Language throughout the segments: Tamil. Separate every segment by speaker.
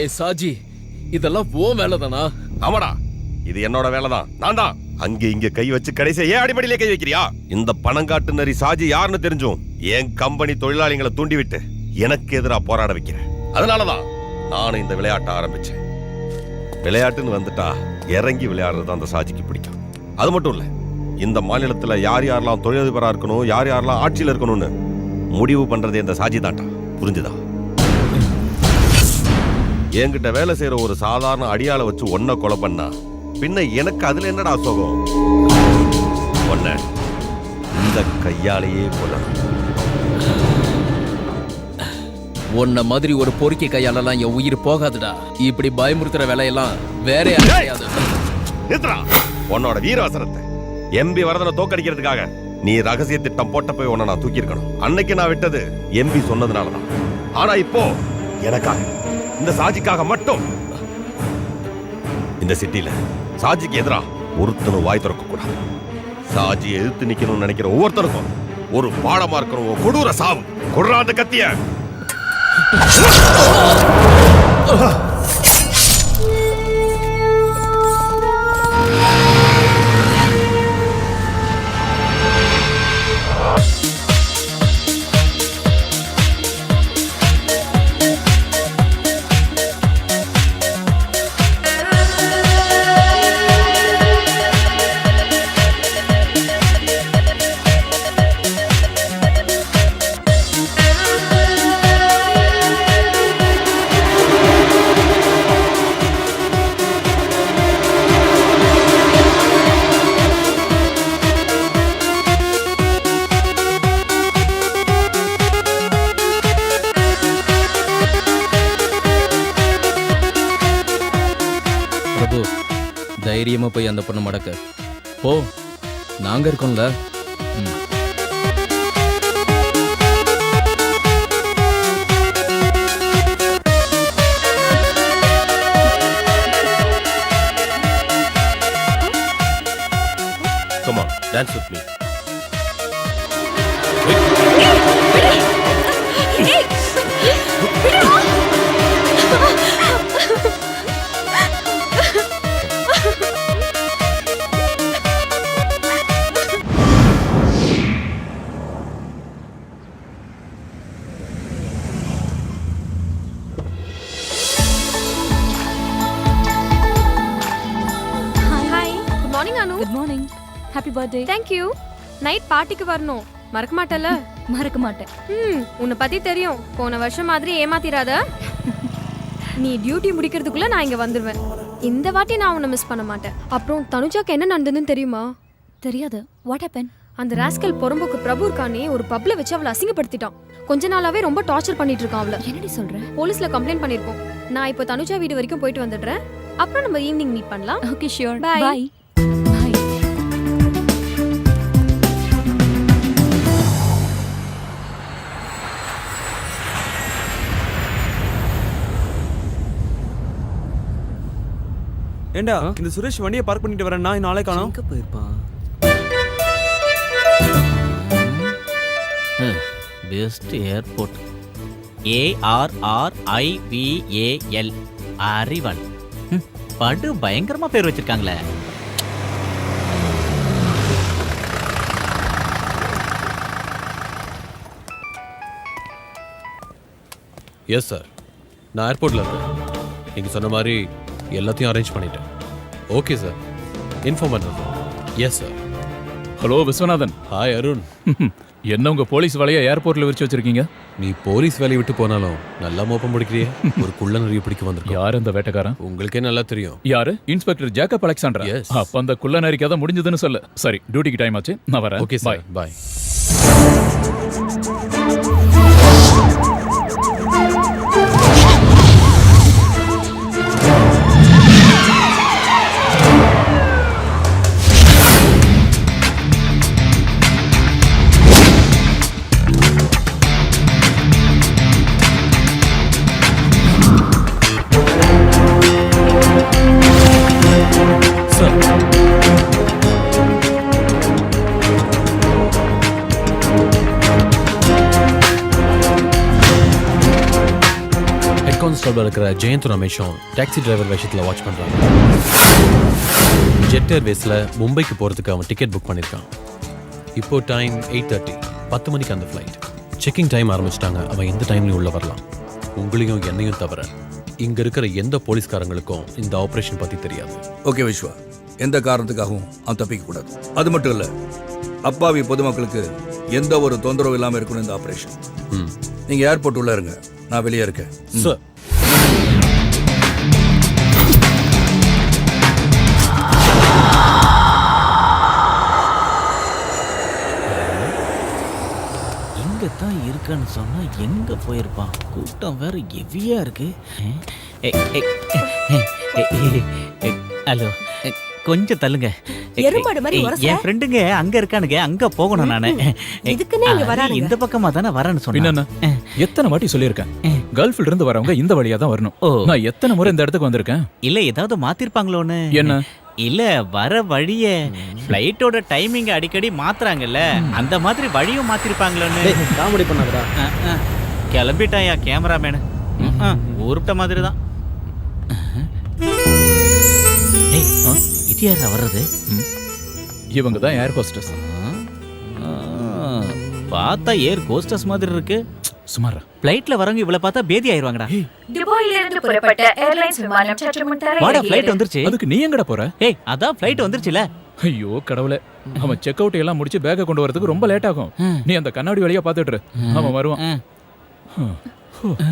Speaker 1: டேய் சாஜி, இதெல்லாம் ஓ வேலைதானா?
Speaker 2: ஆமாடா, இது என்னோட வேலைதான். நான் தான் அங்க இங்க கை வச்சு கடைசியா ஏன் அடிப்படையிலே கை வைக்கிறியா? இந்த பணங்காட்டு நரி சாஜி யாருன்னு தெரிஞ்சும் என் கம்பெனி தொழிலாளிகளை தூண்டிவிட்டு எனக்கு எதிராக போராட வைக்கிறேன். அதனாலதான் நானும் இந்த விளையாட்டை ஆரம்பிச்சேன். விளையாட்டுன்னு வந்துட்டா இறங்கி விளையாடுறது அந்த சாஜிக்கு பிடிக்கும். அது மட்டும் இல்ல, இந்த மாநிலத்துல யார் யாரெல்லாம் தொழிலதிபரா இருக்கணும், யார் யாரெல்லாம் ஆட்சியில் இருக்கணும்னு முடிவு பண்றதே இந்த சாஜி தான்டா. புரிஞ்சுதா? என்கிட்ட வேலை செய்யற ஒரு சாதாரண அடியாளை வச்சு ஒன்ன கொலை பண்ணா பின்ன எனக்கு அதுல என்னடா சோகம்? ஒன்ன இந்த கையாலேயே கொல்லணும்.
Speaker 1: உன்ன மாதிரி ஒரு பொறுக்கி கையாலலாம் என் உயிர் போகாதுடா. இப்படி பயமுறுத்துற வேலையெல்லாம் வேற யாரையாவது.
Speaker 2: உன்னோட வீரவசனத்தை எம்பி வரதனை தோக்கடிக்கிறதுக்காக நீ ரகசிய திட்டம் போட்ட போய் உன்னை நான் தூக்கி இருக்கணும். அன்னைக்கு நான் விட்டது எம்பி சொன்னதுனாலதான். ஆனா இப்போ எனக்காக, இந்த சாஜிக்காக மட்டும் இந்த சிட்டில சாஜிக்கு எதிரா ஒருத்தனும் வாய் திறக்க கூடாது. சாஜி எதிர்த்து நிக்கணும்னு நினைக்கிற ஒவ்வொருத்தருக்கும் ஒரு பாடமா இருக்கணும். கொடூர சாவு. கொடுறா அந்த கத்திய.
Speaker 1: தைரியமா போய் அந்த பொண்ணு மடக்க போ, நாங்க இருக்கோம்ல.
Speaker 2: Come on, dance with me.
Speaker 3: Good morning. Happy birthday.
Speaker 4: Thank you. Night பார்ட்டிக்கு வரணும். மறக்க மாட்டல?
Speaker 3: மறக்க மாட்டேன்.
Speaker 4: உன்னை பத்தி தெரியும். போன வருஷம் மாதிரி ஏமாத்திராத. நீ டியூட்டி முடிக்கிறதுக்குள்ள நான் இங்க வந்துருவேன். இந்த வாட்டி நான் உன்னை மிஸ் பண்ண மாட்டேன். அப்புறம் தனுஜாக்கு என்ன நடந்ததுன்னு தெரியுமா?
Speaker 3: தெரியாது. What happened?
Speaker 4: அந்த ராஸ்கல் பொறம்போக்கு பிரபு இருக்கானே, ஒரு பப்ல வச்சு அவளை அசிங்கப்படுத்திட்டான். கொஞ்ச நாளாவே ரொம்ப டார்ச்சர் பண்ணிட்டு இருக்கான் அவளை.
Speaker 3: என்னடி சொல்ற?
Speaker 4: போலீஸ்ல கம்ப்ளைண்ட் பண்ணிருக்கோம். நான் இப்போ தனுஜா வீடு வரைக்கும் போயிட்டு வந்துடுறேன். அப்புறம் நம்ம ஈவினிங் மீட் பண்ணலாம்.
Speaker 3: Okay, sure.
Speaker 4: Bye.
Speaker 3: Bye.
Speaker 5: ஏண்டா இந்த சுரேஷ் வண்டியை பார்க் பண்ணிட்டு வரேன். நான் நாளை காணோம்.
Speaker 1: எங்க போயிருப்பான்? Best airport ARRIVAL அறிவல். படு பயங்கரமா பேர் வச்சிருக்காங்களே.
Speaker 6: எஸ் சார், நான் ஏர்போர்ட்ல இருக்கேன். நீங்க சொன்ன மாதிரி எல்லாத்தையும் அரேஞ்ச் பண்ணிட்டேன். ஓகே சார், இன்ஃபார்ம் பண்ணுறேன். Yes sir.
Speaker 7: Hello Viswanathan.
Speaker 6: Hi Arun.
Speaker 7: என்ன உங்க போலீஸ் வேலையை ஏர்போர்ட்ல விரிச்சு வச்சிருக்கீங்க?
Speaker 6: நீ போலீஸ் வேலையை விட்டு போனாலும் நல்லா மோப்பம் பிடிக்கிறியே. ஒரு குள்ள நிறைய பிடிக்க வந்திருக்கோம்.
Speaker 7: யார் அந்த வேட்டைக்காரன்?
Speaker 6: உங்களுக்கே நல்லா தெரியும்.
Speaker 7: யாரு? Inspector Jacob Alexander.
Speaker 6: Yes.
Speaker 7: அப்ப அந்த குள்ள நரிக்கு கதை முடிஞ்சதுன்னு சொல்லு. சரி, டியூட்டிக்கு டைம் ஆச்சு, நான் வரேன்.
Speaker 6: ஓகே சார், பாய். கண்ட்ரோலில் இருக்கிற ஜெயந்த் ரமேஷும் டாக்ஸி டிரைவர் விஷயத்தில் வாட்ச் பண்ணுறாங்க. ஜெட் ஏர்வேஸில் மும்பைக்கு போகிறதுக்கு அவன் டிக்கெட் புக் பண்ணியிருக்கான். இப்போ டைம் 8:30, 10 மணிக்கு அந்த ஃப்ளைட். செக்கிங் டைம் ஆரம்பிச்சிட்டாங்க. அவன் எந்த டைம்லையும் உள்ள வரலாம். உங்களையும் என்னையும் தவிர இங்கே இருக்கிற எந்த போலீஸ்காரங்களுக்கும் இந்த ஆப்ரேஷன் பற்றி தெரியாது.
Speaker 8: ஓகே விஸ்வா, எந்த காரணத்துக்காகவும் அவன் தப்பிக்க கூடாது. அது மட்டும் இல்ல, அப்பாவி பொதுமக்களுக்கு எந்த ஒரு தொந்தரவு இல்லாம இருக்கணும் இந்த ஆபரேஷன். நீங்க ஏர்போர்ட் உள்ள இருங்க, நான் வெளியே இருக்கேன்.
Speaker 6: சார்,
Speaker 9: இங்கே தான் இருக்கான்னு சொன்னா எங்க போயிருப்பான்? கூட்டம் வேற ஹெவியா இருக்கு. ஹலோ, கொஞ்சம் தள்ளுங்க.
Speaker 10: எருமாடு மாதிரி உரச.
Speaker 9: என் ஃப்ரெண்டுங்க அங்க இருக்கானுங்க, அங்க போகணும் நானு.
Speaker 10: இதுக்குன்னே இங்க வரானுங்க.
Speaker 9: இந்த பக்கமா தானே வரேன்னு சொன்னேன்.
Speaker 7: என்னன்னா எத்தனை வாட்டி சொல்லியிருக்கேன், கல்ஃப்ல இருந்து வரவங்க இந்த வழியா தான் வரணும். நான் எத்தனை முறை இந்த இடத்துக்கு வந்திருக்கேன்.
Speaker 9: இல்ல ஏதாவது மாத்திருப்பாங்களோன்னு.
Speaker 7: என்ன?
Speaker 9: இல்ல வர வழிய ஃப்ளைட்டோட டைமிங் அடிக்கடி மாத்துறாங்கல்ல, அந்த மாதிரி வழியும் மாத்திருப்பாங்களோன்னு.
Speaker 5: காமெடி பண்ணாதடா.
Speaker 9: கிளம்பிட்டாயா கேமராமேனு? ஊருட்ட மாதிரி தான். இது யாரா வர்றது?
Speaker 7: இவங்க தான் ஏர் ஹோஸ்டஸ்.
Speaker 9: பார்த்தா ஏர் ஹோஸ்டஸ் மாதிரி இருக்கு.
Speaker 7: சுமாரா
Speaker 9: ஃப்ளைட்ல வரவங்க இவ்வளவு பார்த்தா பேதி ஆயிருவாங்கடா.
Speaker 10: துபாயில இருந்து புறப்பட்ட ஏர்லைன்ஸ் விமானம் சற்று முன்
Speaker 9: வாடா,
Speaker 10: தரையிறங்கியது.
Speaker 9: ஃப்ளைட் வந்துருச்சு.
Speaker 7: அதுக்கு நீ எங்கடா போற?
Speaker 9: ஏய், அதான் ஃப்ளைட் வந்துருச்சுல.
Speaker 7: ஐயோ கடவுளே, அவன் செக் அவுட் எல்லாம் முடிச்சு பேக்கை கொண்டு வரதுக்கு ரொம்ப லேட் ஆகும். நீ அந்த கண்ணாடி வழியா பாத்துட்டு இரு. அவன் வருவான்.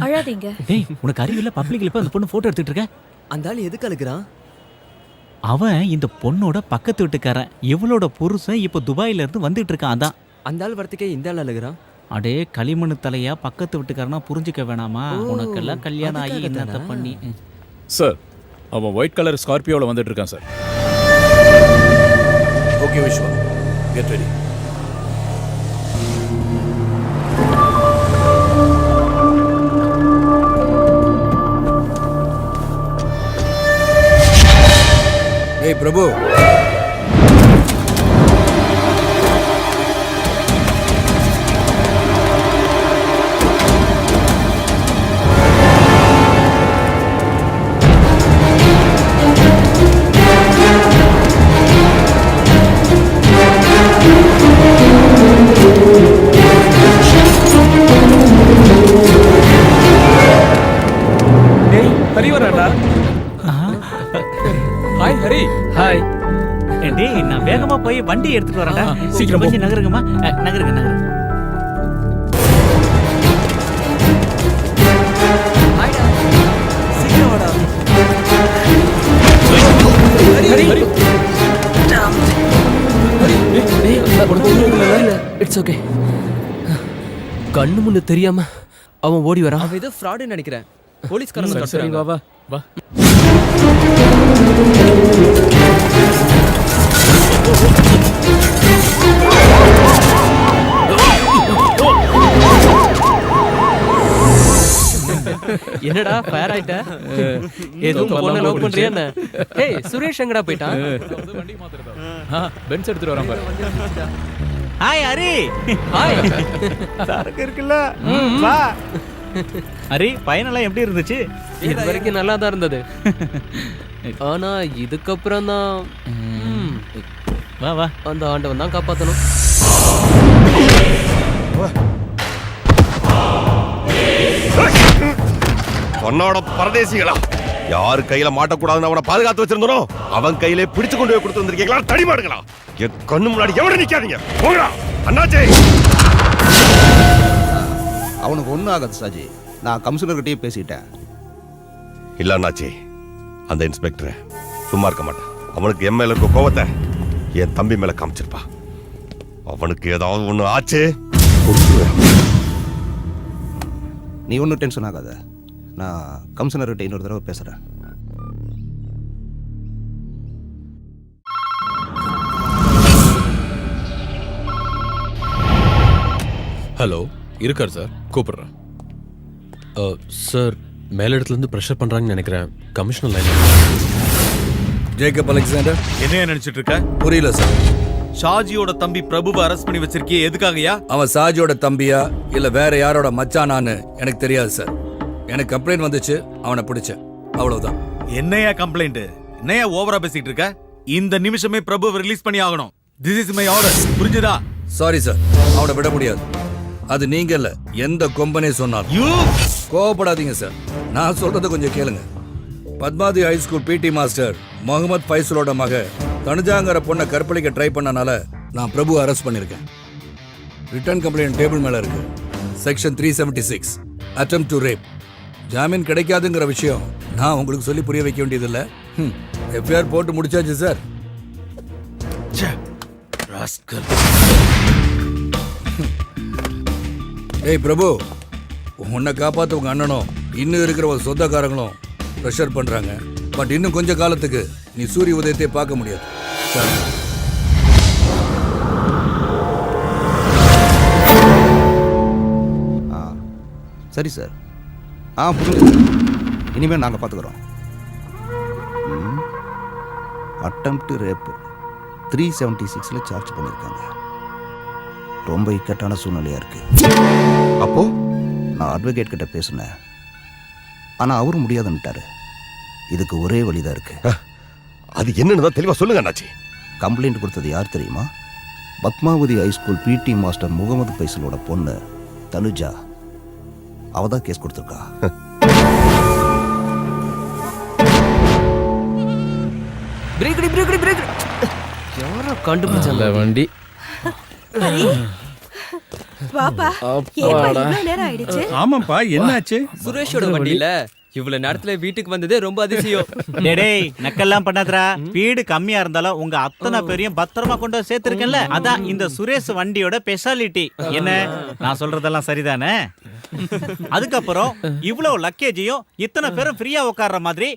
Speaker 3: அழாதீங்க.
Speaker 9: டேய், உனக்கு அறிவில்ல? பப்ளிக்ல இப்ப அந்த பொண்ணு போட்டோ எடுத்துட்டு இருக்க.
Speaker 5: அந்த ஆள் எதுக்கு அழுகுறான்?
Speaker 9: அவன் இந்த பொண்ணோட பக்கத்து வீட்டுக்காரன். இவளோட புருஷன் இப்ப துபாயில இருந்து வந்துட்டு இருக்கான். அதான்
Speaker 5: அந்த ஆள் வரத்துக்கே இந்த ஆள் அழுகுறான்.
Speaker 9: அடே களிமண் தலையா, பக்கத்து வீட்டுக்காரனா புரிஞ்சுக்க வேணாமா? உனக்கெல்லாம் கல்யாணம் ஆகி என்னத்த பண்ணி.
Speaker 7: சார், அவன் ஒயிட் கலர் ஸ்கார்பியோல வந்துட்டு இருக்கான் சார்.
Speaker 8: Okay Vishwa, get ready. ஏய் பிரபு,
Speaker 7: ஹரி வராடா. ஹாய் ஹரி. ஹாய்.
Speaker 9: டேய், நான் வேகமா போய் வண்டி எடுத்துட்டு வரேன்டா.
Speaker 7: சீக்கிரம் போ.
Speaker 9: கொஞ்சம் நகருங்கம்மா. நகருங்க.
Speaker 5: சீக்கிரம் வாடா.
Speaker 11: It's okay. கண்ணு முன்னு தெரியாம அவன் ஓடி வரான்.
Speaker 5: அவன் ஏதோ ஃப்ராடுன்னு நினைக்கிறேன். போலீஸ்காரங்க
Speaker 7: சரி வா வா வா.
Speaker 11: என்னடா ஃபயர் ஆயிட்ட? எதுவும் பொண்ணு லவ் பண்றியா என்ன? ஏய், சுரேஷ் எங்கடா போயிட்டான்?
Speaker 7: வண்டி மாத்துறதா? பென்ஸ் எடுத்துட்டு வரான் பாரு.
Speaker 9: ஹாய் ஹரி.
Speaker 11: ஹாய்.
Speaker 9: சரக்கு இருக்குல்ல? வா. ஹரி, பயணெல்லாம் எப்படி இருந்துச்சு?
Speaker 11: இது வரைக்கும் நல்லா தான் இருந்தது. ஆனா இதுக்கப்புறம் தான்
Speaker 9: வா வா.
Speaker 11: அந்த ஆண்டவன் தான் காப்பாத்தணும்.
Speaker 2: பொண்ணோட பரதேசிகளா, யாரு கையில மாட்டக்கூடாதுன்னு அவனை பாதுகாத்து வச்சிருந்தனோ அவன் கையிலே பிடிச்சு கொண்டு போய் கொடுத்து வந்திருக்கீங்களா? தடிமாடுங்களா, என் கண்ணு முன்னாடி எவனை நிக்காதீங்க. போங்கடா அண்ணாச்சே.
Speaker 12: அவனுக்கு ஒன்றும் ஆகாது சாஜி, நான் கமிஷனர்கிட்டயே பேசிட்டேன்.
Speaker 2: இல்ல அண்ணாச்சி, அந்த இன்ஸ்பெக்டர் சும்மா இருக்க மாட்டான். அவனுக்கு என் மேல இருக்க கோவத்தை என் தம்பி மேல காமிச்சிருப்பா. அவனுக்கு ஏதாவது ஒண்ணு ஆச்சு,
Speaker 12: நீ ஒன்றும் டென்ஷன் ஆகாத, நான் கமிஷனர்கிட்ட இன்னொரு தடவை பேசுகிறேன்.
Speaker 6: ஹலோ, இருக்கார் சார், கூப்பிடுறேன். சார், மேலிடத்துலேருந்து ப்ரெஷர் பண்ணுறாங்கன்னு நினைக்கிறேன். Commissioner line.
Speaker 8: ஜேக்கப் அலெக்சாண்டர்,
Speaker 5: என்ன நினைச்சிட்டு இருக்க?
Speaker 8: புரியல சார்.
Speaker 5: ஷாஜியோட தம்பி பிரபுவை அரெஸ்ட் பண்ணி வச்சிருக்கியே, எதுக்காகயா?
Speaker 8: அவன் சாஜியோட தம்பியா இல்ல வேற யாரோட மச்சானான்னு எனக்கு தெரியாது சார். எனக்கு கம்ப்ளைண்ட் வந்துச்சு, அவனை பிடிச்சேன், அவ்வளவுதான்.
Speaker 5: என்னையா கம்ப்ளைண்ட்? என்னையா ஓவரா பேசிட்டு இருக்க? இந்த நிமிஷமே பிரபுவை ரிலீஸ் பண்ணி ஆகணும். This is my order. புரிஞ்சுதா?
Speaker 8: சாரி சார், அவனை விட முடியாது. அது நீங்க இல்ல, எந்த கொம்பனே சொன்னாலும். கோவப்படாதீங்க சார், நான் சொல்றதை கொஞ்சம் கேளுங்க. Padmavathi high school PT master Mohammed ஃபைசலோட மக தனுஜாங்கிற பொண்ணை கற்பழிக்க ட்ரை பண்ணனால நான் பிரபு அரெஸ்ட் பண்ணிருக்கேன். ரிட்டர்ன் கம்ப்ளைண்ட் டேபிள் மேல இருக்கு. Section 376 attempt to rape. ஜாமீன் கிடைக்காதுங்கிற விஷயம் நான் உங்களுக்கு சொல்லி புரிய வைக்க வேண்டியதில்லை. எஃப்ஐஆர் போட்டு முடிச்சாச்சு சார். ஏய் பிரபு, உன்னை காப்பாத்த உங்க அண்ணனும் இன்னும் இருக்கிற ஒரு சொந்தக்காரங்களும் ப்ரெஷர் பண்றாங்க. பட் இன்னும் கொஞ்ச காலத்துக்கு நீ சூரிய உதயத்தை பார்க்க முடியாது சார்.
Speaker 12: சரி சார். புரியுது. இனிமேல் நாங்கள் பார்த்துக்குறோம். அட்டெம்ப்ட் ரேப் 376 சார்ஜ் பண்ணியிருக்காங்க. ரொம்ப இக்கட்டான சூழ்நிலையாக இருக்கு.
Speaker 2: அப்போ
Speaker 12: நான் அட்வொகேட் கிட்ட பேசினேன், ஆனால் அவரும் முடியாதுன்னுட்டாரு. இதுக்கு ஒரே வழிதான் இருக்கு.
Speaker 2: அது என்னன்னு தான் தெளிவாக சொல்லுங்க அண்ணாச்சி.
Speaker 12: கம்ப்ளைண்ட் கொடுத்தது யார் தெரியுமா? Padmavathi high school PT master Mohammed ஃபைசலோட பொண்ணு தனுஜா. அவ தான் கேஸ் கொடுத்துருக்கா.
Speaker 11: யாரோ கண்டுபிடிச்சல வண்டி.
Speaker 10: வாப்பா, ஏப்பா இவ்வளவு நேரம் ஆயிடுச்சு?
Speaker 5: ஆமாப்பா, என்னாச்சு?
Speaker 11: சுரேஷோட வண்டியில இவ்வளவு நேரத்துல வீட்டுக்கு வந்ததே ரொம்ப அதிசயம்.
Speaker 9: டேய் நக்கெல்லாம் பண்ணாதடா. வீடு கம்மியா இருந்தாலும் உங்க அத்தனை பேரையும் பத்திரமா கொண்டு வந்து சேர்த்திருக்கேன்ல, அதான் இந்த சுரேஷ் வண்டியோட ஸ்பெஷாலிட்டி. என்ன நான் சொல்றதெல்லாம் சரிதானே? அதுக்கப்புறம் இவ்வளவு லக்கேஜையும் இத்தனை பேரும் ஃப்ரீயா உட்கார்ற மாதிரி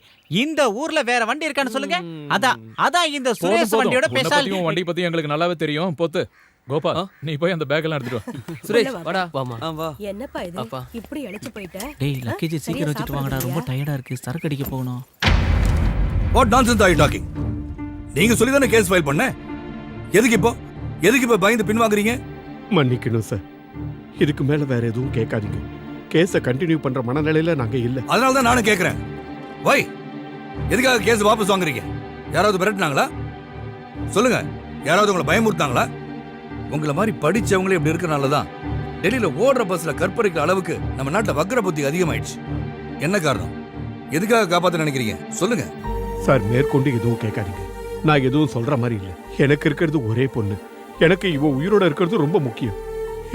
Speaker 9: இந்த ஊர்ல வேற வண்டி இருக்கான்னு சொல்லுங்க. அதான் இந்த சுரேஷ் வண்டியோட ஸ்பெஷாலிட்டி.
Speaker 7: வண்டி பத்தி எங்களுக்கு நல்லாவே தெரியும். போத்து கோபால், நீ போய் அந்த பேக் எல்லாம் எடுத்துட்டு வா.
Speaker 11: சுரேஷ் வாடா. வாமா. வா.
Speaker 10: என்னப்பா இது? இப்படி இழைச்சு போயிட்ட?
Speaker 9: டேய் லக்கேஜ் சீக்கிரம் வச்சிட்டு வாங்கடா, ரொம்ப டயர்டா இருக்கு, சரக்கு அடிக்க போகணும்.
Speaker 8: What nonsense are you talking? நீங்க சொல்லி தானே கேஸ் ஃபைல் பண்ண. எதுக்கு இப்போ பயந்து பின்வாங்குறீங்க?
Speaker 13: மன்னிக்கணும் சார், இதுக்கு மேல வேற எதுவும் கேட்காதீங்க. கேஸை கண்டினியூ பண்ற மனநிலையில நாங்க இல்ல.
Speaker 8: அதனால தான் நானும் கேட்கிறேன். வை, எதுக்காக கேஸ் வாபஸ் வாங்குறீங்க? யாராவது மிரட்டினாங்களா? சொல்லுங்க, யாராவது உங்களை பயமுறுத்தாங்களா? உங்களை மாதிரி படிச்சவங்களே இப்படி இருக்கறனால தான் டெல்லியில ஓடுற பஸ்ல கற்பழிக்கிற அளவுக்கு நம்ம நாட்டுல வக்ர புத்தி அதிகமாயிடுச்சு. என்ன காரணம்? எதுக்காக காப்பாத்த நினைக்கிறீங்க? சொல்லுங்க
Speaker 13: சார். மேற்கொண்டு எதுவும் கேட்காதீங்க. நான் எதுவும் சொல்ற மாதிரி இல்ல. எனக்கு இருக்கிறது ஒரே பொண்ணு. எனக்கு இவ உயிரோட இருக்கிறது ரொம்ப முக்கியம்.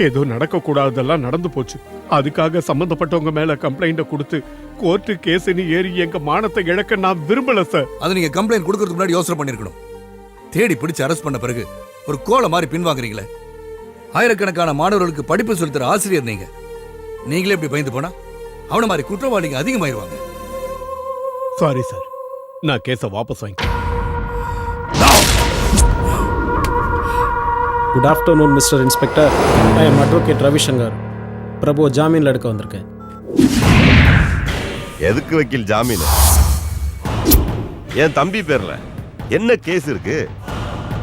Speaker 13: ஏதோ நடக்க கூடாதெல்லாம் நடந்து போச்சு. அதுக்காக சம்பந்தப்பட்டவங்க மேல கம்ப்ளைண்ட கொடுத்து கோர்ட்டு கேஸ்னு ஏறி எங்க மானத்தை இழக்க நான் விரும்பல சார்.
Speaker 8: அது நீங்க கம்ப்ளைண்ட் கொடுக்கறதுக்கு முன்னாடி யோசனை பண்ணிருக்கணும். தேடி பிடிச்சு அரெஸ்ட் பண்ண பிறகு ஒரு கோலை மாதிரி பின்வாங்குறீங்களே. ஆயிரக்கணக்கான மாணவர்களுக்கு படிப்பு சொல்லித்தர ஆசிரியர் நீங்க. நீங்களே இப்படி பயந்து போனா அவன மாதிரி குற்றவாளிங்க அதிகமாயிருவாங்க.
Speaker 13: சாரி சார், நான் கேஸை வாபஸ் வாங்கிக்கிறேன்.
Speaker 14: Good afternoon mister inspector. I am advocate Ravishankar. Prabhu ஜாமீன்ல எடுக்க வந்திருக்கேன்.
Speaker 2: எதுக்கு வக்கீல் ஜாமீன்? என் தம்பி பேர்ல என்ன கேஸ் இருக்கு?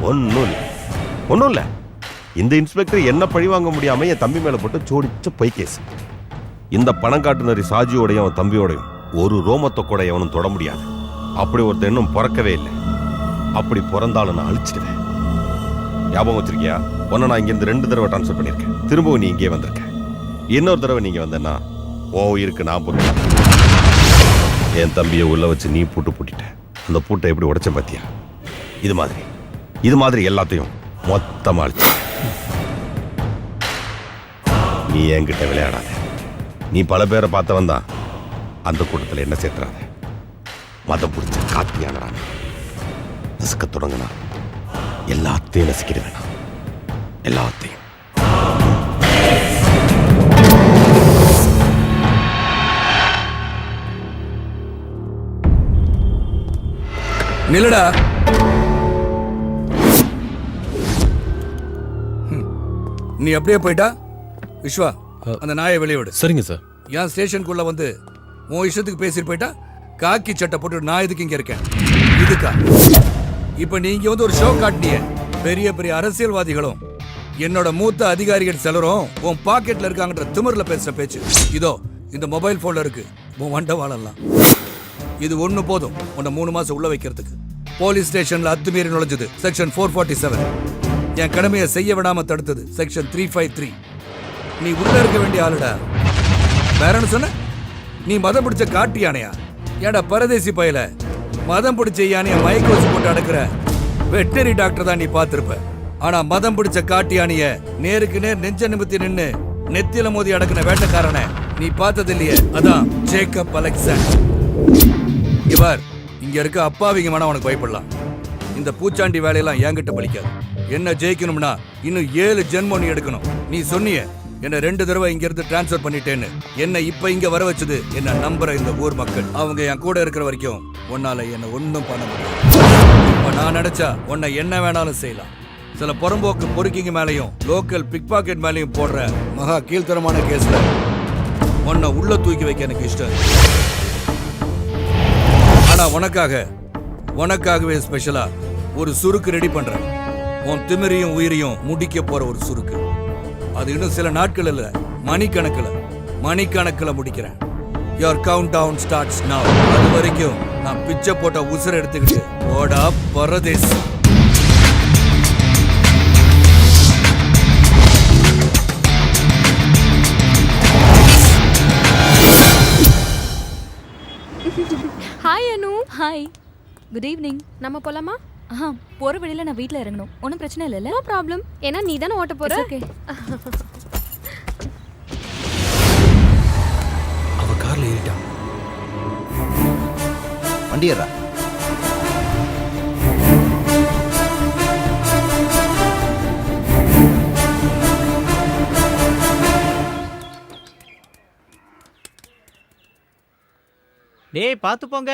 Speaker 2: ஒன்னும் இல்ல. இந்த இன்ஸ்பெக்டர் என்ன பழி வாங்க முடியாம என் தம்பி மேல போட்டு சோடிச்ச பொய் கேஸ். இந்த பணம் காட்டுனரி சாஜியோடையும் அவன் தம்பியோடையும் ஒரு ரோமத்தை கூட எவனும் தொட முடியாது. அப்படி ஒருத்தர் இன்னும் பிறக்கவே இல்லை. அப்படி பிறந்தாலும் நான் அழிச்சிடுவேன். ஞாபகம் வச்சிருக்கியா? ஒன்னு நான் இங்கிருந்து 2 தடவை டிரான்ஸ்ஃபர் பண்ணிருக்கேன். திரும்பவும் நீ இங்கே வந்திருக்க. இன்னொரு தடவை நீங்க வந்தேன்னா இருக்கு நான் போட்டு என் தம்பியை உள்ள வச்சு நீ பூட்டிட்ட. அந்த பூட்டை எப்படி உடைச்ச பாத்தியா? இது மாதிரி எல்லாத்தையும் மொத்தமா அழிச்சு. நீ என்கிட்ட விளையாடாத. நீ பல பேரை பார்த்தவன் தான். அந்த கூட்டத்தில் என்ன சேர்த்துறாத. மதம் பிடிச்ச காத்தியானறான். நசுக்க தொடங்கினா எல்லாத்தையும் நசுக்கிட வேணாம். எல்லாத்தையும்.
Speaker 8: நில்லடா. நீ அப்படியே போயிட்டா விஸ்வா, அந்த நாயை வெளியே விடு.
Speaker 6: சரிங்க சார்.
Speaker 8: என் ஸ்டேஷனுக்குள்ள வந்து உன் இஷ்டத்துக்கு பேசிட்டு போயிட்டா காக்கி சட்டை போட்டு நான் எதுக்கு இங்க இருக்கேன்? இதுக்கா? இப்ப நீங்க வந்து ஒரு ஷோ காட்டினிய. பெரிய பெரிய அரசியல்வாதிகளும் என்னோட மூத்த அதிகாரிகள் சிலரும் உன் பாக்கெட்ல இருக்காங்கன்ற திமிர்ல பேசுற பேச்சு இதோ இந்த மொபைல் போன்ல இருக்கு. உன் வண்ட வாழலாம். இது ஒண்ணு போதும் உன்னை 3 மாசம் உள்ள வைக்கிறதுக்கு. போலீஸ் ஸ்டேஷன்ல அத்துமீறி நுழைஞ்சது செக்ஷன் 447. என் கடமையை செய்ய விடாம தடுத்தது செக்ஷன் 353. நீ உள்ள இருக்க வேண்டிய ஆளுடா. வேற என்ன சொன்ன? நீ மதம் பிடிச்ச காட்டு யானையா? ஏடா பரதேசி பயல, மதம் பிடிச்ச யானைய மயக்க வச்சு போட்டு அடக்குற வெட்டரி டாக்டர் தான் நீ பார்த்திருப்ப. ஆனா மதம் பிடிச்ச காட்டு யானைய நேருக்கு நேர் நெஞ்ச நிமித்தி நின்னு நெத்தியில மோதி அடக்குன வேட்டக்காரனை நீ பார்த்தது இல்லையே? அதான் ஜேக்கப் அலெக்சாண்டர். இவர் இங்க இருக்க அப்பாவிங்க வேணா உனக்கு பயப்படலாம். இந்த பூச்சாண்டி வேலையெல்லாம் என்கிட்ட பலிக்காது. என்ன ஜெயிக்கணும்னா இன்னும் 7 ஜென்மம் நீ எடுக்கணும். நீ சொன்னிய என்ன 2 தடவை இங்க இருந்து டிரான்ஸ்ஃபர் பண்ணிட்டேன்னு. என்ன இப்ப இங்க வர வச்சது என்ன நம்புற இந்த ஊர் மக்கள். அவங்க என் கூட இருக்கிற வரைக்கும் உன்னால என்ன ஒன்னும் பண்ண முடியாது. இப்ப நான் நினைச்சா உன்னை என்ன வேணாலும் செய்யலாம். சில புறம்போக்கு பொறுக்கிங்க மேலையும் லோக்கல் பிக் பாக்கெட் மேலையும் போடுற மகா கீழ்த்தரமான கேஸ்ல உன்னை உள்ள தூக்கி வைக்க எனக்கு இஷ்டம். ஆனா உனக்காகவே ஸ்பெஷலா ஒரு சுருக்கு ரெடி பண்றேன். உன் திமிரையும் உயிரையும் முடிக்க போற ஒரு சுருக்கு. அது இன்னும் சில நாட்கள் இல்ல, மணிக்கணக்கில் முடிக்கிறேன். Your countdown starts now. அது வரைக்கும் நான் பிச்சை போட்ட உசுரை எடுத்துக்கிட்டு ஓடா பரதேஸ்.
Speaker 4: Hi Anu.
Speaker 3: Hi, good evening.
Speaker 4: நம்ம போலாமா?
Speaker 3: போகிற வழியில் நான் வீட்டில் இறங்கணும். ஒன்றும் பிரச்சனை இல்லைல்ல?
Speaker 4: No problem. ஏன்னா நீ தானே ஓட்ட போற.
Speaker 3: ஓகே.
Speaker 6: அவ கார்ல ஏறிட்டா.
Speaker 12: வண்டி ஏறா.
Speaker 9: டேய் பார்த்து போங்க,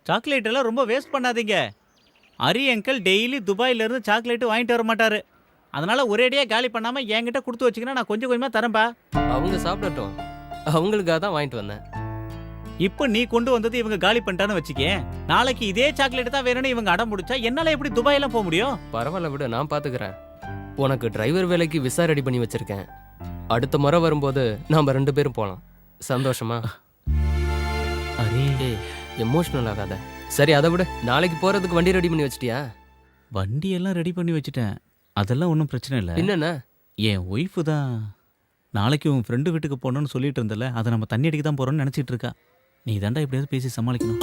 Speaker 9: சாக்லேட் எல்லாம் ரொம்ப வேஸ்ட் பண்ணாதீங்க. அரி அங்கிள் டெய்லி துபாயில இருந்து சாக்லேட் வாங்கிட்டு வர மாட்டாரு. அதனால ஒரேடியா காலி பண்ணாம என்கிட்ட கொடுத்து வச்சுக்கினா நான் கொஞ்சம் கொஞ்சமா தரேன்பா.
Speaker 11: அவங்க சாப்பிடட்டும், அவங்களுக்காக தான் வாங்கிட்டு வந்தேன்.
Speaker 9: இப்போ நீ கொண்டு வந்தது இவங்க காலி பண்ணிட்டான்னு வச்சுக்கே, நாளைக்கு இதே சாக்லேட் தான் வேணும்னு இவங்க அடம் முடிச்சா என்னால எப்படி துபாயெல்லாம் போக முடியும்?
Speaker 11: பரவாயில்ல விடு, நான் பாத்துக்கிறேன். உனக்கு டிரைவர் வேலைக்கு விசா ரெடி பண்ணி வச்சிருக்கேன். அடுத்த முறை வரும்போது நாம 2 பேரும் போலாம். சந்தோஷமா? அரே எமோஷனல் ஆகாத. சரி அதை விட, நாளைக்கு போறதுக்கு வண்டி ரெடி பண்ணி வச்சிட்டியா?
Speaker 9: வண்டி எல்லாம் ரெடி பண்ணி வச்சுட்டேன், அதெல்லாம் ஒன்றும் பிரச்சனை இல்லை.
Speaker 11: என்னண்ணா?
Speaker 9: என் ஒய்ஃபு தான் நாளைக்கு உன் ஃப்ரெண்டு வீட்டுக்கு போகணும்னு சொல்லிட்டு இருந்தல, அதை நம்ம தண்ணி அடிக்க தான் போறோம்னு நினைச்சிட்டு இருக்கா. நீ தாண்டா எப்படியாவது பேசி சமாளிக்கணும்.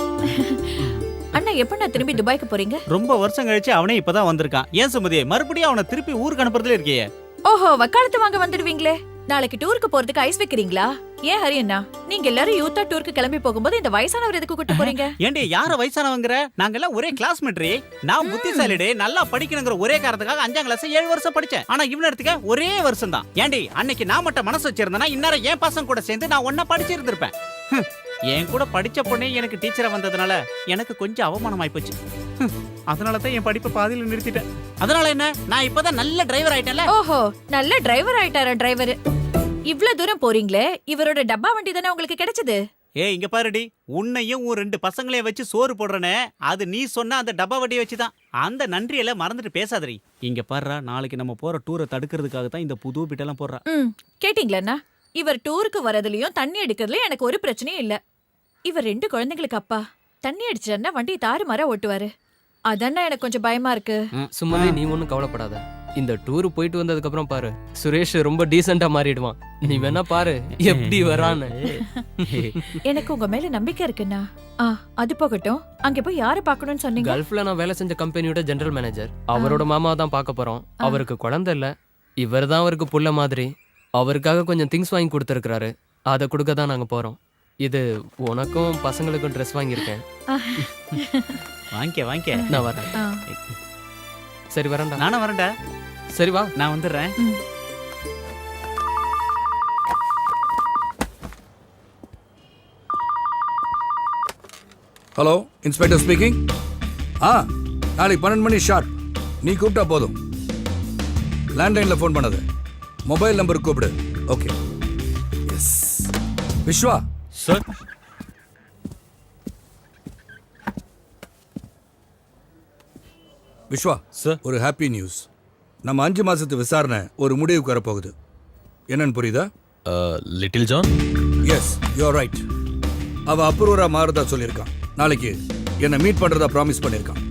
Speaker 10: அண்ணா எப்ப நான் திரும்பி துபாய்க்கு போறீங்க?
Speaker 9: ரொம்ப வருஷம் கழிச்சு அவனே இப்பதான் வந்திருக்கான். ஏன் சுமதி மறுபடியும் அவனை திருப்பி ஊருக்கு அனுப்புறதுல இருக்கியே?
Speaker 10: ஓஹோ, வக்காலத்து வாங்க வந்துடுவீங்களே. நாளைக்கு டூருக்கு போறதுக்கு ஐஸ் வைக்கிறீங்களா? ஏன் ஹரி அண்ணா, நீங்க எல்லாரும் யூத்தா டூருக்கு கிளம்பி போகும்போது இந்த வயசானவர் எதுக்கு கூட்டு போறீங்க?
Speaker 9: ஏண்டி யார வயசானவங்கற? நாங்க எல்லாம் ஒரே கிளாஸ்மேட்ரி. நான் புத்திசாலிடே, நல்லா படிக்கணுங்கிற ஒரே காரணத்துக்காக 5ஆம் கிளாஸ் 7 வருஷம் படிச்சேன். ஆனா இவன எடுத்துக்க ஒரே வருஷம் தான். ஏண்டி அன்னைக்கு நான் மட்டும் மனசு வச்சிருந்தேனா இன்னார என் பசங்க கூட சேர்ந்து நான் ஒண்ணா படிச்சிருந்திருப்பேன். என் கூட படிச்ச பொண்ணே எனக்கு டீச்சரா வந்ததுனால எனக்கு கொஞ்சம் அவமானம் ஆயிப்போச்சு. அதனால தான் என் படிப்பை பாதியில நிறுத்திட்டேன். அதனால என்ன, நான் இப்பதான் நல்ல டிரைவர் ஆயிட்டேன்ல.
Speaker 10: ஓஹோ, நல்ல டிரைவர் ஆயிட்டாரா டிரைவர்? இவ்ளோ தூரம் போறீங்களே, இவரோட டப்பா வண்டி தானே உங்களுக்கு கிடைச்சது?
Speaker 9: ஏய் இங்க பாருடி, உன்னையும் உன் 2 பசங்களையும் வச்சு சோறு போடுறனே, அது நீ சொன்ன அந்த டப்பா வண்டியை வச்சுதான். அந்த நன்றியெல்லாம் மறந்துட்டு பேசாதடி. இங்க பாருடா, நாளைக்கு நம்ம போற டூரை தடுக்கிறதுக்காக தான் இந்த புது பிட்டெல்லாம் போடுறா.
Speaker 10: கேட்டீங்களா? இவர் டூருக்கு வரதுலயும் தண்ணி அடிக்கிறதுலயும் எனக்கு ஒரு பிரச்சனையும் இல்ல. இவர் 2 குழந்தைங்களுக்கு அப்பா. தண்ணி அடிச்சிட்டா வண்டி தாறுமாறா ஓட்டுவாரு. அதான்டா எனக்கு கொஞ்சம் பயமா இருக்கு.
Speaker 11: சும்மாவே நீ ஒன்றும் கவலைப்படாத. இந்த டூர் போயிட்டு வந்ததுக்கு அப்புறம் பாரு, சுரேஷ் ரொம்ப டீசெண்டா மாறிடுவான். நீ வேணா பாரு எப்படி வரான்னு.
Speaker 10: எனக்கு உங்க மேல நம்பிக்கை இருக்குண்ணா. அது போகட்டும், அங்க போய் யாரை பார்க்கணும்னு சொன்னீங்க?
Speaker 11: கல்ஃப்ல நான் வேலை செஞ்ச கம்பெனியோட ஜெனரல் மேனேஜர். அவரோட மாமா தான் பார்க்க போறோம். அவருக்கு குழந்தை இல்ல, இவர் தான் அவருக்கு புள்ள மாதிரி. அவருக்காக கொஞ்சம் திங்ஸ் வாங்கி கொடுத்துருக்காரு, அதை கொடுக்க தான் நாங்க போறோம். இது உனக்கும் பசங்களுக்கும் ட்ரெஸ் வாங்கியிருக்கேன்.
Speaker 9: வாங்கிக்க.
Speaker 11: நான் வரேன். சரி வரேன்டா.
Speaker 9: நானும் வரேன்டா.
Speaker 11: சரி வா,
Speaker 9: நான் வந்துடுறேன்.
Speaker 8: Hello, inspector speaking. நாளைக்கு 12 மணி ஷார்ப் நீ கூப்பிட்டா போதும். லேண்ட்லைன்ல ஃபோன் பண்ணாத, மொபைல் நம்பருக்கு கூப்பிடு. Okay. Yes. Vishwa
Speaker 5: sir.
Speaker 8: Vishwa sir, ஒரு ஹாப்பி நியூஸ். நம்ம 5 மாசத்து விசாரணை ஒரு முடிவுக்கு வரப்போகுது. என்னன்னு புரியுதா?
Speaker 6: Little John.
Speaker 8: Yes, you are right. அவ அப்ரூவரா மாறுதா சொல்லியிருக்கான். நாளைக்கு என்னை மீட் பண்றதா ப்ராமிஸ் பண்ணியிருக்கான்.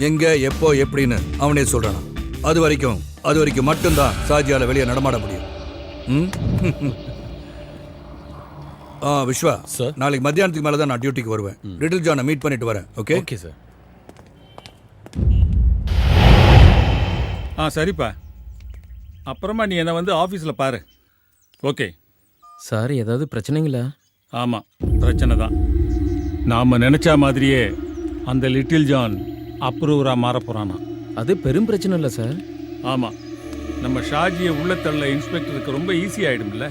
Speaker 8: எங்க எப்போ எப்படின்னு அவனே சொல்றான். அது வரைக்கும் மட்டும்தான் சாஜியால வெளியே நடமாட முடியும். விஸ்வா
Speaker 6: சார்,
Speaker 8: நாளைக்கு மத்தியானத்துக்கு மேல தான் நான் டியூட்டிக்கு வருவேன். லிட்டில் ஜானை மீட் பண்ணிட்டு வரேன். Okay
Speaker 6: okay sir.
Speaker 15: சரிப்பா, அப்புறமா நீ என்னை வந்து ஆஃபீஸில் பாரு. ஓகே
Speaker 1: சார், ஏதாவது பிரச்சனைங்களா?
Speaker 15: ஆமாம், பிரச்சனை தான். நாம் நினச்ச மாதிரியே அந்த லிட்டில் ஜான் அப்ரூவராக மாற போகிறானா.
Speaker 1: அது பெரும் பிரச்சனை இல்லை சார்.
Speaker 15: ஆமாம், நம்ம ஷாஜியை உள்ளத்தள்ள இன்ஸ்பெக்டருக்கு ரொம்ப ஈஸி ஆகிடும்ல.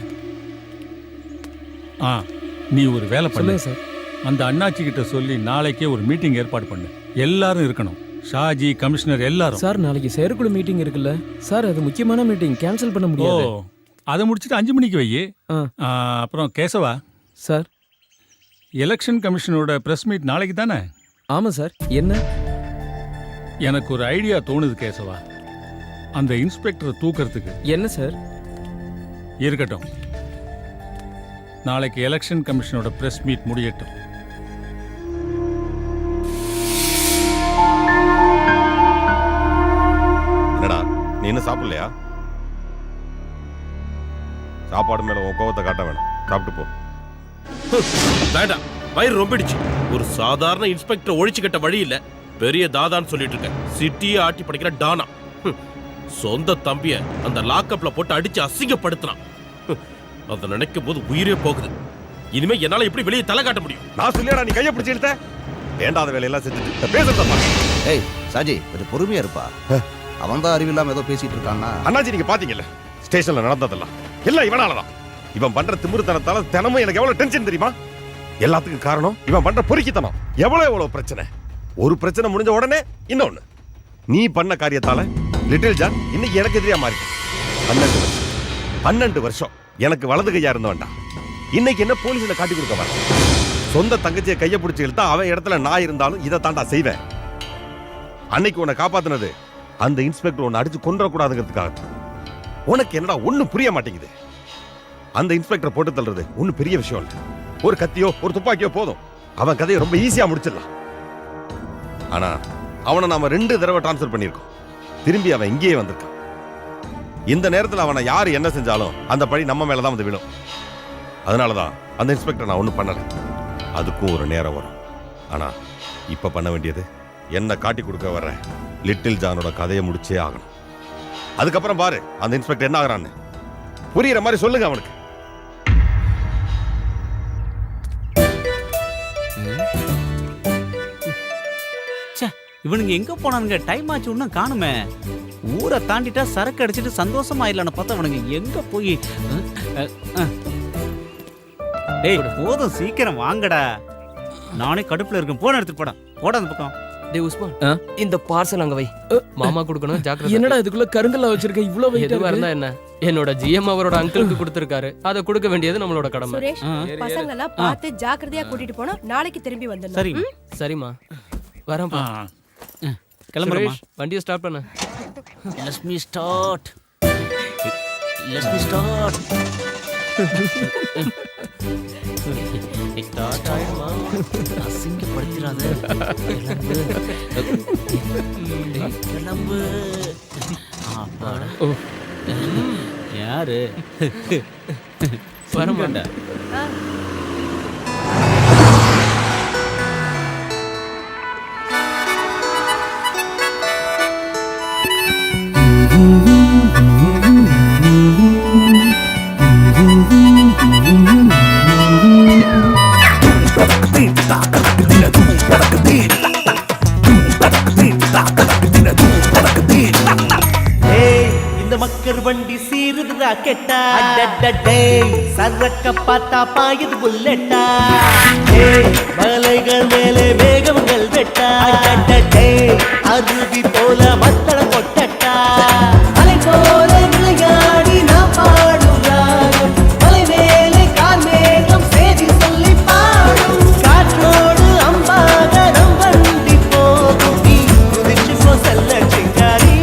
Speaker 15: நீ ஒரு வேலை பண்ணு
Speaker 1: சார்.
Speaker 15: அந்த அண்ணாச்சி கிட்ட சொல்லி நாளைக்கே ஒரு மீட்டிங் ஏற்பாடு பண்ணு. எல்லாரும் இருக்கணும், ஷாஜி, கமிஷனர் எல்லாரும்.
Speaker 1: சார், நாளைக்கு செயற்குழு மீட்டிங் இருக்குல்ல சார், அது முக்கியமான மீட்டிங், கேன்சல் பண்ண முடியாது.
Speaker 15: அதை முடிச்சுட்டு 5 மணிக்கு வை. அப்புறம் கேசவா
Speaker 1: சார்,
Speaker 15: எலெக்ஷன் கமிஷனோட பிரஸ் மீட் நாளைக்கு தானே?
Speaker 1: ஆமாம் சார். என்ன?
Speaker 15: எனக்கு ஒரு ஐடியா தோணுது கேசவா, அந்த இன்ஸ்பெக்டரை தூக்கிறதுக்கு.
Speaker 1: என்ன சார்?
Speaker 15: இருக்கட்டும், நாளைக்கு எலெக்ஷன் கமிஷனோட பிரஸ் மீட் முடியட்டும்.
Speaker 2: என்னடா நீ என்ன சாப்பிடலையா? சாப்பாடு மேல உன் கோவத்தை காட்ட வேணாம், சாப்பிட்டு போ.
Speaker 16: வேண்டாம், வயிறு ரொம்பிடுச்சு. ஒரு சாதாரண இன்ஸ்பெக்டர் ஒழிச்சு கட்ட வழி இல்ல, பெரிய தாதான்னு சொல்லிட்டு இருக்க. சிட்டியை ஆட்டி படிக்கிற டானா. சொந்த தம்பிய அந்த லாக்அப்ல போட்டு அடிச்சு அசிங்கப்படுத்தினான். அதை நினைக்கும் போது உயிரே போகுது. இனிமே என்னால எப்படி வெளியே தலை காட்ட முடியும்?
Speaker 2: நான் சொல்லியடா நீ கையை பிடிச்சி எடுத்த. வேண்டாத வேலையெல்லாம் செஞ்சுட்டு பேசுறதா.
Speaker 12: ஏய் சாஜி, கொஞ்சம் பொறுமையா இருப்பா. அவன் தான் அறிவில்லாம ஏதோ பேசிட்டு இருக்கான்னா.
Speaker 2: அண்ணாச்சி, நீங்க பாத்தீங்கல்ல ஸ்டேஷன்ல நடந்ததெல்லாம் எல்லாம் இவனாலதான். இவன் பண்ற திமிருத்தனத்தால தினமும் எனக்கு எவ்வளவு டென்ஷன் தெரியுமா? எல்லாத்துக்கும் காரணம் இவன் பண்ற பொறுக்கித்தனம். எவ்வளவு பிரச்சனை. ஒரு பிரச்சனை முடிஞ்ச உடனே இன்னொன்னு. நீ பண்ண காரியத்தால லிட்டில் ஜான் இன்னைக்கு எனக்கு எதிரியா மாறி 12 வருஷம் எனக்கு வலது கையா இருந்த வேண்டாம். இன்னைக்கு என்ன போலீஸ்ல காட்டி கொடுக்க வர? சொந்த தங்கச்சியை கையை பிடிச்சி இழுத்தா அவன் இடத்துல நான் இருந்தாலும் இதை தாண்டா செய்வேன். அன்னைக்கு உன்னை காப்பாத்தினது அந்த இன்ஸ்பெக்டர் உன்னை அடிச்சு கொன்றக்கூடாதுங்கிறதுக்காக. உனக்கு என்னடா ஒன்னும் புரிய மாட்டேங்குது. அந்த இன்ஸ்பெக்டர் போட்டு தள்ளுறது ஒன்னும் பெரிய விஷயம் இல்லை. ஒரு கத்தியோ ஒரு துப்பாக்கியோ போதும், அவன் கதையை ரொம்ப ஈஸியா முடிச்சிடலாம். ஆனா அவனை நாம 2 தடவை டிரான்ஸ்ஃபர் பண்ணியிருக்கோம். திரும்பி அவன் இங்கேயே வந்திருக்கான். இந்த நேரத்தில் அவனை யாரு என்ன செஞ்சாலும் அந்த பழி நம்ம மேலதான் வந்து விழும். அதனாலதான் அந்த இன்ஸ்பெக்டர் நான் ஒன்றும் பண்ணல. அதுக்கும் ஒரு நேரம் வரும். ஆனா இப்ப பண்ண வேண்டியது என்ன காட்டி கொடுக்க வர்ற லிட்டில் ஜானோட கதையை முடிச்சே ஆகணும். அதுக்கப்புறம் பாரு அந்த இன்ஸ்பெக்டர் என்ன ஆகிறான்னு. புரியுற மாதிரி சொல்லுங்க அவனுக்கு.
Speaker 9: இவனுங்க எங்க போனானுங்க? டைம் ஆச்சு, இன்னும் காணுமே. ஊரை தாண்டிட்டா சரக்கு அடிச்சிட்டு சந்தோஷமா ஆயிடலான்னு பார்த்தா அவனுங்க எங்க போய். டேய் போதும், சீக்கிரம் வாங்கடா. நானே கடுப்புல இருக்கேன். போன எடுத்துட்டு போட அந்த பக்கம்.
Speaker 11: டேய் உஸ்மான், இந்த பார்சல் அங்க வை. மாமா கொடுக்கணும், ஜாக்கிரதை.
Speaker 1: என்னடா இதுக்குள்ள கருங்கல்ல வச்சிருக்க? இவ்ளோ வெயிட்
Speaker 11: எதுவா இருந்தா என்ன? என்னோட ஜிஎம் அவரோட அங்கிளுக்கு கொடுத்திருக்காரு. அதை கொடுக்க வேண்டியது நம்மளோட கடமை.
Speaker 17: சுரேஷ், பசங்க எல்லாம் பார்த்து ஜாக்கிரதையா கூட்டிட்டு போனா நாளைக்கு திரும்பி வந்துடணும்.
Speaker 9: சரி
Speaker 11: சரிம்மா, வரேன்ப்பா.
Speaker 9: கிளம்புறேன்.
Speaker 11: வண்டியை ஸ்டார்ட் பண்ணு.
Speaker 9: Let me start. ஸ்டார்ட் ஆயிடுமா? அசிங்கப்படுத்திடாத. கிளம்பு. யாரு
Speaker 11: வரமாட்டா?
Speaker 9: இந்த மக்கர் வண்டி சீருதுடா கெட்டா. சரக்க பார்த்தா பாயுது புல்லட்டா. மலைகள் மேலே வேகங்கள் வெட்டா. அருவி போல மத்தள கொட்டட்டா. அலை போல விளையாடி நான் பாடும் ராகம். மலை மேலே கால் மேகம் சேதி சொல்லி பாடும். காற்றோடு அம்பாக நம் வண்டி போகும். நீ குதிச்சு போ செல்ல சிங்காரி.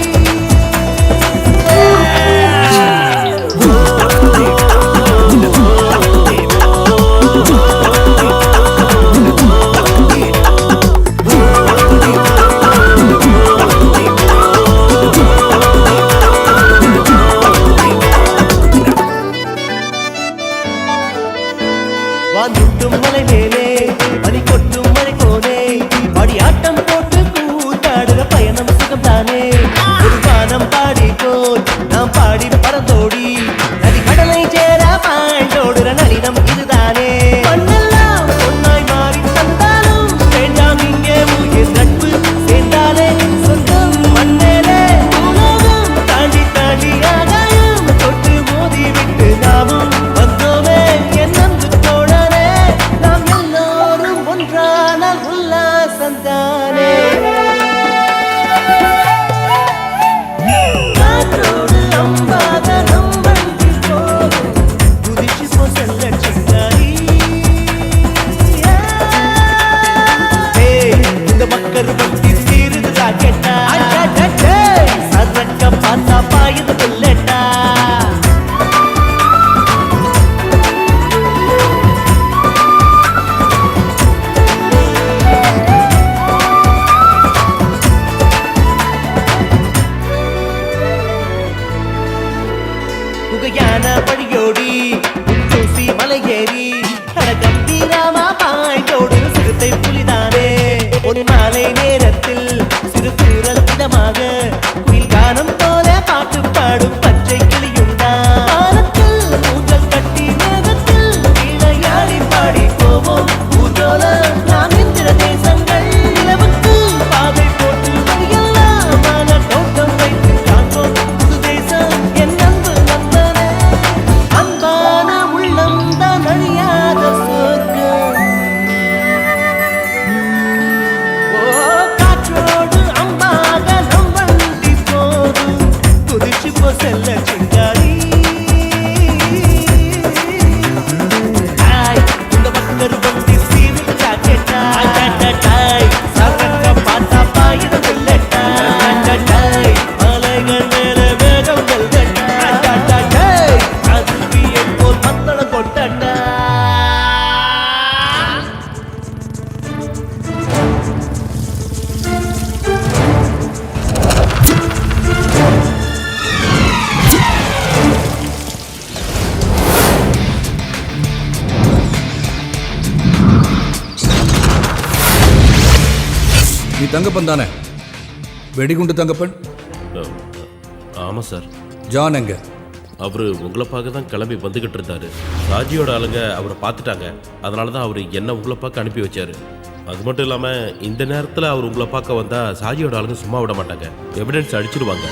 Speaker 18: ஆட்டம் போட்டு கூத்தாடுற பயணம் சுகம் தானே ஒரு வானம் பாடி போல் நாம் பாடி பறந்தோடி நதி கடலை சேர பாண்டோடுற நளினம் இதுதானே மண்ணெல்லாம் பொன்னாய் மாறி தந்தாலும் வேண்டாம் இங்கே உயிர் நட்பு சேர்ந்தாலே சொந்தம் மண்ணேலே உலகம் தாண்டி தாண்டி ஆகாயம் தொட்டு மோதி விட்டு நாமும் வந்தோமே என் அன்பு தோழரே நாம் எல்லோரும் ஒன்றானால் உல்லாசந்தானே காற்றோடு அம்பாக நம் வண்டி போகும் குதிச்சு போ செல்ல சிங்காரி இந்த மக்கள் வண்டி சீருது ராக்கெட்டா சரக்க பார்த்தா பாயுது புல்லட்டா புகையான வழியோடி தூசி மலையேறி கம்பீரமா பாய்ந்தோடு சிறுத்தை புலிதானே ஒரு மாலை நேரத்தில் சிறு தூரல் விதமாக குயில் கானம் போல பாட்டு பாடும் பச்சை கிளியுண்டா வானத்தில் ஊஞ்சல் கட்டி மேகத்தில் விளையாடி பாடி போவோம் ஊர்ஜோல நாம் இந்திர தேசங்கள் நிலவுக்கு பாதை போட்டு வழியெல்லாம் மான தோட்டம் வைத்து காண்போம் புது தேசம் என் அன்பு நண்பனே அன்பான உள்ளம் தான் அழியாத சொர்க்கம் காற்றோடு அம்பாக நம் வண்டி போதும் குதிச்சு போ செல்ல சிங்காரி இந்த மக்கள் வண்டி சீருது ஜாக்கெட்டா சரக்க பார்த்தா பாயுது புல்லட்டா மலைகள் மேல வேகம் வெல்கட்டா அதுவியை போல் மத்தளம் கொட்டட்டா
Speaker 8: நீ தங்கப்பன் தானே? வெடிகுண்டு தங்கப்பன்?
Speaker 16: ஆமா சார்.
Speaker 8: ஜான் எங்க?
Speaker 16: அவரு உங்களை பார்க்க தான் கிளம்பி வந்துகிட்டு இருந்தாரு. ராஜியோட ஆளுங்க அவரை பார்த்துட்டாங்க. அதனால தான் அவர் என்ன உங்களை பார்க்க அனுப்பி வச்சாரு. அது மட்டும் இல்லாம இந்த நேரத்தில் அவர் உங்களை பார்க்க வந்தா சாஜியோட ஆளுங்க சும்மா விட மாட்டாங்க, எவிடன்ஸ் அடிச்சிடுவாங்க.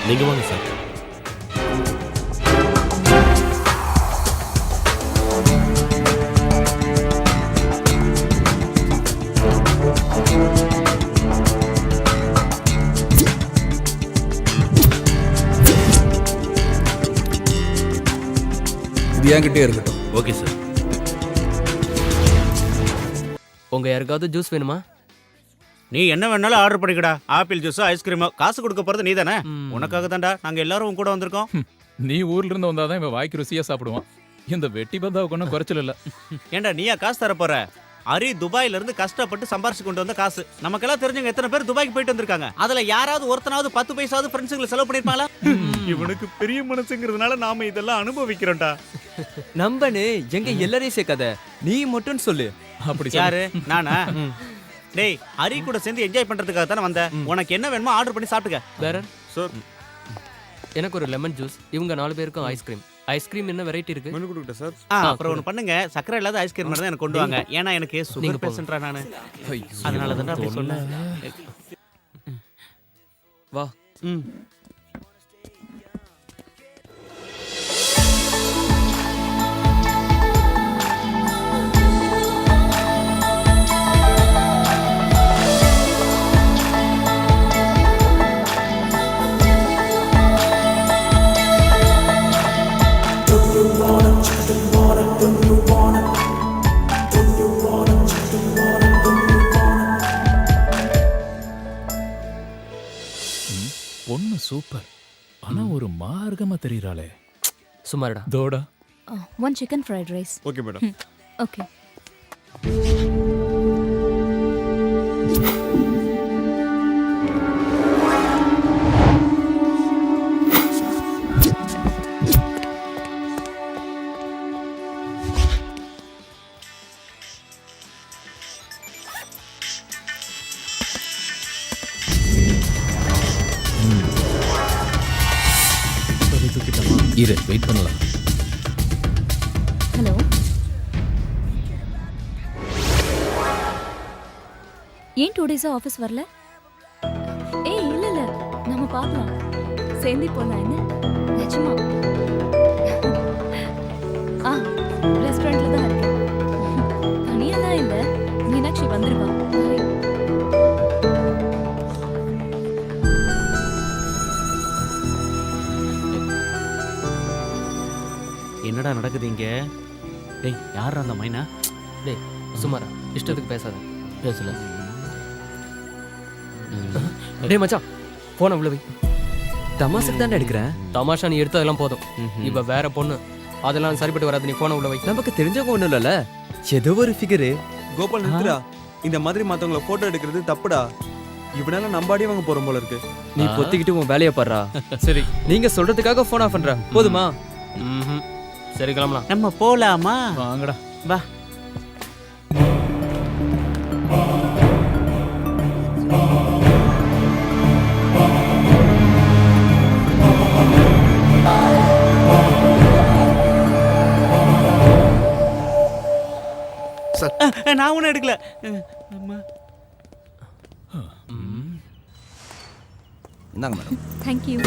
Speaker 16: நீங்க வாங்க சார்.
Speaker 8: இது என்கிட்டே இருக்கட்டும்.
Speaker 16: Okay sir.
Speaker 11: உங்க யாருக்காவது ஜூஸ் வேணுமா?
Speaker 9: நீ என்ன வேணாலும் ஆர்டர் பண்ணிக்கடா. Apple juice, ice cream. காசு கொடுக்க போறது நீ தானே. உனக்காக தான்டா நாங்க எல்லாரும் உன் கூட வந்திருக்கோம்.
Speaker 7: நீ ஊர்ல இருந்து வந்தாதான் இவன் வாய்க்கு ருசியா சாப்பிடுவான். இந்த வெட்டி பந்தாவுக்கு ஒன்றும் குறைச்சல் இல்ல.
Speaker 9: ஏண்டா நீயா காசு தர போற? அரி துபாயில இருந்து கஷ்டப்பட்டு சம்பாரிச்சு கொண்டு வந்த காசு. நமக்கெல்லாம் தெரிஞ்சவங்க எத்தனை பேர் துபாய்க்கு போயிட்டு வந்திருக்காங்க. அதுல யாராவது ஒருத்தனாவது 10 பைசாவது ஃப்ரெண்ட்ஸுங்களை செலவு பண்ணிருப்பாங்களா? இவனுக்கு பெரிய மனசுங்கிறதுனால நாம இதெல்லாம் அனுபவிக்கிறோம்டா.
Speaker 19: நம்பனே எங்க எல்லாரையும் சேர்க்காத, நீ மட்டும் சொல்லு.
Speaker 7: அப்படி
Speaker 9: யாரு? நானா? டேய், ஹரி கூட சேர்ந்து என்ஜாய் பண்றதுக்காக தானே வந்த. உனக்கு என்ன வேணுமோ ஆர்டர் பண்ணி சாப்பிட்டுக்க.
Speaker 11: வேற
Speaker 9: சார்,
Speaker 11: எனக்கு ஒரு லெமன் ஜூஸ். இவங்க 4 பேருக்கும் ஐஸ்கிரீம். ஐஸ்கிரீம் என்ன வெரைட்டி இருக்கு?
Speaker 9: மெனு கொடுங்க சார். அப்புறம் ஒன்னு பண்ணுங்க, சக்கரை இல்லாத ஐஸ்கிரீம் மட்டும் தான் எனக்கு கொண்டு வாங்க. ஏன்னா எனக்கு சுகர் பேஷண்ட்ரா நானு. அதனால தான் அப்படி சொன்னேன்.
Speaker 11: வா.
Speaker 7: பொண்ணு சூப்பர். ஆனா ஒரு மார்க்கமா தெரியறாளே.
Speaker 11: சுமாரடா.
Speaker 7: தோடா.
Speaker 3: 1 chicken fried rice.
Speaker 16: Okay madam.
Speaker 3: Okay.
Speaker 1: இரு வெயிட் பண்ணலாம்.
Speaker 3: ஹலோ, ஏன் 2 டேஸா ஆஃபீஸ் வரல? ஏய் இல்ல இல்ல, நம்ம பார்க்கலாம், சேர்ந்தே போலாம். என்ன நிஜமா? ரெஸ்டாரண்ட்ல தான் இருக்கேன். தனியாலாம் இல்ல, மீனாட்சி வந்துருவா. Bye.
Speaker 9: என்னடா நடக்குது இங்க? டேய் யாரா அந்த மைனா?
Speaker 11: டேய் சுமாரா இஷ்டத்துக்கு பேசாத. பேசல. டேய் மச்சான் போன உள்ள வை.
Speaker 19: தமாசுக்கு தானே எடுக்கிறேன்.
Speaker 11: தமாஷா நீ எடுத்ததெல்லாம் போதும். இவ வேற பொண்ணு, அதெல்லாம் சரிப்பட்டு வராது. நீ போன உள்ள வை.
Speaker 19: நமக்கு தெரிஞ்சவங்க ஒண்ணும் இல்லல, ஏதோ ஒரு ஃபிகரு.
Speaker 20: கோபால் நிறுத்துடா. இந்த மாதிரி மத்தவங்கள போட்டோ எடுக்கிறது தப்புடா. இவனால நம்பாடி வாங்க போறோம் போல இருக்கு.
Speaker 19: நீ பொத்திக்கிட்டு உன் வேலையை பாடுறா.
Speaker 11: சரி
Speaker 19: நீங்க சொல்றதுக்காக போன் ஆஃப் பண்ற போதுமா?
Speaker 11: சரி கிளம்பலாம்.
Speaker 9: நம்ம போலாமா?
Speaker 7: வாங்கடா.
Speaker 9: வா. நான் ஒன்னும் எடுக்கல.
Speaker 12: இந்தாங்க மேடம்.
Speaker 3: தேங்க்யூ.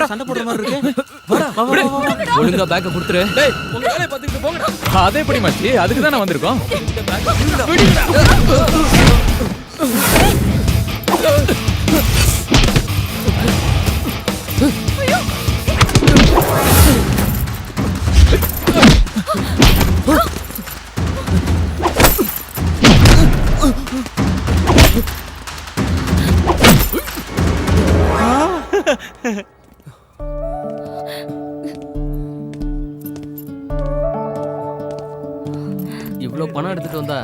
Speaker 9: சண்டை போடுற மாதிரி இருக்கு.
Speaker 11: ஒழுங்கா பேக்க கொடுத்துரு.
Speaker 7: அதே எப்படி மச்சி, அதுக்கு தான் நான் வந்திருக்கோம்.
Speaker 11: இவ்வளவு பணம் எடுத்துட்டு வந்தா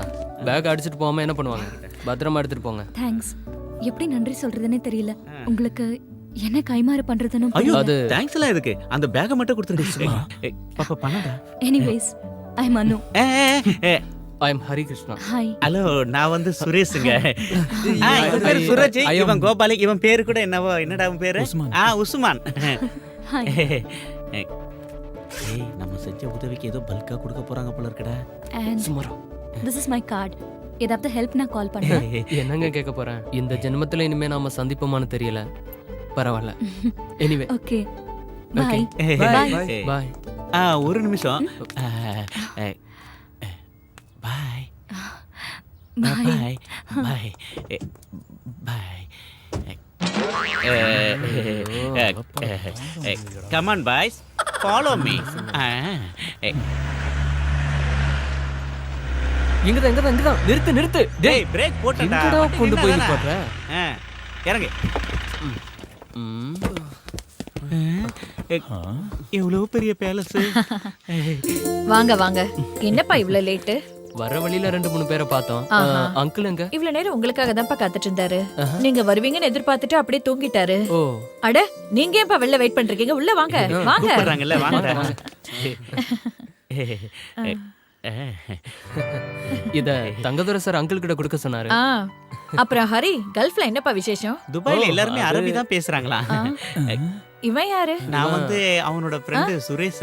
Speaker 11: பேக் அடிச்சிட்டு போகாம என்ன பண்ணுவாங்க? பத்திரமா எடுத்துட்டு போங்க.
Speaker 3: தேங்க்ஸ். எப்படி நன்றி சொல்றதுன்னே தெரியல. உங்களுக்கு என்ன கைமாறு பண்றதுன்னு
Speaker 9: ஐயோ
Speaker 3: புரியல.
Speaker 9: அது தேங்க்ஸ் எல்லாம் எதுக்கு? அந்த பேக்க மட்டும் கொடுத்துருங்க. பாப்பா பண்ணடா.
Speaker 3: எனிவேஸ், ஐ அம் அனு.
Speaker 11: ஐ அம் ஹரி கிருஷ்ணா.
Speaker 3: ஹாய்.
Speaker 9: ஹலோ, நான் வந்து சுரேஷுங்க. இவன் பேரு சுரேஷ், இவன் கோபாலி, இவன் பேரு கூட என்னவோ, என்னடா அவன் பேரு? உஸ்மான்.
Speaker 3: ஹாய்.
Speaker 9: ஏய், நம்ம செஞ்ச உதவிக்கு ஏதோ பல்கா கொடுக்க போறாங்க போல இருக்கடா.
Speaker 3: And this is my card. ஏதாவது ஹெல்ப்னா கால் பண்றேன்.
Speaker 11: என்னங்க கேட்க போறேன்? இந்த ஜென்மத்துல இனிமே நாம சந்திப்போமான்னு தெரியல. பரவாயில்ல. Anyway
Speaker 3: okay. Bye.
Speaker 11: Bye. Bye.
Speaker 9: ஒரு நிமிஷம். பாய். பாய். பாய். பாய். Come on boys, follow me.
Speaker 11: இங்கதான் நிறுத்து.
Speaker 9: டேய் பிரேக் போட்டடா.
Speaker 11: எங்கடா கொண்டு போய் நிப்பாட்ற?
Speaker 9: இறங்கு. எவ்வளவு பெரிய பேலஸ்.
Speaker 10: வாங்க வாங்க. என்னப்பா இவ்வளவு லேட்டு?
Speaker 11: வர வழியில 2-3 பேரை பார்த்தோம். அங்கிள் எங்க?
Speaker 10: இவ்வளவு நேரம் உங்களுக்காக தான்ப்பா காத்துட்டு இருந்தாரு. நீங்க வருவீங்கன்னு எதிர்பார்த்துட்டு அப்படியே தூங்கிட்டாரு.
Speaker 11: ஓ
Speaker 10: அட, நீங்க ஏன்ப்பா வெளில வெயிட் பண்றீங்க? உள்ள வாங்க. வாங்க.
Speaker 9: கூப்பிடுறாங்கல்ல, வாங்க.
Speaker 11: இத தங்கதுரை சார் அங்கிள் கிட்ட கொடுக்க சொன்னாரு.
Speaker 10: அப்புறம் ஹரி, கல்ஃப்ல என்னப்பா விசேஷம்?
Speaker 9: துபாய்ல எல்லாருமே அரபி தான் பேசுறாங்களா?
Speaker 10: இவன் யாரு?
Speaker 9: நான் வந்து அவனோட ஃப்ரெண்ட் சுரேஷ்.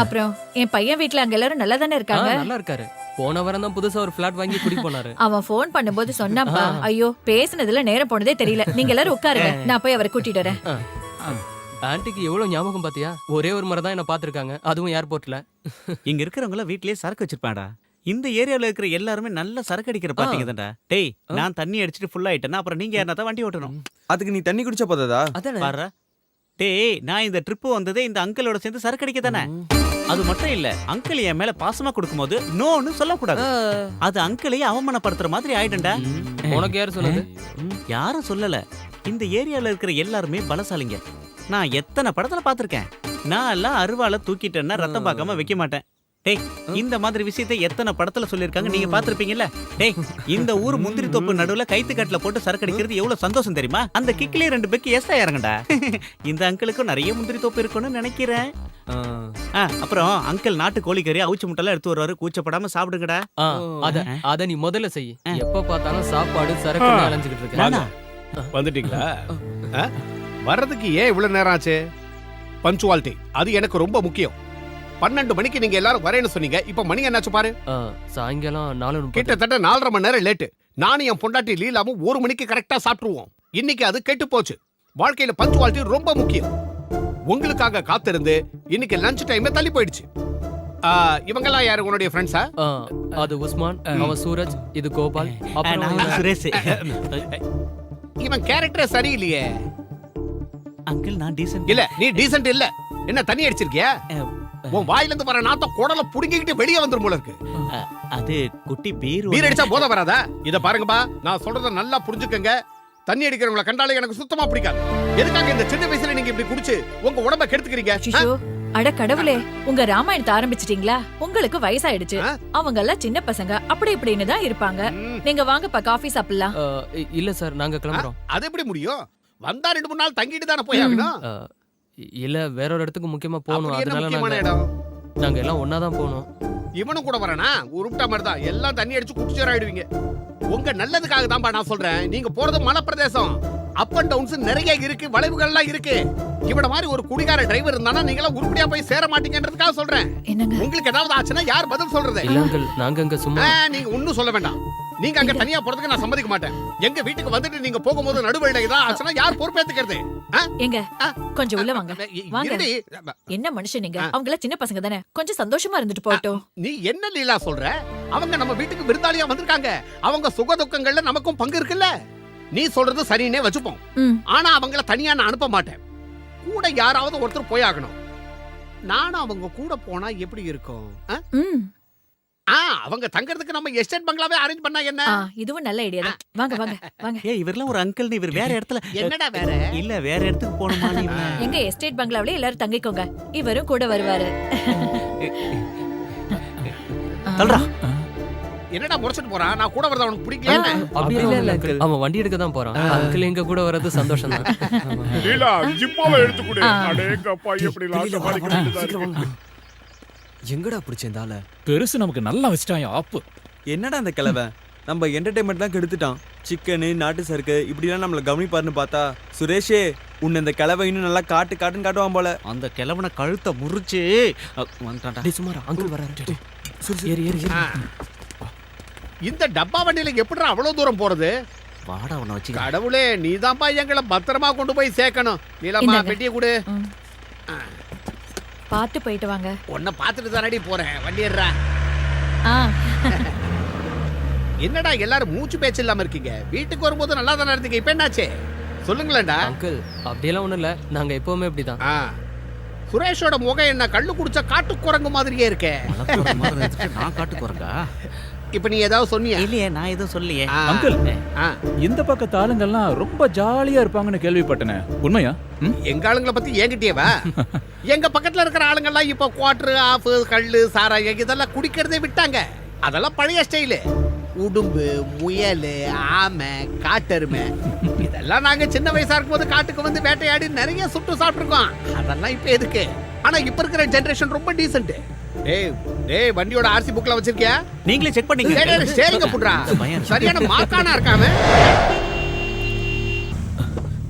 Speaker 10: அப்புறம் என் பையன் வீட்ல அங்க எல்லாரும் நல்லா தானே இருக்காங்க?
Speaker 11: நல்லா இருக்காரு. போன வாரம் தான் புதுசா ஒரு ஃபிளாட் வாங்கி குடி போனாரு.
Speaker 10: அவன் ஃபோன் பண்ணும்போது சொன்னாப்பா. ஐயோ, பேசுனதுல நேரம் போனதே தெரியல. நீங்க எல்லாரும் உட்காருங்க, நான் போய் அவரை கூட்டிட்டு வரேன்.
Speaker 11: ஆன்ட்டிக்கு எவ்வளவு ஞாபகம் பாத்தியா? ஒரே ஒரு முறை தான் என்ன பாத்துருக்காங்க, அதுவும் ஏர்போர்ட்ல.
Speaker 9: இங்க இருக்கிறவங்க வீட்லயே சரக்கு வச்சிருப்பாடா. இந்த ஏரியால இருக்கிற எல்லாருமே நல்ல சரக்கு அடிக்கிற பாத்தீங்க தான்டா. டேய், நான் தண்ணி அடிச்சிட்டு ஃபுல் ஆயிட்டேன்னா அப்புறம் நீங்க யாரா தான் வண்டி ஓட்டணும்.
Speaker 20: அதுக்கு நீ தண்ணி குடிச்ச போதாதா?
Speaker 9: பாரு. டேய், நான் இந்த ட்ரிப் வந்ததே இந்த அங்கிளோட சேர்ந்து சரக்கு அடிக்க தானே. அது மட்டும் இல்ல, அங்கிள் என் மேல பாசமா கொடுக்கும்போது நோன்னு சொல்லக்கூடாது. அது அங்கிளையே அவமானப்படுத்துற மாதிரி ஆயிடும்டா.
Speaker 11: உனக்கு யாரு சொன்னது?
Speaker 9: யாரும் சொல்லல. இந்த ஏரியால இருக்கிற எல்லாருமே பலசாலிங்க. நான் எத்தனை படத்துல பாத்திருக்கேன். நான் எல்லாம் அருவாளை தூக்கிட்டேன்னா ரத்தம் பார்க்காம வைக்க மாட்டேன். டேய் இந்த மாதிரி விஷயத்தை எத்தனை படத்துல சொல்லிருக்காங்க நீங்க பாத்திருப்பீங்கல்ல. டேய் இந்த ஊர் முந்திரி தோப்பு நடுவுல கைத்து கட்டல போட்டு சரக்கு அடிக்கிறது எவ்வளவு சந்தோஷம் தெரியுமா? அந்த கிக்லயே 2 பெக்கு எஸ்டா இறங்கடா. இந்த அங்கிளுக்கும் நிறைய முந்திரி தோப்பு இருக்கும்னு நினைக்கிறேன். அப்புறம் அங்கிள் நாட்டு கோழிக்கறி அவிச்சு முட்டெல்லாம் எடுத்து வருவாரு, கூச்சப்படாம சாப்பிடுங்கடா.
Speaker 11: அத நீ முதல்ல செய். எப்ப பார்த்தாலும் சாப்பாடு சரக்கு அலைஞ்சுக்கிட்டு இருக்க.
Speaker 13: வந்துட்டீங்களா? வர்றதுக்கு ஏன் இவ்வளவு நேரம் ஆச்சு? பஞ்சுவாலிட்டி அது எனக்கு ரொம்ப முக்கியம். 12 மணிக்கு நீங்க எல்லாரும் வரேன்னு சொன்னீங்க. இப்ப மணி என்னாச்சு பாரு.
Speaker 11: சாயங்காலம் 4:30.
Speaker 13: கிட்டத்தட்ட 4.5 மணி நேரம் லேட்டு. நானும் என் பொண்டாட்டி லீலாவும் 1 மணிக்கு கரெக்டா சாப்பிட்டுருவோம். இன்னைக்கு அது கெட்டு போச்சு. வாழ்க்கையில பஞ்சுவாலிட்டி ரொம்ப முக்கியம். உங்களுக்காக காத்திருந்து இன்னைக்கு லஞ்ச் டைம் தள்ளி போயிடுச்சு. இவங்கெல்லாம் யாரு உன்னுடைய ஃப்ரெண்ட்ஸா?
Speaker 11: அது உஸ்மான், அவன் சூரஜ், இது கோபால்,
Speaker 9: அப்புறம் சுரேஷ்.
Speaker 13: இவன் கேரக்டர் சரியில்லையே.
Speaker 9: அங்கிள் நான் டீசன்ட்
Speaker 13: இல்ல. நீ டீசன்ட் இல்ல. என்ன தண்ணி அடிச்சிருக்கியா? உன் வாயில இருந்து வர நாத்தம் குடல புடுங்கிட்டு வெளியே வந்துரும் போல இருக்கு.
Speaker 9: அது குட்டி பீர்
Speaker 13: அடிச்சா போத வராதா? இத பாருங்கப்பா, நான் சொல்றத நல்லா புரிஞ்சுக்கங்க. தண்ணி அடிக்கிறவங்கள கண்டாலே எனக்கு சுத்தமா பிடிக்காது. எதுக்காக இந்த சின்ன வயசுல நீங்க இப்படி குடிச்சு உங்க உடம்ப கெடுத்துக்கிறீங்க?
Speaker 10: அட கடவுளே, உங்க ராமாயணத்தை ஆரம்பிச்சிட்டீங்களா? உங்களுக்கு வயசாயிடுச்சு. அவங்க எல்லாம் சின்ன பசங்க, அப்படி இப்படின்னு தான் இருப்பாங்க. நீங்க வாங்கப்பா காஃபி சாப்பிடலாம்.
Speaker 11: இல்ல சார், நாங்க கிளம்புறோம்.
Speaker 13: அது எப்படி முடியும்? வந்தா 2-3 நாள் தங்கிட்டு தானே போய் ஆகணும்.
Speaker 11: இல்ல வேற ஒரு இடத்துக்கு முக்கியமா போகணும். அதனால நாங்க எல்லாம் ஒன்னாதான் போகணும்.
Speaker 13: இவனும் கூட வரனா? உருப்பிட்ட மாதிரி தான். எல்லாம் தண்ணி அடிச்சு குடிச்சேராயிடுவீங்க. உங்க நல்லதுக்காக தான்பா நான் சொல்றேன். நீங்க போறது மலை பிரதேசம். அப் அண்ட் டவுன்ஸ் நிறைய இருக்கு, வளைவுகள்லாம் இருக்கு. இவட மாதிரி ஒரு குடிகார டிரைவர் இருந்தானா நீங்க எல்லாம் உருப்படியா போய் சேர மாட்டீங்கன்றதுக்காக சொல்றேன். உங்களுக்கு ஏதாவது ஆச்சுன்னா யார் பதில் சொல்றது?
Speaker 11: இல்ல அங்கிள், நாங்க அங்க சும்மா.
Speaker 13: நீங்க ஒண்ணும் சொல்ல வேண்டாம். நீங்க அங்க தனியா போறதுக்கு நான் சம்மதிக்க மாட்டேன். எங்க வீட்டுக்கு வந்துட்டு நீங்க போகும்போது நடுவழியில ஏதாவது ஆச்சுன்னா யார் பொறுப்பேத்துக்கிறது?
Speaker 10: எங்க கொஞ்சம் உள்ள வாங்க. வாங்க. என்ன மனுஷன் நீங்க? அவங்கள சின்ன பசங்க தானே, கொஞ்சம் சந்தோஷமா இருந்துட்டு போகட்டும்.
Speaker 13: நீ என்ன லீலா சொல்ற? அவங்க நம்ம வீட்டுக்கு விருந்தாளியா வந்திருக்காங்க. அவங்க சுக துக்கங்கள்ல நமக்கும் பங்கு இருக்குல்ல. நீ சொல்றது சரின்னே வச்சுப்போம். ஆனா அவங்கள தனியா நான் அனுப்ப மாட்டேன். கூட யாராவது ஒருத்தர் போய் ஆகணும். நானும் அவங்க கூட போனா எப்படி இருக்கும்? அவங்க தங்கறதுக்கு நம்ம எஸ்டேட் பங்களாவே அரேஞ்ச் பண்ணா என்ன?
Speaker 10: இதுவும் நல்ல ஐடியா தான். வாங்க வாங்க வாங்க.
Speaker 9: ஏய் இவர்லாம் ஒரு அங்கிள், நீ இவர் வேற இடத்துல.
Speaker 13: என்னடா வேற?
Speaker 9: இல்ல வேற இடத்துக்கு போணுமா நீ?
Speaker 10: எங்க எஸ்டேட் பங்களாவிலே எல்லாரும் தங்கிக்கோங்க. இவரும் கூட வருவாரு.
Speaker 9: தல்றா.
Speaker 13: என்னடா முறைச்சிட்டு போறான்? நான் கூட வரத உனக்கு பிடிக்கல?
Speaker 11: அப்படி இல்ல அங்கிள், அவன் வண்டி எடுக்க தான் போறான். அங்கிள் எங்க கூட வரது சந்தோஷம் தான்.
Speaker 13: லீலா ஜிப்பாவை எடுத்து கொடு. அடேங்கப்பா எப்படி லாட்ட மாட்டிக்கிட்டு.
Speaker 19: எங்கடா பிடிச்சேந்தால?
Speaker 7: பெருசு நமக்கு நல்லா வச்சிட்டான் ஆப்பு.
Speaker 20: என்னடா அந்த கிழவன் நம்ம என்டர்டைன்மெண்ட்லாம் கெடுத்துட்டான். சிக்கனு, நாட்டு சரக்கு இப்படிலாம் நம்மளை கவனிப்பாருன்னு பார்த்தா சுரேஷே உன்னை இந்த கிழவன் இன்னும் நல்லா காட்டுன்னு காட்டுவான் போல.
Speaker 9: அந்த கிழவனை கழுத்தை முறிச்சு வந்துட்டான்டா.
Speaker 11: சுமாரா அங்கிள் வராரு. ஏறி ஏறி.
Speaker 13: இந்த டப்பா வண்டியில எப்படிடா அவ்வளவு தூரம் போறது?
Speaker 9: வாடா உன்னை வச்சு.
Speaker 13: கடவுளே, நீதான்ப்பா எங்களை பத்திரமா கொண்டு போய் சேர்க்கணும். நீலம்மா பெட்டியை கொடு.
Speaker 10: பார்த்து போயிட்டு வாங்க.
Speaker 13: உன்னை பார்த்துட்டு தானடி போறேன். வண்டி ஏறா. என்னடா எல்லாரும் மூச்சு பேச்சு இல்லாம இருக்கீங்க? வீட்டுக்கு வரும்போது நல்லா தானே இருந்தீங்க. இப்ப என்னாச்சு சொல்லுங்களேன்டா.
Speaker 11: அங்கிள் அப்படியெல்லாம் ஒண்ணும் இல்ல, நாங்க எப்பவுமே இப்படிதான்.
Speaker 13: சுரேஷோட முகம் என்ன கள்ளு குடிச்ச காட்டு குரங்கு மாதிரியே இருக்கே.
Speaker 9: நான் காட்டு குரங்கா?
Speaker 13: இப்ப நீ ஏதாவது சொன்னியா?
Speaker 9: இல்லையே, நான் எதுவும் சொல்லியே.
Speaker 7: அங்கிள், இந்த பக்கத்து ஆளுங்கெல்லாம் ரொம்ப ஜாலியா இருப்பாங்கன்னு கேள்விப்பட்டனே, உண்மையா?
Speaker 13: எங்க ஆளுங்களை பத்தி என்கிட்டயேவா? எங்க பக்கத்துல இருக்கிற ஆளுங்கெல்லாம் இப்ப குவார்டர், ஆஃப், கள்ளு, சாராயம் இதெல்லாம் குடிக்கிறதே விட்டாங்க. அதெல்லாம் பழைய ஸ்டைலு. உடும்பு, முயல், ஆமை, காட்டெருமை இதெல்லாம் நாங்க சின்ன வயசா இருக்கும்போது காட்டுக்கு வந்து வேட்டையாடி நிறைய சுட்டு சாப்பிட்டுருக்கோம். அதெல்லாம் இப்ப எதுக்கு? ஆனா இப்ப இருக்கிற ஜெனரேஷன் ரொம்ப டீசென்ட். டேய் வண்டியோட ஆர்சி புக்ல வச்சிருக்கியா?
Speaker 9: நீங்களே செக் பண்ணீங்க.
Speaker 13: ஸ்டேரிங்க புட்றா. சரியான மார்க்கானா இருக்காம.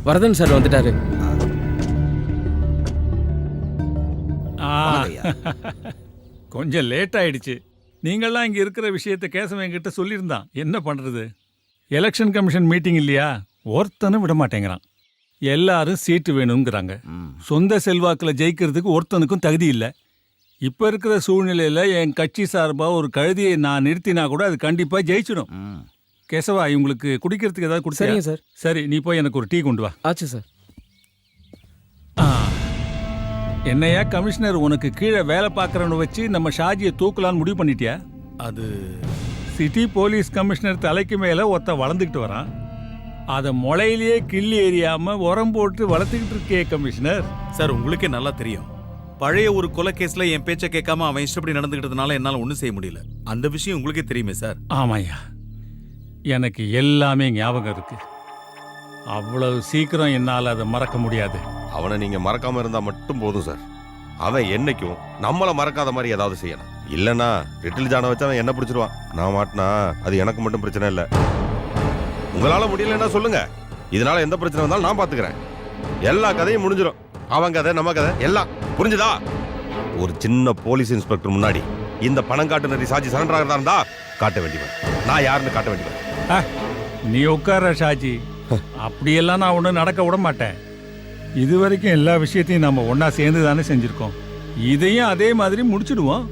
Speaker 19: வரதன் சார் வந்துட்டாரு.
Speaker 15: கொஞ்சம் லேட் ஆயிடுச்சு. நீங்கள்லாம் இங்க இருக்கிற விஷயத்தை கேசவன் என்கிட்ட சொல்லியிருந்தான். என்ன பண்றது? எலெக்ஷன் கமிஷன் மீட்டிங் இல்லையா, ஒருத்தனும் விட மாட்டேங்கிறான். எல்லாரும் சீட்டு வேணுங்கிறாங்க. சொந்த செல்வாக்கில் ஜெயிக்கிறதுக்கு ஒருத்தனுக்கும் தகுதி இல்லை. இப்போ இருக்கிற சூழ்நிலையில் என் கட்சி சார்பாக ஒரு கழுதியை நான் நிறுத்தினா கூட அது கண்டிப்பாக ஜெயிச்சிடும். கேசவா, இவங்களுக்கு குடிக்கிறதுக்கு ஏதாவது கொடுத்து?
Speaker 19: சரிங்க சார்.
Speaker 15: சரி, நீ போய் எனக்கு ஒரு டீ கொண்டு வா.
Speaker 19: ஆச்சு சார்.
Speaker 15: என்னையா கமிஷனர், உனக்கு கீழே வேலை பார்க்குறவனை வச்சு நம்ம ஷாஜியை தூக்கலான்னு முடிவு பண்ணிட்டியா?
Speaker 5: அது
Speaker 15: சிட்டி போலீஸ் கமிஷனர் தலைக்கு மேலே ஒருத்த வளர்ந்துக்கிட்டு வரான். அதை முளையிலேயே கிள்ளி எறியாமல் உரம் போட்டு வளர்த்துக்கிட்டு இருக்கே கமிஷனர்.
Speaker 5: சார், உங்களுக்கே நல்லா தெரியும். பழைய ஒரு கொலை கேஸ்ல என் பேச்சை கேட்காம அவன் இஷ்டப்படி நடந்துக்கிட்டதுனால என்னால ஒண்ணும் செய்ய முடியல. அந்த விஷயம் உங்களுக்கே தெரியுமே சார்.
Speaker 15: ஆமாய்யா, எனக்கு எல்லாமே ஞாபகம் இருக்கு. அவ்வளவு சீக்கிரம் என்னால் அதை மறக்க முடியாது.
Speaker 2: அவனை நீங்க மறக்காம இருந்தா மட்டும் போதும் சார். அவன் என்னைக்கும் நம்மள மறக்காத மாதிரி ஏதாவது செய்யணும். இல்லனா லிட்டில் ஜானை வச்சு அவன் என்ன பிடிச்சிருவான். நான் மாட்டினா அது எனக்கு மட்டும் பிரச்சனை இல்லை. உங்களால முடியலன்னா சொல்லுங்க, இதனால எந்த பிரச்சனை வந்தாலும் நான் பாத்துக்கிறேன். எல்லா கதையும் முடிஞ்சிடும். அவன் கதை நம்ம கதை எல்லாம் புரிஞ்சுதா? ஒரு சின்ன போலீஸ் இன்ஸ்பெக்டர் முன்னாடி இந்த பணம் காட்டு நரி சாட்சி சரண்டர் ஆகிறதா இருந்தா காட்ட வேண்டியவன் நான் யாருன்னு காட்ட வேண்டியவன்.
Speaker 15: நீ உட்கார ஷாஜி, அப்படியெல்லாம் நான் ஒன்றும் நடக்க விட மாட்டேன். இது வரைக்கும் எல்லா விஷயத்தையும் நம்ம ஒன்னா சேர்ந்து தானே செஞ்சிருக்கோம். இதையும் அதே மாதிரி முடிச்சிடுவோம்.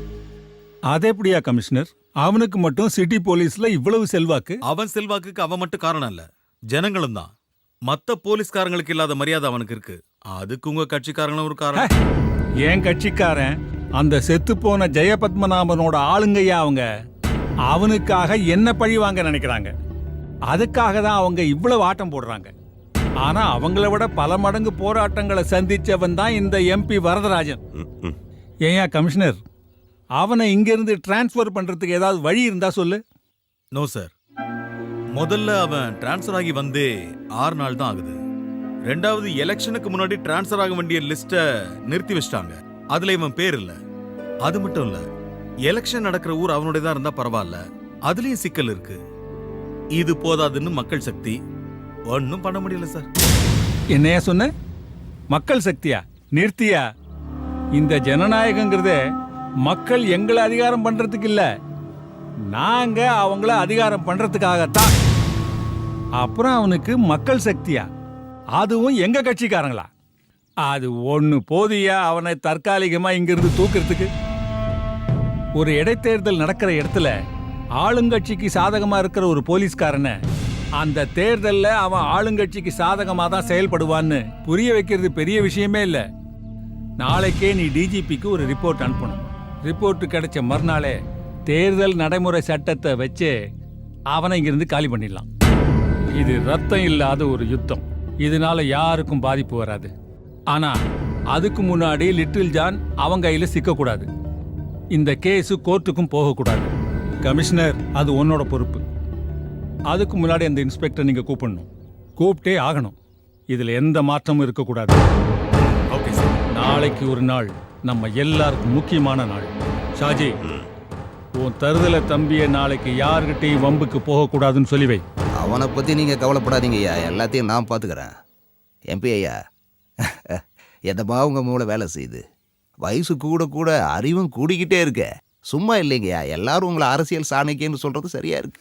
Speaker 15: அது எப்படியா கமிஷனர்? அவனுக்கு மட்டும் சிட்டி போலீஸ்ல இவ்வளவு செல்வாக்கு?
Speaker 5: அவன் செல்வாக்குக்கு அவன் மட்டும் காரணம் இல்ல, ஜனங்களும் தான். மத்த போலீஸ்காரங்களுக்கு இல்லாத மரியாதை அவனுக்கு இருக்கு. அதுக்கு உங்க கட்சிக்காரங்களும் ஒரு காரணம்.
Speaker 15: என் கட்சிக்காரன் அந்த செத்து போன ஜெயபத்மநாபனோட ஆளுங்கய்யா அவங்க. அவனுக்காக என்ன பழி வாங்க நினைக்கிறாங்க. அதுக்காக தான் அவங்க இவ்வளவு ஆட்டம் போடுறாங்க. ஆனா அவங்கள விட பல மடங்கு போராட்டங்களை சந்திச்சவன் தான் இந்த எம்பி வரதராஜன். ஏயா கமிஷனர், அவனை இங்கிருந்து டிரான்ஸ்ஃபர் பண்றதுக்கு ஏதாவது வழி இருந்தா சொல்லு.
Speaker 5: நோ சார், முதல்ல அவன் டிரான்ஸ்ஃபர் ஆகி வந்தே 6 நாள் தான் ஆகுது. ரெண்டாவது எலெக்ஷனுக்கு முன்னாடி டிரான்ஸ்ஃபர் ஆக வேண்டிய லிஸ்ட நிறுத்தி வச்சிட்டாங்க. அதுல இவன் பேர் இல்ல. அது மட்டும் இல்ல, எலெக்ஷன் நடக்கிற ஊர் அவனுடைய தான் இருந்தா பரவாயில்ல, அதுலயும் சிக்கல் இருக்கு. இது போதாதுன்னு மக்கள் சக்தி ஒன்னும் பண்ண முடியல சார்.
Speaker 15: என்னையா சொன்ன? மக்கள் சக்தியா? நிறுத்தியா? இந்த ஜனநாயகங்கிறதே மக்கள் எங்களை அதிகாரம் பண்றதுக்கு இல்ல, நாங்க அவங்கள அதிகாரம் பண்றதுக்காகத்தான். அப்புறம் அவனுக்கு மக்கள் சக்தியா? அதுவும் எங்க கட்சிக்காரங்களா? அது ஒண்ணு போதியா அவனை தற்காலிகமா இங்கிருந்து தூக்குறதுக்கு? ஒரு இடைத்தேர்தல் நடக்கிற இடத்துல ஆளுங்கட்சிக்கு சாதகமா இருக்கிற ஒரு போலீஸ்காரனை அந்த தேர்தல்ல அவன் ஆளுங்கட்சிக்கு சாதகமா தான் செயல்படுவான்னு புரிய வைக்கிறது பெரிய விஷயமே இல்ல. நாளைக்கே நீ டிஜிபிக்கு ஒரு ரிப்போர்ட் அனுப்பணும். ரிப்போர்ட் கிடைச்ச மறுநாளே தேர்தல் நடைமுறை சட்டத்தை வச்சு அவனை இங்கிருந்து காலி பண்ணிடலாம். இது ரத்தம் இல்லாத ஒரு யுத்தம். இதனால யாருக்கும் பாதிப்பு வராது. ஆனா அதுக்கு முன்னாடி லிட்டில் ஜான் அவன் கையில சிக்கக்கூடாது. இந்த கேஸ் கோர்ட்டுக்கும் போகக்கூடாது. கமிஷனர், அது உன்னோட பொறுப்பு. அதுக்கு முன்னாடி அந்த இன்ஸ்பெக்டர் நீங்க கூப்பிடணும். கூப்பிட்டே ஆகணும். இதுல எந்த மாற்றமும் இருக்கக்கூடாது.
Speaker 5: Okay sir.
Speaker 15: நாளைக்கு ஒரு நாள் நம்ம எல்லாருக்கும் முக்கியமான நாள். ஷாஜி, உன் தருதல தம்பிய நாளைக்கு யாருகிட்டையும் வம்புக்கு போகக்கூடாதுன்னு சொல்லி வை.
Speaker 12: அவனை பற்றி நீங்கள் கவலைப்படாதீங்க ஐயா, எல்லாத்தையும் நான் பார்த்துக்கிறேன். எம்பி ஐயா, எதமா உங்கள் மூளை வேலை செய்யுது. வயசு கூட கூட அறிவும் கூடிக்கிட்டே இருக்க. சும்மா இல்லைங்கய்யா, எல்லாரும் உங்களை அரசியல் சாணக்கியன்னு சொல்றது சரியா இருக்கு.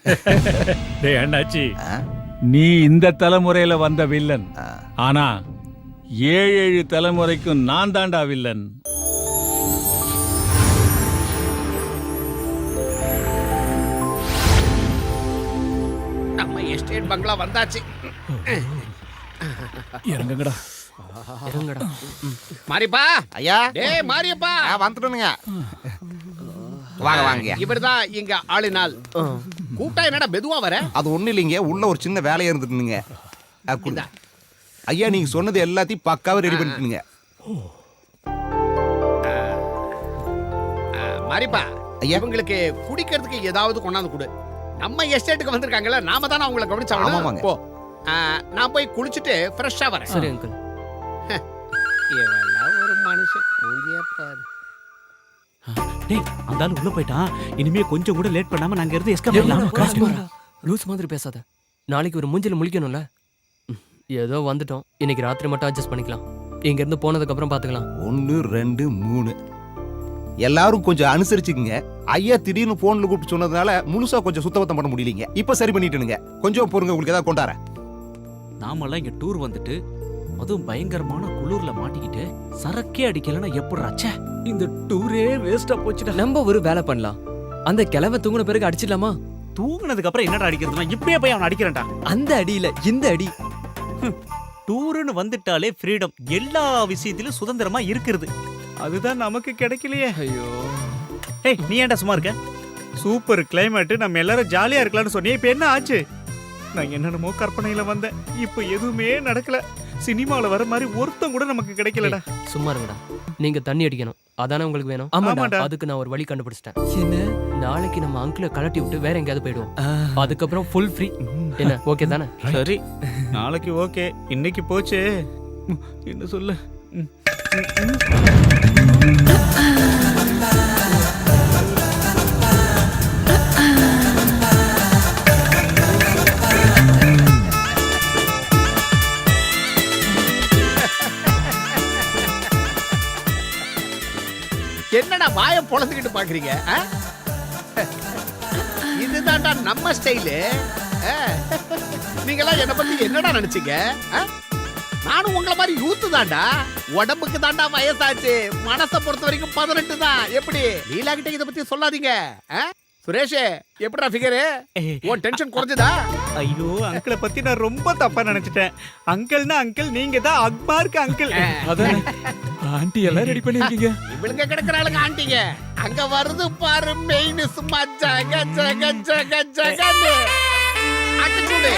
Speaker 15: டேய் அண்ணாச்சி, நீ இந்த தலைமுறையில வந்த வில்லன். ஆனா 7 தலைமுறைக்கும் நான் தாண்டா வில்லன்.
Speaker 21: நம்ம எஸ்டேட் பங்களா வந்தாச்சு.
Speaker 15: இறங்குங்கடா.
Speaker 11: இறங்குடா.
Speaker 21: மாரியப்பா
Speaker 12: ஐயா.
Speaker 21: டேய் மாரியப்பா,
Speaker 12: வந்துட்டனுங்க. வாங்க வாங்க.
Speaker 21: இவர்தான் இங்க ஆளினால். கூட்டா என்னடா மெதுவா வர?
Speaker 12: அது ஒண்ணு இல்லைங்க, உள்ள ஒரு சின்ன வேலையா இருந்துட்டுங்க. ஐயா, நீங்க சொன்னது எல்லாத்தையும் பக்காவா ரெடி பண்ணிட்டுங்க.
Speaker 21: மாரியப்பா, இவங்களுக்கு குடிக்கிறதுக்கு ஏதாவது கொண்டாந்து கொடு. நம்ம எஸ்டேட்டுக்கு வந்திருக்காங்கல்ல, நாம தானே அவங்கள கவனிச்சாங்க. போ, நான் போய் குளிச்சுட்டு ஃப்ரெஷ்ஷா வரேன்.
Speaker 11: சரி அங்கிள்.
Speaker 21: இவெல்லாம் ஒரு மனுஷன்.
Speaker 9: டேய், அந்த ஆளு உள்ள போயிட்டான். இனிமே கொஞ்சம் கூட லேட் பண்ணாம நாங்க இருந்து எஸ்கேப் பண்ணலாம்.
Speaker 11: லூஸ் மாதிரி பேசாத. நாளைக்கு ஒரு மூஞ்சில முழிக்கணும்ல. ஏதோ வந்துட்டோம், இன்னைக்கு ராத்திரி மட்டும் அட்ஜஸ்ட் பண்ணிக்கலாம். இங்க இருந்து போனதுக்கு அப்புறம் பாத்துக்கலாம்.
Speaker 12: 1 2 3 எல்லாரும் கொஞ்சம் அனுசரிச்சுக்குங்க. ஐயா திடீர்னு போன்ல கூப்பிட்டு சொன்னதுனால முழுசா கொஞ்சம் சுத்தபத்தம் பண்ண முடியலீங்க. இப்ப சரி பண்ணிட்டுனுங்க. கொஞ்சம் பொறுங்க, உங்களுக்கு ஏதாவது கொண்டாரேன்.
Speaker 9: நாமெல்லாம் இங்க டூர் வந்துட்டு அதுவும் பயங்கரமான குளூர்ல மாட்டிக்கிட்டு சரக்கே அடிக்கலன்னா எப்படி ஆச்சே? இந்த டூரே வேஸ்டா போச்சுடா.
Speaker 11: நம்ம ஒரு வேலை பண்ணலாம். அந்த கிழவை தூங்குன பிறகு அடிச்சிடலாமா?
Speaker 9: தூங்குனதுக்கு அப்புறம் என்னடா அடிக்கிறதுனா இப்பயே போய் அவன் அடிக்கிறேன்டா.
Speaker 11: அந்த அடி இல்ல, இந்த அடி.
Speaker 9: டூர்னு வந்துட்டாலே ஃப்ரீடம், எல்லா விஷயத்திலும் சுதந்திரமா இருக்கிறது. அதுதான் நமக்கு கிடைக்கலையே.
Speaker 11: ஐயோ.
Speaker 9: ஏய், நீ ஏன்டா சும்மா இருக்க? சூப்பர் கிளைமேட், நம்ம எல்லாரும் ஜாலியா இருக்கலாம்னு சொன்னீங்க. இப்ப என்ன ஆச்சு? நான் என்னென்னமோ கற்பனையில வந்தேன், இப்ப எதுவுமே நடக்கல. சரி, உட்காருங்க.
Speaker 11: டேய், அந்த ஆளு உள்ள போயிட்டான். இனிமே கொஞ்சம் கூட லேட் பண்ணாம நாங்க இருந்து எஸ்கேப் பண்ணிடலாம்.
Speaker 9: டேய், சினிமால வர மாதிரி ஒருத்தன் கூட நமக்கு கிடைக்கலடா.
Speaker 11: சும்மா இருங்கடா. நீங்க தண்ணி அடிக்கணும், அதானே உங்களுக்கு வேணும்?
Speaker 9: ஆமாடா.
Speaker 11: அதுக்கு நான் ஒரு வழி கண்டுபிடிச்சிட்டேன்.
Speaker 20: என்ன?
Speaker 11: நாளைக்கு நம்ம அங்கிளை கலட்டி விட்டு வேற எங்கேயாவது போயிடுவோம். அதுக்கப்புறம் ஃபுல் ஃப்ரீ. என்ன ஓகே தானே?
Speaker 9: சரி, நாளைக்கு ஓகே. இன்னைக்கு போச்சே, என்ன சொல்ல.
Speaker 21: என்னடா வாய பொளந்துக்கிட்டு பாக்குறீங்க? இதுதான்டா நம்ம ஸ்டைலு. நீங்களாம் என்ன பத்தி என்னடா நினைச்சீங்க? நானும் உங்களை மாதிரி யூத்து தான்டா. உடம்புக்கு தான்டா வயசாச்சு, மனசை பொறுத்த வரைக்கும் 18 தான். எப்படி லீலா கிட்ட இத பத்தி சொல்லாதீங்க. சுரேஷ், எப்படிடா ஃபிகரு? உன் டென்ஷன் குறைஞ்சதா?
Speaker 9: ஐயோ, அங்கிளை பத்தி நான் ரொம்ப தப்பா நினைச்சிட்டேன். அங்கிள்னா அங்கிள், நீங்க தான் அக்பாருக்கு அங்கிள்.
Speaker 7: அதான் ஆண்டி எல்லாம் ரெடி பண்ணிருக்கீங்க.
Speaker 21: இவளுங்க கிடக்குறாளுங்க ஆண்டிங்க. அங்க வருது பாரு மெயின், சும்மா ஜக ஜக ஜக ஜகன்னு அடிச்சுடு.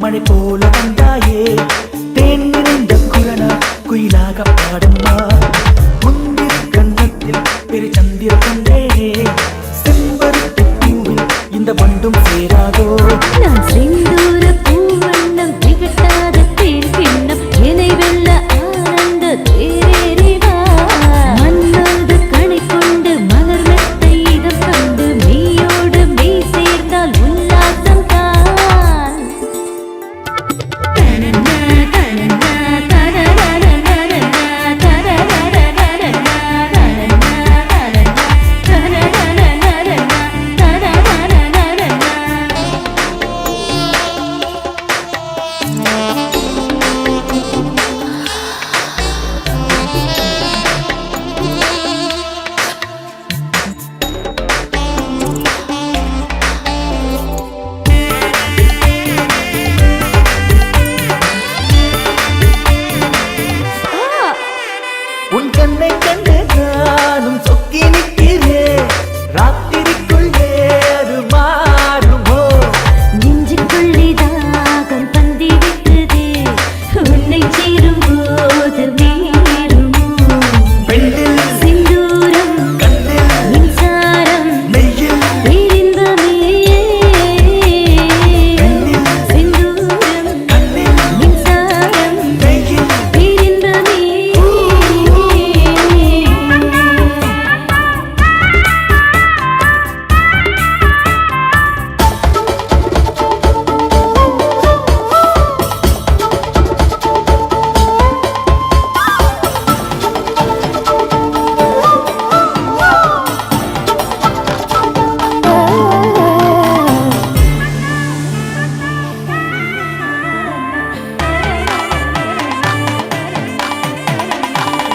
Speaker 18: மழை போல வந்தாயே, தேன் நிறைந்த குரலா குயிலாக பாடம்மா. முந்திரி கண்ணத்தில் பெரு சந்திர கண்டேனே, செம்பருத்தி பூவில் இந்த வண்டும் சேராதோ.
Speaker 3: நான் செந்தூர பூவண்ணம் திகட்டாத தேன் கிண்ணம் என்னை வெல்ல ஆனந்த தேரேறிவா. மன்னோடு கணை கொண்டு மலர் மெத்தை இதம் கண்டு மெய்யோடு மெய் சேர்ந்தால் உல்லாசம் தான்.
Speaker 18: உன் கண்ணை கண்டு நானும் சொக்கி நிற்கிறேன். ராத்திரிக்குள்ளே அது மாறுமோ?
Speaker 3: நெஞ்சுக்குள்ளே தாகம் பந்தி விட்டதே, உன்னை சேரும் போது வேறுமோ?
Speaker 18: பெண்ணில்
Speaker 3: சிந்தூரம்
Speaker 18: கண்ணில்
Speaker 3: மின்சாரம்
Speaker 18: நெய்யில்
Speaker 3: எரிந்தமே. சிந்தூரம்
Speaker 18: கண்ணில்
Speaker 3: மின்சாரம்
Speaker 18: நெய்யில்
Speaker 3: எரிந்தமே.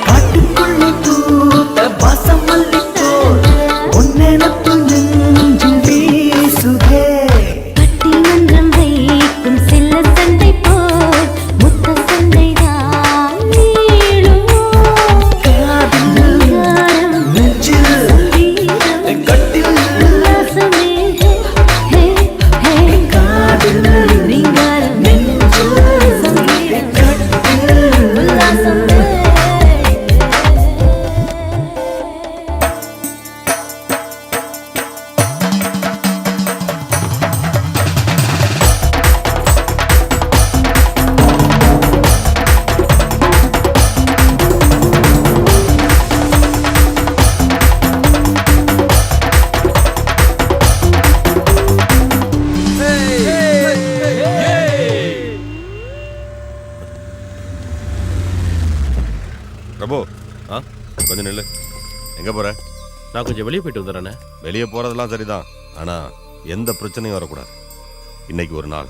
Speaker 18: காட்டுக்குள்ளே பூத்த வாசம் மல்லிப்போல் உன்னெனப்பு நெஞ்சில் வீசுதே.
Speaker 3: பட்டிமன்றம் வைக்கும் செல்ல சண்டை போல் முத்த சண்டைதான் நீளுமோ?
Speaker 18: காதில் நெஞ்சில்
Speaker 3: சங்கீதம்
Speaker 18: கட்டில்
Speaker 3: உல்லாசமே. ஹே, ஹே,
Speaker 18: காதில்
Speaker 3: ரீங்காரம்
Speaker 18: நெஞ்சில்
Speaker 3: சங்கீதம்
Speaker 18: கட்டில்
Speaker 3: உல்லாசமே.
Speaker 2: பிரபு, கொஞ்சம் நில்லு. எங்க போற?
Speaker 16: நான் கொஞ்சம் வெளியே போயிட்டு வந்துடுறேண்ணே.
Speaker 2: வெளியே போறதெல்லாம் சரிதான், ஆனா எந்த பிரச்சனையும் வரக்கூடாது. இன்னைக்கு ஒரு நாள்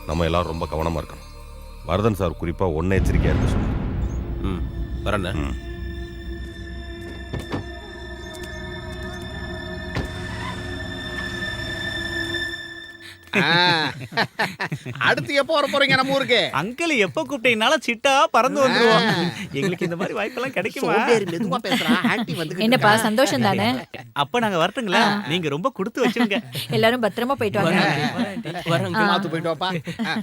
Speaker 2: நம்ம எல்லாரும் ரொம்ப கவனமா இருக்கணும். வரதன் சார் குறிப்பா ஒன்ன எச்சரிக்கையா இருக்க சொல்லு.
Speaker 16: வரண்ணே.
Speaker 21: அடுத்து எப்போ வர போறீங்க நம்ம ஊருக்கு?
Speaker 9: அங்கிள் எப்ப கூப்பிட்டீங்கனாலும் சிட்டா பறந்து வந்துருவோம். எங்களுக்கு இந்த மாதிரி வாய்ப்பெல்லாம் கிடைக்குமா?
Speaker 21: சோம்பேறி மெதுவா பேசுறா. ஆன்ட்டி வந்து
Speaker 10: என்னப்பா சந்தோஷம் தானே?
Speaker 9: அப்ப நாங்க வரட்டுங்களா? நீங்க ரொம்ப கொடுத்து வச்சிருங்க.
Speaker 10: எல்லாரும் பத்திரமா போயிட்டு வாங்க.
Speaker 21: பாத்து போயிட்டு வாப்பா.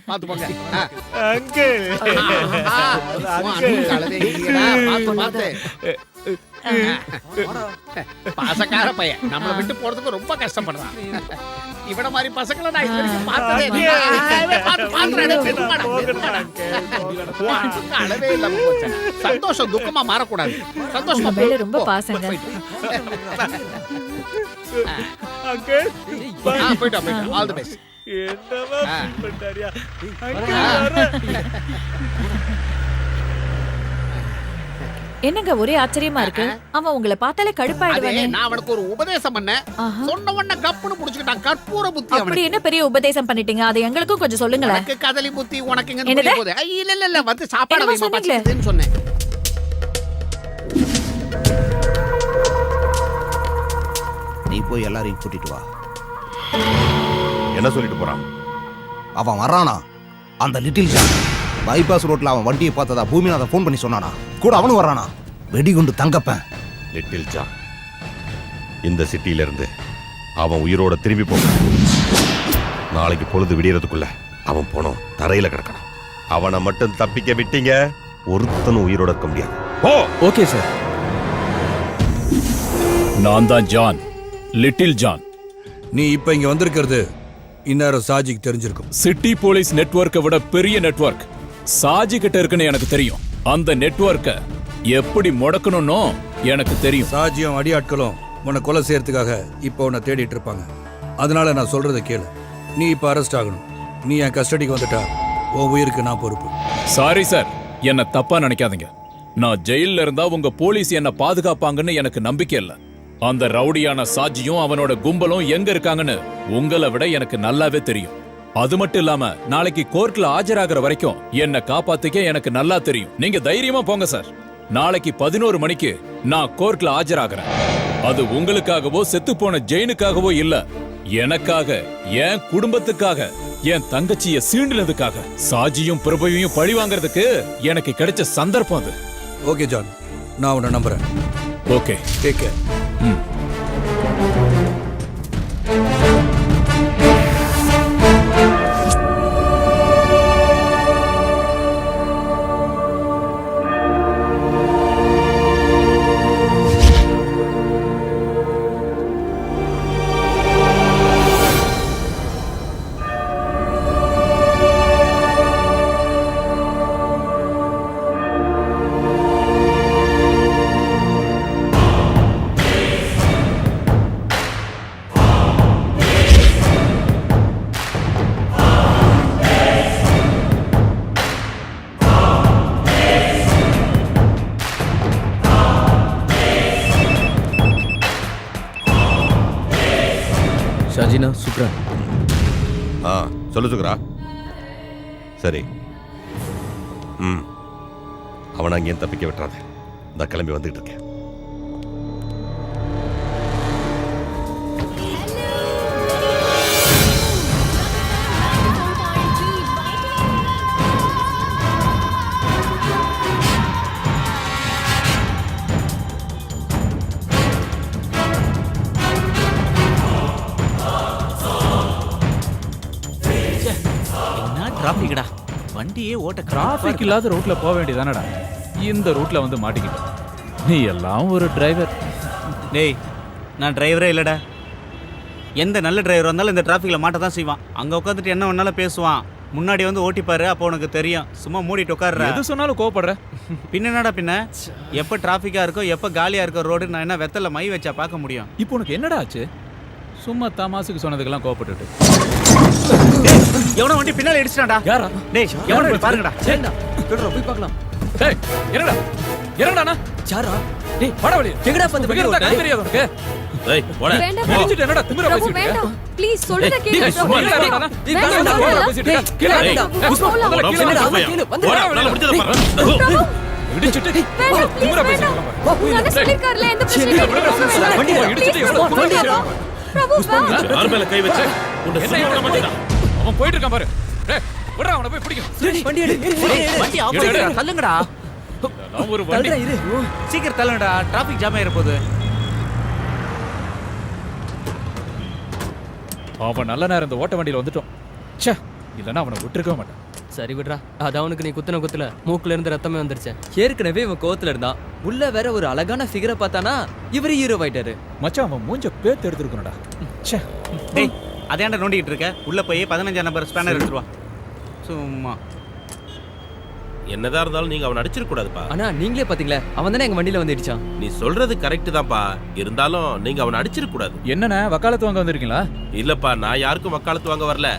Speaker 21: பாத்து போங்க.
Speaker 9: அங்கிள்
Speaker 21: பாத்து பாசக்கார பையன் நம்மள விட்டு போறதுக்கு ரொம்ப கஷ்டப்படுறான். இவன மாதிரி பசங்களை நான் இது வரைக்கும் பார்த்ததே இல்ல. அளவே இல்லாம போச்சு. சந்தோஷம் துக்கமா மாறக்கூடாது. சந்தோஷமா
Speaker 10: மேல ரொம்ப பாசங்க.
Speaker 21: அங்கிள் போயிட்டு ஆல் தி பெஸ்ட்.
Speaker 9: என்னவா பண்ணாரியா?
Speaker 10: என்னங்க ஒரே ஆச்சரியமா இருக்கு. அவன் உங்களை பார்த்தாலே கடுப்பாயிடுவானே.
Speaker 21: நான் அவனுக்கு ஒரு உபதேசம் பண்ணேன். சொன்ன உடனே கப்புன்னு புடிச்சுக்கிட்டான். கற்பூர புத்தி
Speaker 10: அப்படி
Speaker 21: அவனுக்கு.
Speaker 10: என்ன பெரிய உபதேசம் பண்ணிட்டீங்க? அது எங்களுக்கும் கொஞ்சம் சொல்லுங்களேன்.
Speaker 21: எனக்கு கதலி புத்தி உனக்கு எங்க
Speaker 10: என்னது?
Speaker 21: புரிய போகுது? இல்ல வந்து சாப்பாடு
Speaker 10: என்னமோ
Speaker 21: வைமா
Speaker 10: சொன்னீங்களே.
Speaker 21: பச்சைன்னு சொன்னேன்.
Speaker 12: நீ போய் எல்லாரையும் கூட்டிட்டு வா.
Speaker 2: என்ன சொல்லிட்டு போறான்?
Speaker 12: அவன் வரானா? அந்த லிட்டில் ஜான் பைபாஸ் ரோட்ல அவன் வண்டியை பார்த்ததா பூமிநாதன் ஃபோன் பண்ணி சொன்னானா? கூட அவனும் வரானா? வெடிகுண்டு தங்கப்பேன்.
Speaker 2: லிட்டில் ஜான் இந்த சிட்டியில இருந்து அவன் உயிரோட திரும்பி போகணும். நாளைக்கு பொழுது விடியறதுக்குள்ள அவன் போனோம் தரையில கிடக்கணும். அவனை மட்டும் தப்பிக்க விட்டீங்க, ஒருத்தனும் உயிரோட இருக்க முடியாது. ஓ
Speaker 7: ஓகே சார். நான் தான் ஜான், லிட்டில் ஜான்.
Speaker 8: நீ இப்ப இங்க வந்திருக்கிறது இந்நேரம் சாஜிக்கு தெரிஞ்சிருக்கும்.
Speaker 7: சிட்டி போலீஸ் நெட்வொர்க்கை விட பெரிய நெட்வொர்க் சாஜி கிட்ட இருக்குன்னு எனக்கு தெரியும். அந்த நெட்வொர்க்கை எப்படி முடக்கணும்னோ எனக்கு தெரியும்.
Speaker 8: சாஜியும் அடியாட்களும் உன்னை கொலை செய்யறதுக்காக இப்போ உன்னை தேடிட்டு இருப்பாங்க. அதனால நான் சொல்றதை கேளு. நீ இப்ப அரெஸ்ட் ஆகணும். நீ என் கஸ்டடிக்கு வந்துட்டா உன் உயிருக்கு நான் பொறுப்பு.
Speaker 7: சாரி சார், என்ன தப்பா நினைக்காதீங்க. நான் ஜெயில்ல இருந்தா உங்க போலீஸ் என்ன பாதுகாப்பாங்கன்னு எனக்கு நம்பிக்கை இல்ல. அந்த ரவுடியான சாஜியும் அவனோட கும்பலும் எங்க இருக்காங்கன்னு உங்களை விட எனக்கு நல்லாவே தெரியும். அது மட்டும் இல்லாம நாளைக்கு கோர்ட்ல ஆஜராகிற வரைக்கும் என்ன காப்பாத்திக்க எனக்கு நல்லா தெரியும். நீங்க தைரியமா போங்க சார். நாளைக்கு 11 மணிக்கு நான் கோர்ட்ல ஆஜராகிறேன். அது உங்களுக்காகவோ செத்து போன ஜெயினுக்காகவோ இல்ல, எனக்காக, என் குடும்பத்துக்காக, என் தங்கச்சிய சீண்டினதுக்காக. சாஜியும் பிரபுவையும் பழி வாங்குறதுக்கு எனக்கு கிடைச்ச சந்தர்ப்பம் அது.
Speaker 8: ஓகே ஜான், நான் உன்னை நம்புறேன்.
Speaker 7: Okay,
Speaker 8: take care.
Speaker 1: Shajina, Sukra.
Speaker 2: சொல்லு சுக்ரா. சரி, அவனை அங்கேயும் தப்பிக்க விட்டுறாத. நான் கிளம்பி வந்துகிட்டு இருக்கேன்.
Speaker 9: டிராபிக்டா, வண்டியே ஓட்ட
Speaker 7: டிராபிக் இல்லாத ரூட்ல போக வேண்டியதானடா. இந்த ரூட்ல வந்து மாட்டிக்கிட்ட. நீ எல்லாம் ஒரு டிரைவர்.
Speaker 9: டேய், நான் டிரைவரே இல்லடா. எந்த நல்ல டிரைவர் வந்தாலும் இந்த டிராஃபிக்ல மாட்ட தான் செய்வான். அங்க உட்காந்துட்டு என்ன வேணாலும் பேசுவான். முன்னாடி வந்து ஓட்டிப்பாரு, அப்போ உனக்கு தெரியும். சும்மா மூடிட்டு உட்கார்ற.
Speaker 7: எது சொன்னாலும் கோவப்படுற.
Speaker 9: பின்ன என்னடா பின்ன? எப்ப டிராஃபிக்கா இருக்கோ, எப்ப காலியா இருக்கோ ரோடு, நான் என்ன வெத்தல மை வச்சா பார்க்க முடியும்?
Speaker 7: இப்போ உனக்கு என்னடா ஆச்சு? சும்மா தமாசுக்கு சொன்னதுக்கெல்லாம் கோவப்பட்டுட்டு.
Speaker 9: எவனோ வண்டி பின்னால இடிச்சிட்டான்டா.
Speaker 7: யாரா?
Speaker 9: டேய், எவனோ போய் பாருங்கடா.
Speaker 19: சரிடா, போய் பார்க்கலாம்.
Speaker 7: டேய், என்னடா? என்னடா?
Speaker 19: சாரா,
Speaker 7: டேய், வாடா வெளிய.
Speaker 19: எங்கடா வந்து
Speaker 7: வெளிய வந்தா கை தெரியாது உனக்கு?
Speaker 16: டேய், போடா.
Speaker 4: வேண்டாம்.
Speaker 7: இடிச்சிட்டு என்னடா திமிரா
Speaker 4: பிரபு,
Speaker 7: பேசிட்டு இருக்க?
Speaker 4: வேண்டாம். ப்ளீஸ் சொல்றத கேளு.
Speaker 7: டேய், சும்மா
Speaker 4: வேண்டாம்.
Speaker 7: இருடா.
Speaker 4: வேண்டாம்.
Speaker 7: டேய், வேண்டாம்.
Speaker 4: வேண்டாம்.
Speaker 7: பேசிட்டு இருக்க. கீழ
Speaker 16: டேய்,
Speaker 7: புஷ்பா, முதல்ல கீழ
Speaker 16: என்னடா,
Speaker 7: வந்து
Speaker 16: போடா, நல்லா முடிச்சத பாரு.
Speaker 7: இடிச்சிட்டு
Speaker 4: வேண்டாம், please,
Speaker 7: திமிரா
Speaker 4: வேண்டாம்.
Speaker 7: பேசிக்கலாம்
Speaker 4: உங்க அண்ணன் சொல்லிருக்காருல, எந்த பிரச்சனையும் இல்லை.
Speaker 7: வண்டி இடிச்சிட்டு எவ்வளவு தூரம் போறா?
Speaker 4: பிரபு, வேண்டாம்.
Speaker 16: யார் மேல கை வச்ச உன்னை
Speaker 7: என்ன
Speaker 16: சும்மா விட
Speaker 7: இவன்
Speaker 16: மாட்டேடா.
Speaker 7: அவன் போயிட்டு இருக்கான் பாரு. டேய், விட்றா அவனை போய் பிடிக்கும்.
Speaker 19: வண்டி எடு
Speaker 9: வண்டி ஆஃப்
Speaker 7: எடு, எடு.
Speaker 9: பண்ணுடா, தள்ளுங்கடா.
Speaker 7: நான் ஒரு வண்டி
Speaker 9: சீக்கிரம் தள்ளுங்கடா, டிராஃபிக் ஜாம் ஆயிர போகுது.
Speaker 7: அவன் நல்ல நேரம் இந்த ஓட்ட வண்டியில வந்துட்டோம். ச்சே, இல்லைன்னா அவனை விட்டுருக்க மாட்டான்.
Speaker 11: சரி விட்றா, அது அவனுக்கு நீ குத்துன குத்துல மூக்குல இருந்து ரத்தமே வந்துருச்சு.
Speaker 19: ஏற்கனவே இவன் கோவத்துல இருந்தான். உள்ள வேற ஒரு அழகான ஃபிகரை பார்த்தானா இவரு ஹீரோ ஆயிட்டாரு.
Speaker 7: மச்சான் அவன் மூஞ்ச பேத்து எடுத்துருக்கணும்டா. ச்சே.
Speaker 9: டேய், அதையாண்ட நோண்டிட்டு இருக்க? உள்ள போய் 15 நம்பர் ஸ்பேனர் எடுத்துட்டு வா. சும்மா
Speaker 16: என்னதான் இருந்தாலும் நீங்க அவன் அடிச்சிருக்க கூடாதுப்பா.
Speaker 19: ஆனா நீங்களே பாத்தீங்களா, அவன் தானே எங்க வண்டியில வந்து இடிச்சான்.
Speaker 16: நீ சொல்றது கரெக்ட் தான்ப்பா. இருந்தாலும் நீங்க அவன் அடிச்சிருக்க கூடாது.
Speaker 7: என்னண்ணே வக்காலத்து வாங்க வந்திருக்கீங்களா?
Speaker 16: இல்லப்பா, நான் யாருக்கும் வக்காலத்து வாங்க வரல.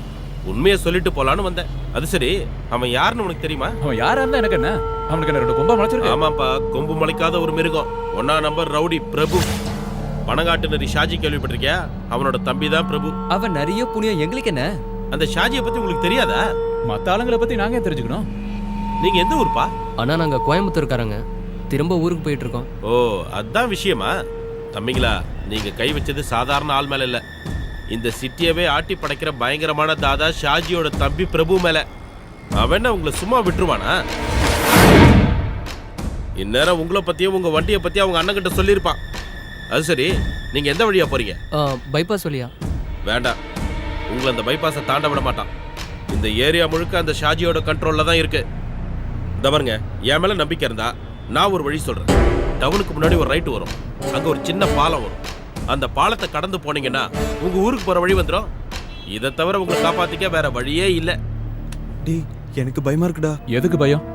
Speaker 16: உண்மையை சொல்லிட்டு போலான்னு வந்தேன். அது சரி, அவன் யாருன்னு உனக்கு தெரியுமா?
Speaker 7: அவன் யாரா இருந்தா எனக்கு என்ன? அவனுக்கு என்ன 2 கொம்பா முளைச்சிருக்கு?
Speaker 16: ஆமாப்பா, கொம்பு முளைக்காத ஒரு மிருகம். 1ஆம் நம்பர் ரவுடி பிரபு. பணங்காட்டு நரி ஷாஜி கேள்விப்பட்டிருக்கியா? அவனோட தம்பி தான் பிரபு.
Speaker 19: அவன் நிறைய புண்ணியம், எங்களுக்கு என்ன?
Speaker 16: அந்த ஷாஜியை பத்தி உங்களுக்கு தெரியாதா?
Speaker 7: மத்த ஆளுங்களை பத்தி நாங்க ஏன் தெரிஞ்சுக்கணும்?
Speaker 16: நீங்க எந்த ஊர்ப்பா?
Speaker 11: ஆனா நாங்க கோயம்புத்தூர்காரங்க, திரும்ப ஊருக்கு போயிட்டு இருக்கோம்.
Speaker 16: ஓ, அதான் விஷயமா? தம்பிங்களா, நீங்க கை வச்சது சாதாரண ஆள் மேல இல்ல. இந்த சிட்டியவே ஆட்டி படைக்கிற பயங்கரமான தாதா ஷாஜியோட தம்பி பிரபு மேல. அவன் என்ன உங்களை சும்மா விட்டுருவானா? இந்நேரம் உங்களை பத்தியும் உங்க வண்டியை பத்தியும் அவங்க அண்ணன் கிட்ட சொல்லியிருப்பான். அது சரி, நீங்க எந்த வழியா போறீங்க?
Speaker 11: பைபாஸ் வழியா?
Speaker 16: வேண்டாம், உங்களை அந்த பைபாஸை தாண்ட விட மாட்டான். இந்த ஏரியா முழுக்க அந்த ஷாஜியோட கண்ட்ரோல்ல தான் இருக்கு. இந்த பாருங்க, என் மேல நம்பிக்கை இருந்தா நான் ஒரு வழி சொல்றேன். டவுனுக்கு முன்னாடி ஒரு ரைட் வரும், அங்க ஒரு சின்ன பாலம் வரும். அந்த பாலத்தை கடந்து போனீங்கன்னா உங்க ஊருக்கு போற வழி வந்துடும். இதை தவிர உங்களை காப்பாத்திக்க வேற வழியே இல்ல.
Speaker 20: டேய், எனக்கு பயமா இருக்குடா.
Speaker 7: எதுக்கு பயம்?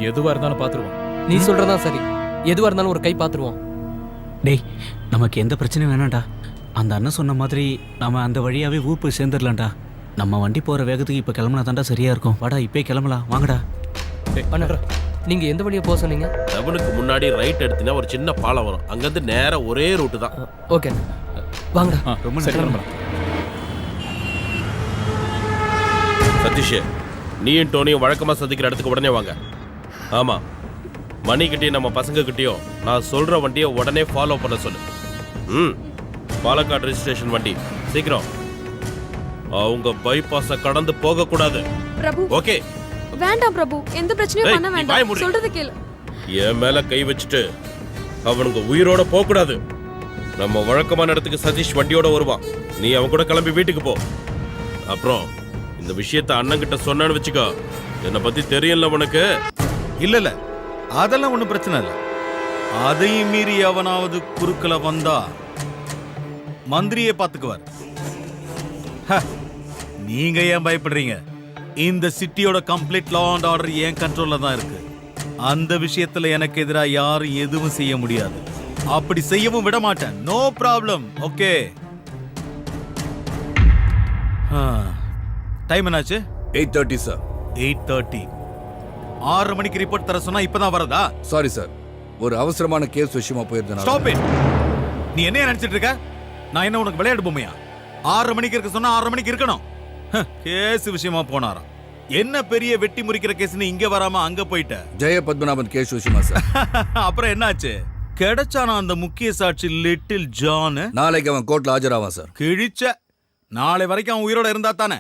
Speaker 7: எதுவா இருந்தாலும் பாத்துருவோம்.
Speaker 11: நீ சொல்றதா சரி, எதுவா இருந்தாலும் ஒரு கை பாத்துருவோம்.
Speaker 9: டேய், நமக்கு எந்த பிரச்சனையும் வேணாம்டா. அந்த அண்ணன் சொன்ன மாதிரி நாம அந்த வழியாவே ஊர் போய் சேர்ந்துடலாம்டா. நம்ம வண்டி போற வேகத்துக்கு இப்ப கிளம்புனா தான்டா சரியா இருக்கும். வாடா, இப்பே கிளம்பலாம், வாங்கடா.
Speaker 11: அண்ணா, நீங்க எந்த வழியா போக சொன்னீங்க?
Speaker 16: டவுனுக்கு முன்னாடி ரைட் எடுத்தீங்கன்னா ஒரு சின்ன பாலம் வரும். அங்கிருந்து நேரா ஒரே ரூட்டு தான்.
Speaker 11: ஓகே, வாங்கடா.
Speaker 7: ரொம்ப சரி, கிளம்பலாம்.
Speaker 16: சதீஷ், நீயும் டோனியும் வழக்கமா சந்திக்கிற இடத்துக்கு உடனே வாங்க. ஆமா, மணிக்கிட்டையும் நம்ம பசங்க கிட்டையும் நான் சொல்ற வண்டியை உடனே ஃபாலோ பண்ண சொல்லு. பாலக்காடு ரெஜிஸ்ட்ரேஷன் வண்டி, சீக்கிரம். அவங்க பைபாஸை கடந்து போக கூடாது.
Speaker 4: பிரபு,
Speaker 16: ஓகே?
Speaker 4: வேண்டாம் பிரபு, எந்த பிரச்சனையும்
Speaker 16: ஏய்,
Speaker 4: பண்ண
Speaker 16: நீ வாயை
Speaker 4: வேண்டாம்.
Speaker 16: மூடு.
Speaker 4: சொல்றது கேளு.
Speaker 16: என் மேல கை வச்சுட்டு அவனுங்க உயிரோட போக கூடாது. நம்ம வழக்கமான இடத்துக்கு சதீஷ் வண்டியோட வருவான். நீ அவன் கூட கிளம்பி வீட்டுக்கு போ. அப்புறம் இந்த விஷயத்த அண்ணன் கிட்ட சொன்னான்னு வச்சுக்கோ, என்னை பத்தி தெரியல உனக்கு.
Speaker 5: இல்ல இல்ல, அதெல்லாம் ஒண்ணும் பிரச்சனை இல்ல. அதையும் மீறி அவனாவது குறுக்கல வந்தா மந்திரியே பாத்துக்குவார். நீங்க ஏன் பயப்படுறீங்க? இந்த சிட்டியோட கம்ப்ளீட் லா அண்ட் ஆர்டர் என் கண்ட்ரோல்ல தான் இருக்கு. அந்த விஷயத்துல எனக்கு எதிராக யாரும் எதுவும் செய்ய முடியாது. அப்படி செய்யவும் விட மாட்டேன். No problem. ஓகே, டைம் என்னாச்சு?
Speaker 8: 8:30 சார்.
Speaker 5: 8:30. 6 மணிக்கு ரிப்போர்ட் தர சொன்னா இப்பதான் வரதா?
Speaker 8: சாரி சார், ஒரு அவசரமான கேஸ் விஷயமா போயிருந்தேன்.
Speaker 5: Stop it. நீ என்ன நினைச்சிட்டு இருக்க? நான் என்ன உனக்கு விளையாட்டு பொம்மையா? 6 மணிக்கு இருக்க சொன்னா 6 மணிக்கு இருக்கணும். கேஸ் விஷயமா போனாராம். என்ன பெரிய வெட்டி முறிக்கிற கேஸ்னு இங்க வராம அங்க போயிட்ட?
Speaker 8: ஜெய பத்மநாபன் கேஸ் விஷயமா சார்.
Speaker 5: அப்புறம் என்னாச்சு? கிடைச்சானா அந்த முக்கிய சாட்சி லிட்டில் ஜான்?
Speaker 8: நாளைக்கு அவன் கோர்ட்ல ஆஜராவான் சார்.
Speaker 5: கிழிச்ச. நாளை வரைக்கும் அவன் உயிரோட இருந்தா தானே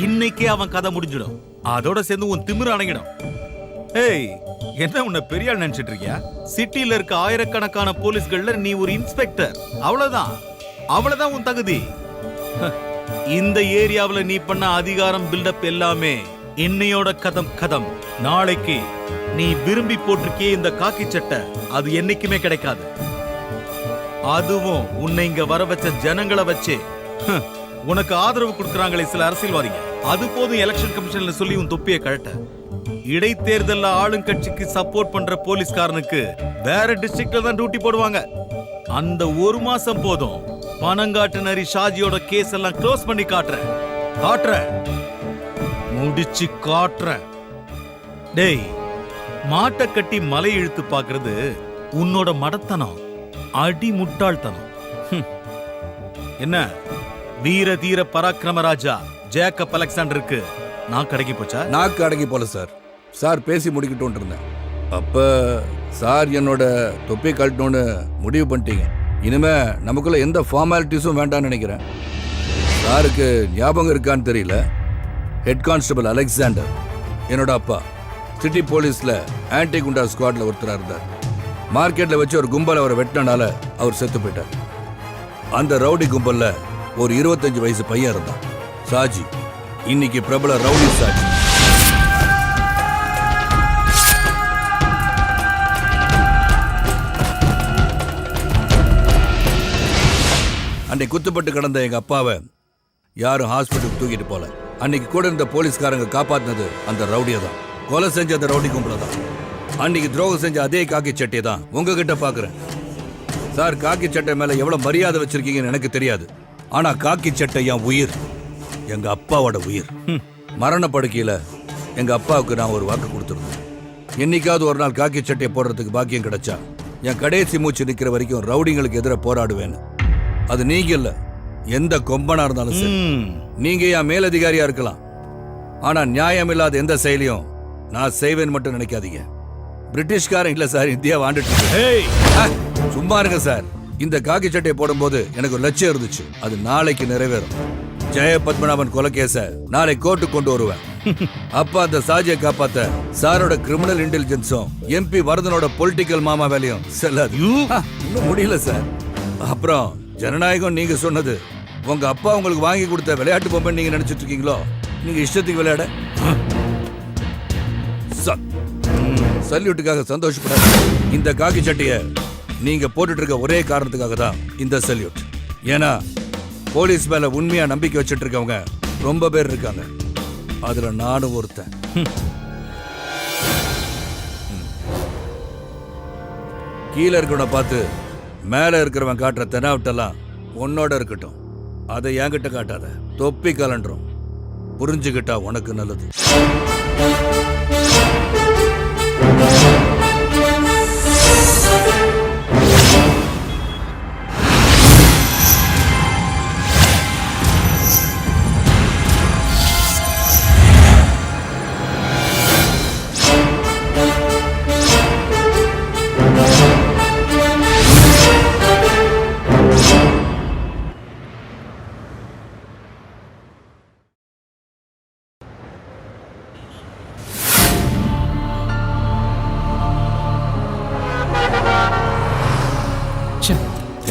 Speaker 5: இன்னைக்கே அவன் கதை முடிஞ்சிடும். அதோட சேர்ந்து உன் திமிரு அடங்கிடும். ஏய், என்ன உன்னை பெரிய ஆள் நினைச்சிட்டு இருக்கியா? சிட்டில இருக்க ஆயிரக்கணக்கான போலீஸ்கள்ல நீ ஒரு இன்ஸ்பெக்டர். அவ்வளவுதான், அவ்வளவுதான் உன் தகுதி. இந்த ஏரியாவுல நீ பண்ண அதிகாரம் பில்டப் எல்லாமே இன்னையோட கதம். நாளைக்கு நீ விரும்பி போட்டிருக்கியே இந்த காக்கி சட்டை, அது என்னைக்குமே கிடைக்காது. அதுவும் உன்னை இங்க வர வச்ச ஜனங்களை வச்சு உனக்கு ஆதரவு கொடுக்கறாங்களே சில அரசியல்வாதிங்க, அது போதும் எலெக்ஷன் கமிஷன்ல சொல்லி உன் தொப்பியை கழட்ட. இடைத்தேர்தல்ல ஆளுங்கட்சிக்கு சப்போர்ட் பண்ற போலீஸ்காரனுக்கு வேற டிஸ்ட்ரிக்ட்ல தான் டியூட்டி போடுவாங்க. அந்த 1 மாசம் போதும். பணங்காட்டு நரி ஷாஜியோட கேஸ் எல்லாம் க்ளோஸ் பண்ணி காட்டுறேன். முடிச்சு காட்டுறேன். டேய், மாட்டை கட்டி மலை இழுத்து பாக்குறது உன்னோட மடத்தனம், அடி முட்டாள்தனம். என்ன வீர தீர பராக்கிரம ராஜா ஜேக்கப் அலெக்சாண்டருக்கு நான் அடங்கி போச்சா?
Speaker 8: நாக்கு அடங்கி போல சார். சார் பேசி முடிக்கட்டும் இருந்தேன். அப்ப சார் என்னோட தொப்பி கழட்டணும்னு முடிவு பண்ணிட்டீங்க. இனிமே நமக்குள்ள எந்த ஃபார்மாலிட்டிஸும் வேண்டாம்னு நினைக்கிறேன். சாருக்கு ஞாபகம் இருக்கான்னு தெரியல, ஹெட் கான்ஸ்டபிள் அலெக்சாண்டர் என்னோட அப்பா சிட்டி போலீஸ்ல ஆன்டி குண்டா ஸ்குவாட்ல ஒருத்தரா இருந்தார். மார்க்கெட்ல வச்சு ஒரு கும்பல் அவரை வெட்டினால அவர் செத்து போயிட்டார். அந்த ரவுடி கும்பல்ல ஒரு 25 வயசு பையன் இருந்தான், சாஜி. இன்னைக்கு பிரபல ரவுடி சாஜி. அன்னைக்கு குத்துப்பட்டு கிடந்த எங்க அப்பாவை யாரும் ஹாஸ்பிட்டலுக்கு தூக்கிட்டு போல. அன்னைக்கு கூட இருந்த போலீஸ்காரங்க காப்பாத்தினது அந்த ரவுடியை தான். கொலை செஞ்ச அந்த ரவுடி கும்பல தான். அன்னைக்கு துரோகம் செஞ்ச அதே காக்கி சட்டையை தான் உங்ககிட்ட பாக்குறேன். சார், காக்கி சட்டை மேல எவ்வளவு மரியாதை வச்சிருக்கீங்கன்னு எனக்கு தெரியாது. ஆனா காக்கி சட்டை என் உயிர், எங்க அப்பாவோட உயிர். மரண படுக்கையில எங்க அப்பாவுக்கு நான் ஒரு வாக்கு கொடுத்துருந்தேன். என்னைக்காவது ஒரு நாள் காக்கி சட்டையை போடுறதுக்கு பாக்கியம் கிடைச்சா என் கடைசி மூச்சு நிக்கிற வரைக்கும் ரவுடிங்களுக்கு எதிராக போராடுவேன்னு. அது நீங்க இல்ல, எந்த கொம்பனா இருந்தாலும் சரி. நீங்க என் மேலதிகாரியா இருக்கலாம், ஆனா நியாயம் இல்லாத எந்த செயலையும் நான் செய்வேன்னு மட்டும் நினைக்காதீங்க. பிரிட்டிஷ்காரன் இல்ல சார், இந்தியாவை ஆண்டுட்டு இருக்கு. சும்மா இருங்க சார். இந்த காக்கி சட்டையை போடும்போது எனக்கு ஒரு லட்சியம் இருந்துச்சு, அது நாளைக்கு நிறைவேறும். ஜெய பத்மநாபன் கொலைகேச நாளை கோர்ட்டுக்கு கொண்டு வருவேன். அப்ப அந்த சாஜியை காப்பாத்த சாரோட கிரிமினல் இன்டெலிஜென்ஸும் எம்பி வரதனோட பொலிட்டிக்கல் மாமா வேலையும் செல்லாது. இன்னும் முடியல சார். அப்புறம் ஜனநாயகம் நீங்க சொன்னது உங்க அப்பா உங்களுக்கு வாங்கி கொடுத்த விளையாட்டு பொம்மை நீங்க நினைச்சிட்டு இருக்கீங்களோ? நீங்க இஷ்டத்துக்கு விளையாட சல்யூட்டுக்காக சந்தோஷப்படாது. இந்த காக்கி சட்டைய நீங்க போட்டுட்டு இருக்க ஒரே காரணத்துக்காக தான் இந்த சல்யூட். ஏன்னா போலீஸ் மேல உண்மையா நம்பிக்கை வச்சுட்டு இருக்கவங்க ரொம்ப பேர் இருக்காங்க, அதுல நானும் ஒருத்தன். கீழே இருக்கிறவனை பார்த்து மேல இருக்கிறவன் காட்டுற தெனாவட்டெல்லாம் உன்னோட இருக்கட்டும், அதை என்கிட்ட காட்டாத. தொப்பி கலண்டுரும், புரிஞ்சுக்கிட்டா உனக்கு நல்லது.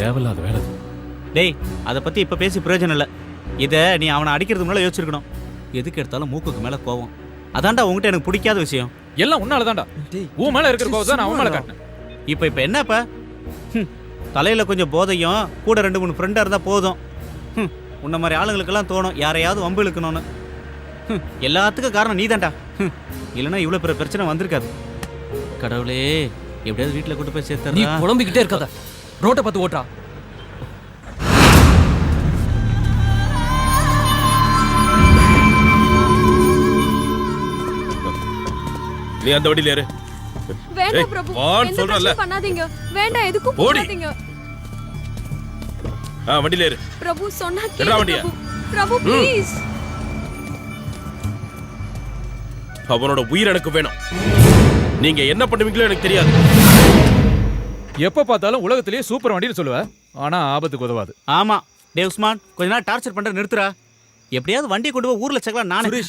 Speaker 7: தேவையில்லாத வேலை.
Speaker 9: டேய், அதை பத்தி இப்ப பேசி பிரயோஜனம் இல்ல. இத நீ அவனை அடிக்கிறதுக்கு முன்னால யோசிச்சிருக்கணும். எதுக்கு எடுத்தாலும் மூக்குக்கு மேல கோவம். அதான்டா உங்ககிட்ட எனக்கு பிடிக்காத விஷயம்.
Speaker 7: எல்லாம் உன்னால தான்டா. உன் மேல இருக்கிற கோவம் தான் நான் அவன் மேல காட்டினேன்.
Speaker 9: இப்ப என்னப்பா? தலையில கொஞ்சம் போதையும் கூட 2-3 ஃப்ரெண்டா இருந்தா போதும். உன்ன மாதிரி ஆளுங்களுக்கெல்லாம் தோணும் யாரையாவது வம்பு இழுக்கணும்னு. எல்லாத்துக்கும் காரணம் நீதான்டா. இல்லைன்னா இவ்வளவு பெரிய பிரச்சனை வந்திருக்காது. கடவுளே, எப்படியாவது வீட்டுல கூட்டு போய் சேர்த்து.
Speaker 19: நீ புலம்பிக்கிட்டே இருக்காத, ரோட்டை பார்த்து ஓட்டுறா.
Speaker 16: நீ அந்த வண்டியில ஏறு.
Speaker 4: வேண்டாம் பிரபு, எந்த பிரச்சனையும் பண்ணாதீங்க. வேண்டாம், எதுக்கும் போகாதீங்க.
Speaker 16: வண்டியில ஏறு.
Speaker 4: பிரபு சொன்னா
Speaker 16: கேளு பிரபு.
Speaker 4: பிரபு ப்ளீஸ்.
Speaker 16: அவனோட உயிர் எனக்கு வேணும். நீங்க என்ன பண்ணுவீங்களோ எனக்கு தெரியாது.
Speaker 7: எப்ப பார்த்தாலும் உலகத்திலேயே சூப்பர் வண்டின்னு சொல்லுவ, ஆனா ஆபத்துக்கு உதவாது.
Speaker 9: ஆமா டே உஸ்மான், கொஞ்ச நாள் டார்ச்சர் பண்ற நிறுத்துறா. எப்படியாவது வண்டி கொண்டு போய் ஊர்ல சேர்க்கலாம். நானே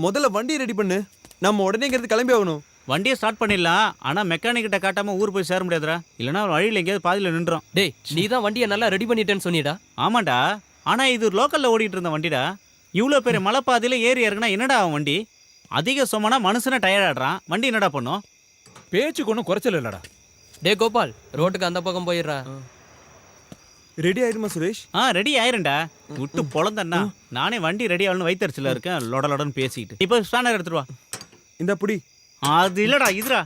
Speaker 20: முதல்ல வண்டியை ரெடி பண்ணு, நம்ம உடனே இங்கிருந்து கிளம்பி ஆகணும்.
Speaker 9: வண்டியை ஸ்டார்ட் பண்ணிடலாம், ஆனா மெக்கானிக் கிட்ட காட்டாம ஊர் போய் சேர முடியாதுடா. இல்லனா வழியில எங்கேயாவது பாதியில நின்றோம்.
Speaker 19: டேய், நீ தான் வண்டியை நல்லா ரெடி பண்ணிட்டேன்னு சொன்னிடா.
Speaker 9: ஆமாண்டா, ஆனா இது லோக்கல்ல ஓடிட்டு இருந்த வண்டிடா. இவ்வளவு பெரிய மலை பாதையில ஏறி இறங்கினா என்னடா அவன் வண்டி? அதிக சுமனா மனுஷனை டயர்ட் ஆடுறான். வண்டி என்னடா பண்ணும்?
Speaker 7: பேச்சுக்கு ஒன்றும் குறைச்சல் இல்லடா.
Speaker 19: டே கோபால், ரோட்டுக்கு அந்த பக்கம் போயிடுறா.
Speaker 20: ரெடி ஆயிருமா சுரேஷ்?
Speaker 9: ரெடி ஆயிருண்டா. விட்டு பொழந்தண்ணா. நானே வண்டி ரெடி ஆகணும்னு வைத்தறிச்சல இருக்கேன். லொடலொடன்னு பேசிக்கிட்டு. இப்போ ஸ்பேனர் எடுத்துட்டு வா.
Speaker 20: இந்த புடி.
Speaker 9: அது இல்லடா, இதுடா.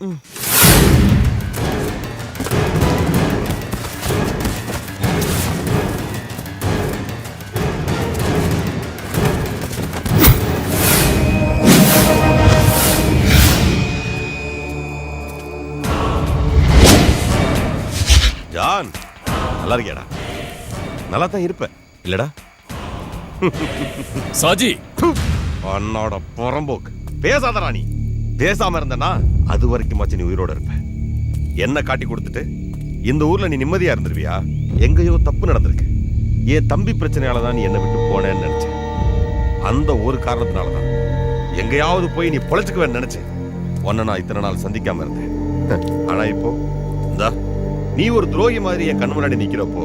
Speaker 2: ஜான், நல்லா இருக்கியாடா? நல்லா தான் இருப்ப இல்லடா?
Speaker 7: சாஜி,
Speaker 2: அண்ணாட புறம்போக்கு பேசாதடா நீ. பேசாம இருந்தனா அது வரைக்கும் நீ உயிரோட இருப்ப. என்ன காட்டி கொடுத்துட்டு இந்த ஊர்ல நீ நிம்மதியா இருந்துருவியா? எங்கேயோ தப்பு நடந்திருக்கு. என் தம்பி பிரச்சனையால தான் நீ என்னை விட்டு போனேன்னு நினைச்சேன். அந்த ஒரு காரணத்தினாலதான் எங்கேயாவது போய் நீ பொழைச்சுக்குவேன்னு நினைச்சேன். உன்னை நான் இத்தனை நாள் சந்திக்காம இருந்தேன். ஆனா இப்போ இந்தா நீ ஒரு துரோகி மாதிரி என் கண் முன்னாடி நிக்கிறப்போ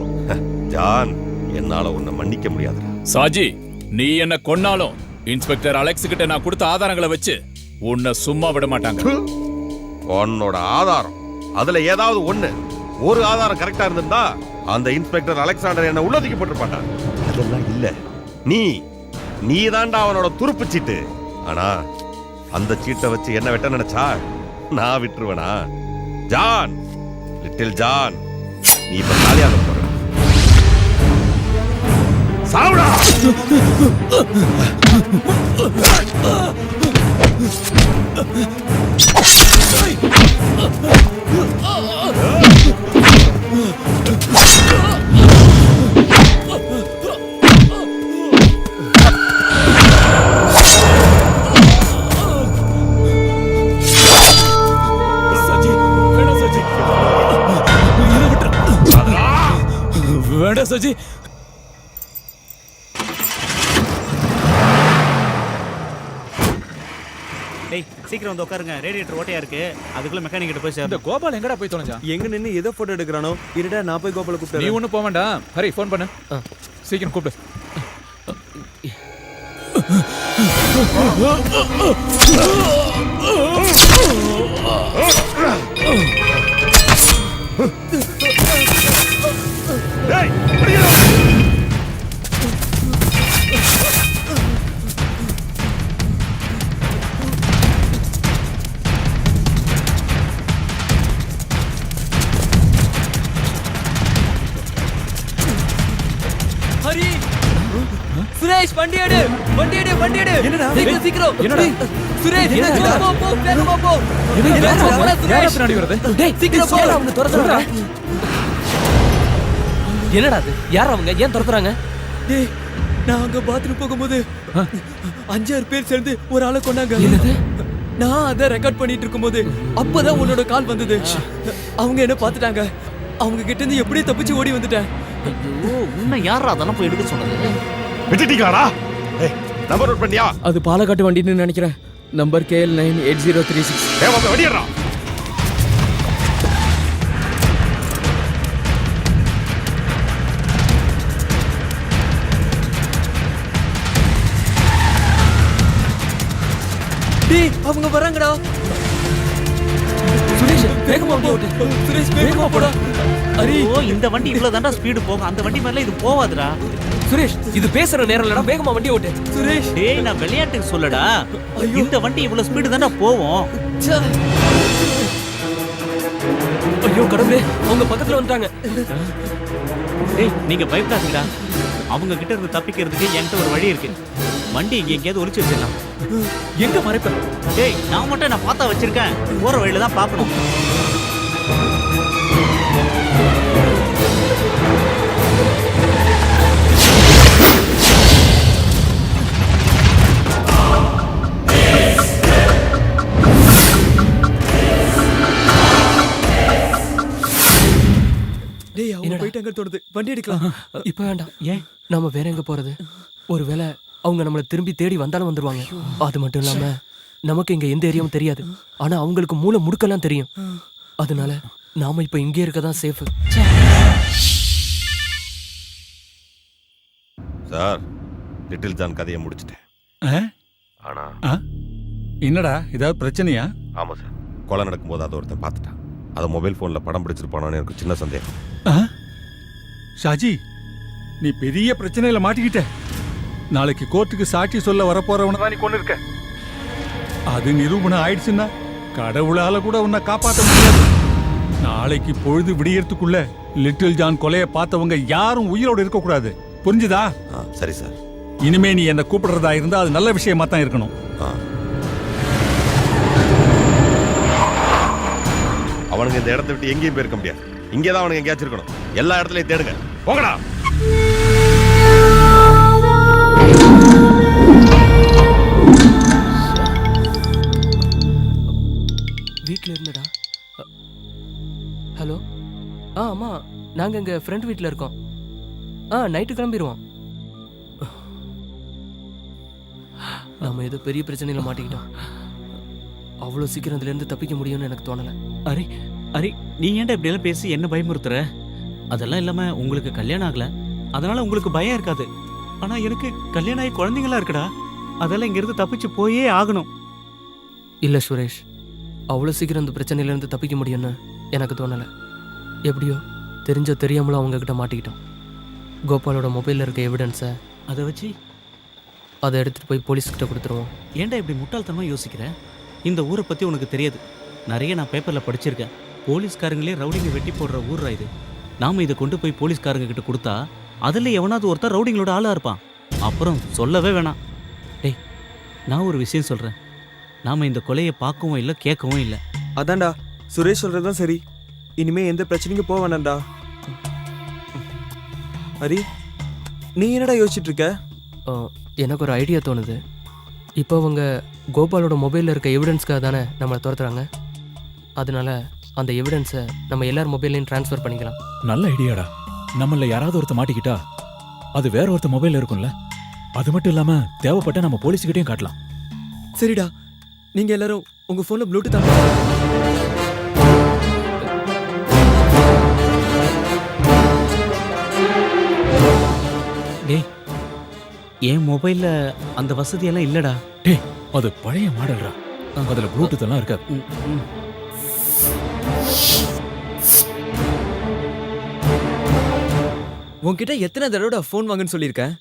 Speaker 2: ஜான், என்னால உன்னை மன்னிக்க முடியாது.
Speaker 7: சாஜி, நீ என்ன கொன்னாலும் இன்ஸ்பெக்டர் அலெக்ஸ் கிட்ட நான் கொடுத்த ஆதாரங்களை வச்சு உன்னை சும்மா விட மாட்டாங்க.
Speaker 2: உன்னோட ஆதாரம் அதுல ஏதாவது ஒரு ஆதாரம் கரெக்டா இருந்திருந்தா அந்த இன்ஸ்பெக்டர் அலெக்சாண்டர் என்ன உள்ளதுக்கு போட்டிருப்பான். அதெல்லாம் இல்ல. நீ தாண்டா அவனோட துருப்பு சீட்டு. ஆனா அந்த சீட்டை வச்சு என்ன வெட்ட நினைச்சா நான் விட்டுருவேனா? ஜான், லிட்டில் ஜான், நீ இப்ப காலியாக போற. சாவுடா!
Speaker 7: வேண்டாம் சஜி.
Speaker 9: டேய் சீக்கிரம் வந்து உட்காருங்க, ரேடியேட்டர் ஓட்டையா இருக்கு. அதுக்குள்ள மெக்கானிக் கிட்ட போய்
Speaker 20: இந்த கோபால் எங்கடா போய் தொலைஞ்சான்? எங்க நின்னு ஏதோ போட்டோ எடுக்கறானோ? இருடா நான் போய் கோபால கூப்பிடுறேன்.
Speaker 7: நீ ஒண்ணு போக வேண்டாம். ஹரி ஃபோன் பண்ணு. சீக்கிரம் கூப்பிடு.
Speaker 2: டேய்,
Speaker 19: ஹரி, சுரேஷ் வண்டி எடு.
Speaker 20: என்னடா?
Speaker 19: சீக்கிரம்.
Speaker 20: என்னடா?
Speaker 19: சுரேஷ் போ வேகமா போ. டேய் சீக்கிரம் போ. அவங்க துரத்துறாங்க. என்னடா அது? யார் அவங்க? ஏன் துரத்துறாங்க?
Speaker 20: டேய், நான் அங்க பாத்ரூம் போகும்போது 5-6 பேர் சேர்ந்து ஒரு ஆளை கொண்டாங்க. நான் அதை ரெக்கார்ட் பண்ணிட்டு இருக்கும்போது அப்பதான் உன்னோட கால் வந்தது. அவங்க என்ன பார்த்துட்டாங்க. அவங்க கிட்ட இருந்து எப்படியே தப்பிச்சு ஓடி வந்துட்டேன்.
Speaker 9: ஐயோ, உன்னை யாரா அதெல்லாம் போய் எடுக்க சொன்னது?
Speaker 2: விட்டுட்டீங்களாடா? ஏய், நம்பர் நோட் பண்ணியா?
Speaker 1: அது பாலக்காட்டு வண்டின்னு நினைக்கிறேன். Number KL98036.
Speaker 2: ஏய், வந்து வெடியறா.
Speaker 20: டேய், அவங்க வராங்கடா.
Speaker 19: சுரேஷ் வேகமா போ.
Speaker 20: சுரேஷ் வேகமா போடா.
Speaker 9: ஹரி, இந்த வண்டி இவ்வளவு தாண்டா ஸ்பீடு போகும். அந்த வண்டி மேல இது போவாதுடா.
Speaker 19: சுரேஷ், இது பேசுற நேரம் இல்லடா. வேகமா வண்டி ஓட்டு.
Speaker 20: சுரேஷ்,
Speaker 9: டேய் நான் விளையாட்டுக்கு சொல்லடா. இந்த வண்டி இவ்வளவு ஸ்பீடு தாண்டா போவோம்.
Speaker 19: ஐயோ கடவுளே, அவங்க பக்கத்துல வந்துட்டாங்க.
Speaker 9: டேய் நீங்க பயப்படாதீங்கடா. அவங்க கிட்ட இருந்து தப்பிக்கிறதுக்கு என்கிட்ட ஒரு வழி இருக்கு. வண்டி இங்க எங்கேயாவது ஒளிச்சு வச்சிடலாம்.
Speaker 19: எங்க மறைப்ப?
Speaker 9: டேய் நான் மட்டும் நான் பார்த்தா வச்சிருக்கேன். போற வழியில தான் பார்க்கணும்.
Speaker 20: டேய் அவங்க போயிட்டாங்க தோணுது. வண்டி எடுக்கலாம்.
Speaker 19: இப்ப வேண்டாம். ஏன்? நாம வேற எங்க போறது? ஒருவேளை அவங்க நம்மள திரும்பி தேடி வந்தாலும் வந்துருவாங்க. அது மட்டும் இல்லாம நமக்கு இங்க எந்த ஏரியாவும் தெரியாது. ஆனா அவங்களுக்கு மூளை முடுக்கெல்லாம் தெரியும். அதனால நாம இப்ப இங்கே இருக்கதான் சேஃப்.
Speaker 2: சார், லிட்டில் ஜான் கதையை முடிச்சிட்டேன். ஆனா
Speaker 15: என்னடா ஏதாவது பிரச்சனையா?
Speaker 2: ஆமா சார், கொலை நடக்கும்போது அதை ஒருத்தன் பார்த்துட்டான். அதை மொபைல் போன்ல படம் பிடிச்சிருப்பானு எனக்கு சின்ன சந்தேகம்.
Speaker 15: ஷாஜி, நீ பெரிய பிரச்சனையில மாட்டிக்கிட்ட. நாளைக்கு கோர்ட்டுக்கு சாட்சி சொல்ல வரப்போறவன தான் நீ கொண்டு இருக்க. அது நிரூபணம் ஆயிடுச்சுன்னா கடவுளால கூட உன்னை காப்பாற்ற முடியாது. நாளைக்கு பொழுது விடியறதுக்குள்ள லிட்டில் ஜான் கொலையை பார்த்தவங்க யாரும் உயிரோடு இருக்க கூடாது. புரிஞ்சுதா?
Speaker 2: சரி சார்.
Speaker 15: இனிமே நீ என்ன கூப்பிடுறதா இருந்தா அது நல்ல விஷயமா தான் இருக்கணும்.
Speaker 2: அவனுங்க இந்த இடத்தை விட்டு எங்கேயும் போயிருக்க முடியாது. இங்கேதான் அவனுங்க எங்கேயாச்சும் இருக்கணும். எல்லா இடத்துலயும் தேடுங்க. போங்கடா.
Speaker 19: வீட்டில் இருந்துடா. ஹலோ. ஆமாம், நாங்கள் எங்கள் ஃப்ரெண்ட் வீட்டில் இருக்கோம். நைட்டு கிளம்பிடுவோம். நம்ம ஏதோ பெரிய பிரச்சனையில் மாட்டிக்கிட்டோம். அவ்வளோ சீக்கிரம் இதுலேருந்து தப்பிக்க முடியும்னு எனக்கு தோணலை.
Speaker 9: அரே அரே, நீ ஏன்டா இப்படியெல்லாம் பேசி என்ன பயமுறுத்துற? அதெல்லாம் இல்லாமல் உங்களுக்கு கல்யாணம் ஆகலை, அதனால் உங்களுக்கு பயம் இருக்காது. ஆனால் எனக்கு கல்யாணம் ஆகி குழந்தைங்களா இருக்குடா. அதெல்லாம் இங்கேருந்து தப்பிச்சு போயே ஆகணும்.
Speaker 19: இல்லை சுரேஷ், அவ்வளோ சீக்கிரம் இந்த பிரச்சனையிலேருந்து தப்பிக்க முடியும்னு எனக்கு தோணலை. எப்படியோ தெரிஞ்சோ தெரியாமலோ அவங்கக்கிட்ட மாட்டிக்கிட்டோம். கோபாலோட மொபைலில் இருக்க எவிடன்ஸை
Speaker 9: அதை வச்சு
Speaker 19: அதை எடுத்துகிட்டு போய் போலீஸ்கிட்ட கொடுத்துருவோம்.
Speaker 9: ஏன்டா இப்படி முட்டாள்தனமாக யோசிக்கிற? இந்த ஊரை பற்றி உனக்கு தெரியாது. நிறைய நான் பேப்பரில் படிச்சிருக்கேன். போலீஸ்காரங்களே ரவுடிங்க வெட்டி போடுற ஊர்ரா இது. நாம் இதை கொண்டு போய் போலீஸ்காரங்க கிட்ட கொடுத்தா அதில் எவனாவது ஒருத்தர் ரவுடிங்களோட ஆளாக இருப்பான். அப்புறம் சொல்லவே வேணாம். டேய், நான் ஒரு விஷயம் சொல்கிறேன். நாம் இந்த கொலையை பார்க்கவும் இல்லை, கேட்கவும் இல்லை.
Speaker 20: அதான்டா சுரேஷ் சொல்றதுதான் சரி. இனிமே எந்த பிரச்சனைக்கும் போக வேணாம்டா. ஹரி, நீ என்னடா யோசிச்சுட்டு இருக்க?
Speaker 19: எனக்கு ஒரு ஐடியா தோணுது. இப்போ அவங்க கோபாலோட மொபைலில் இருக்க எவிடன்ஸ்க்காக தானே நம்மளை துரத்துறாங்க. அதனால அந்த எவிடன்ஸை நம்ம எல்லார் மொபைல்லையும் ட்ரான்ஸ்ஃபர் பண்ணிக்கலாம்.
Speaker 7: நல்ல ஐடியாடா. நம்மள யாராவது ஒருத்த மாட்டிக்கிட்டா அது வேற ஒருத்த மொபைல்ல இருக்கும்ல. அது மட்டும் இல்லாம தேவைப்பட்ட நம்ம போலீஸ்கிட்டையும் காட்டலாம்.
Speaker 20: சரிடா, நீங்க எல்லாரும் உங்க போன்ல ப்ளூடூத் ஆன்
Speaker 9: டேய், என் மொபைலில் அந்த வசதியெல்லாம் இல்லைடா.
Speaker 7: டேய், அது பழைய மாடல்ரா. அதுல ப்ளூடூத் எல்லாம் இருக்காது.
Speaker 20: உன்கிட்ட எத்தனை தடவை ஃபோன் வாங்கன்னு சொல்லியிருக்கேன்.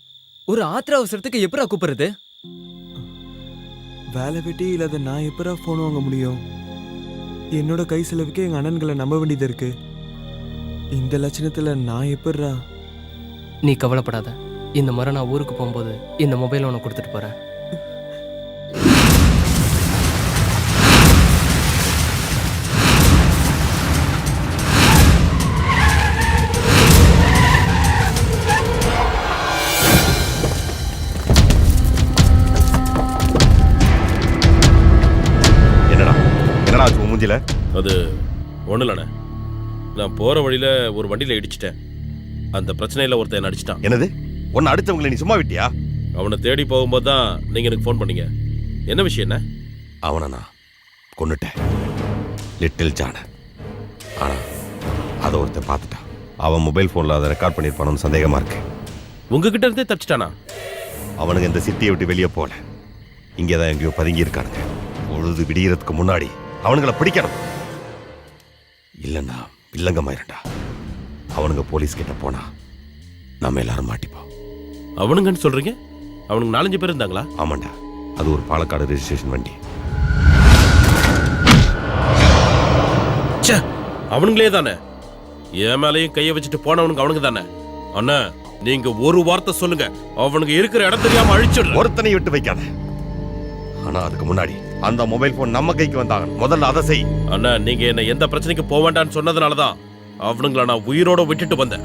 Speaker 20: ஒரு ஆத்திர அவசரத்துக்கு எப்படா கூப்பிடுறது? வேலை வெட்டி இல்லாத நான் எப்படா ஃபோன் வாங்க முடியும்? என்னோட கை செலவுக்கு எங்க அண்ணன்களை நம்ப வேண்டியது இருக்கு. இந்த லட்சணத்துல நான் எப்படா?
Speaker 19: நீ கவலைப்படாத. இந்த முறை நான் ஊருக்கு போகும்போது இந்த மொபைலை உனக்கு கொடுத்துட்டு போகிறேன்.
Speaker 16: அது ஒண்ணு இல்லண்ணே, நான் போற வழியில ஒரு வண்டியில இடிச்சிட்டேன். அந்த பிரச்சனையில ஒருத்தன் அடிச்சிட்டான்.
Speaker 2: என்னது? உன்னை அடிச்சவங்களை நீ சும்மா விட்டியா?
Speaker 16: அவனை தேடி போகும்போது தான் நீங்க எனக்கு ஃபோன் பண்ணீங்க. என்ன விஷயம்? என்ன?
Speaker 2: அவனை நான் கொன்னுட்டேன், லிட்டில் ஜான. ஆனா அதை ஒருத்தன் பார்த்துட்டான். அவன் மொபைல் போன்ல அதை ரெக்கார்ட் பண்ணிருப்பானு சந்தேகமா இருக்கு.
Speaker 16: உங்ககிட்ட இருந்தே தப்பிச்சிட்டானா?
Speaker 2: அவனுக்கு இந்த சிட்டியை விட்டு வெளியே போல, இங்கேதான் எங்கேயோ பதுங்கி இருக்கானுங்க. பொழுது விடியறதுக்கு முன்னாடி அவனுங்களை பிடிக்கணும். இல்லைன்னா வில்லங்கமாயிருண்டா. அவனுங்க போலீஸ் கிட்ட போனா நம்ம எல்லாரும் மாட்டிப்போம்.
Speaker 16: அவனுங்கன்னு சொல்றீங்க? அவனுக்கு 4-5 பேர் இருந்தாங்களா?
Speaker 2: ஆமாண்டா, அது ஒரு பாலக்காடு ரெஜிஸ்ட்ரேஷன் வண்டி.
Speaker 16: அவனுங்களே தானே? என் மேலையும் கையை வச்சுட்டு போனவனுங்க அவனுங்க தானே? அண்ணா, நீங்க ஒரு வார்த்தை சொல்லுங்க, அவனுங்க இருக்கிற இடம் தெரியாம அழிச்சிடு.
Speaker 2: ஒருத்தனை விட்டு வைக்காத. ஆனா அதுக்கு முன்னாடி அந்த மொபைல் போன் நம்ம கைக்கு வந்தாங்க. முதல்ல அதை செய்.
Speaker 16: அண்ணா, நீங்க என்ன எந்த பிரச்சனைக்கு போக வேண்டாம்னு சொன்னதுனாலதான் அவனுங்களை நான் உயிரோட விட்டுட்டு வந்தேன்.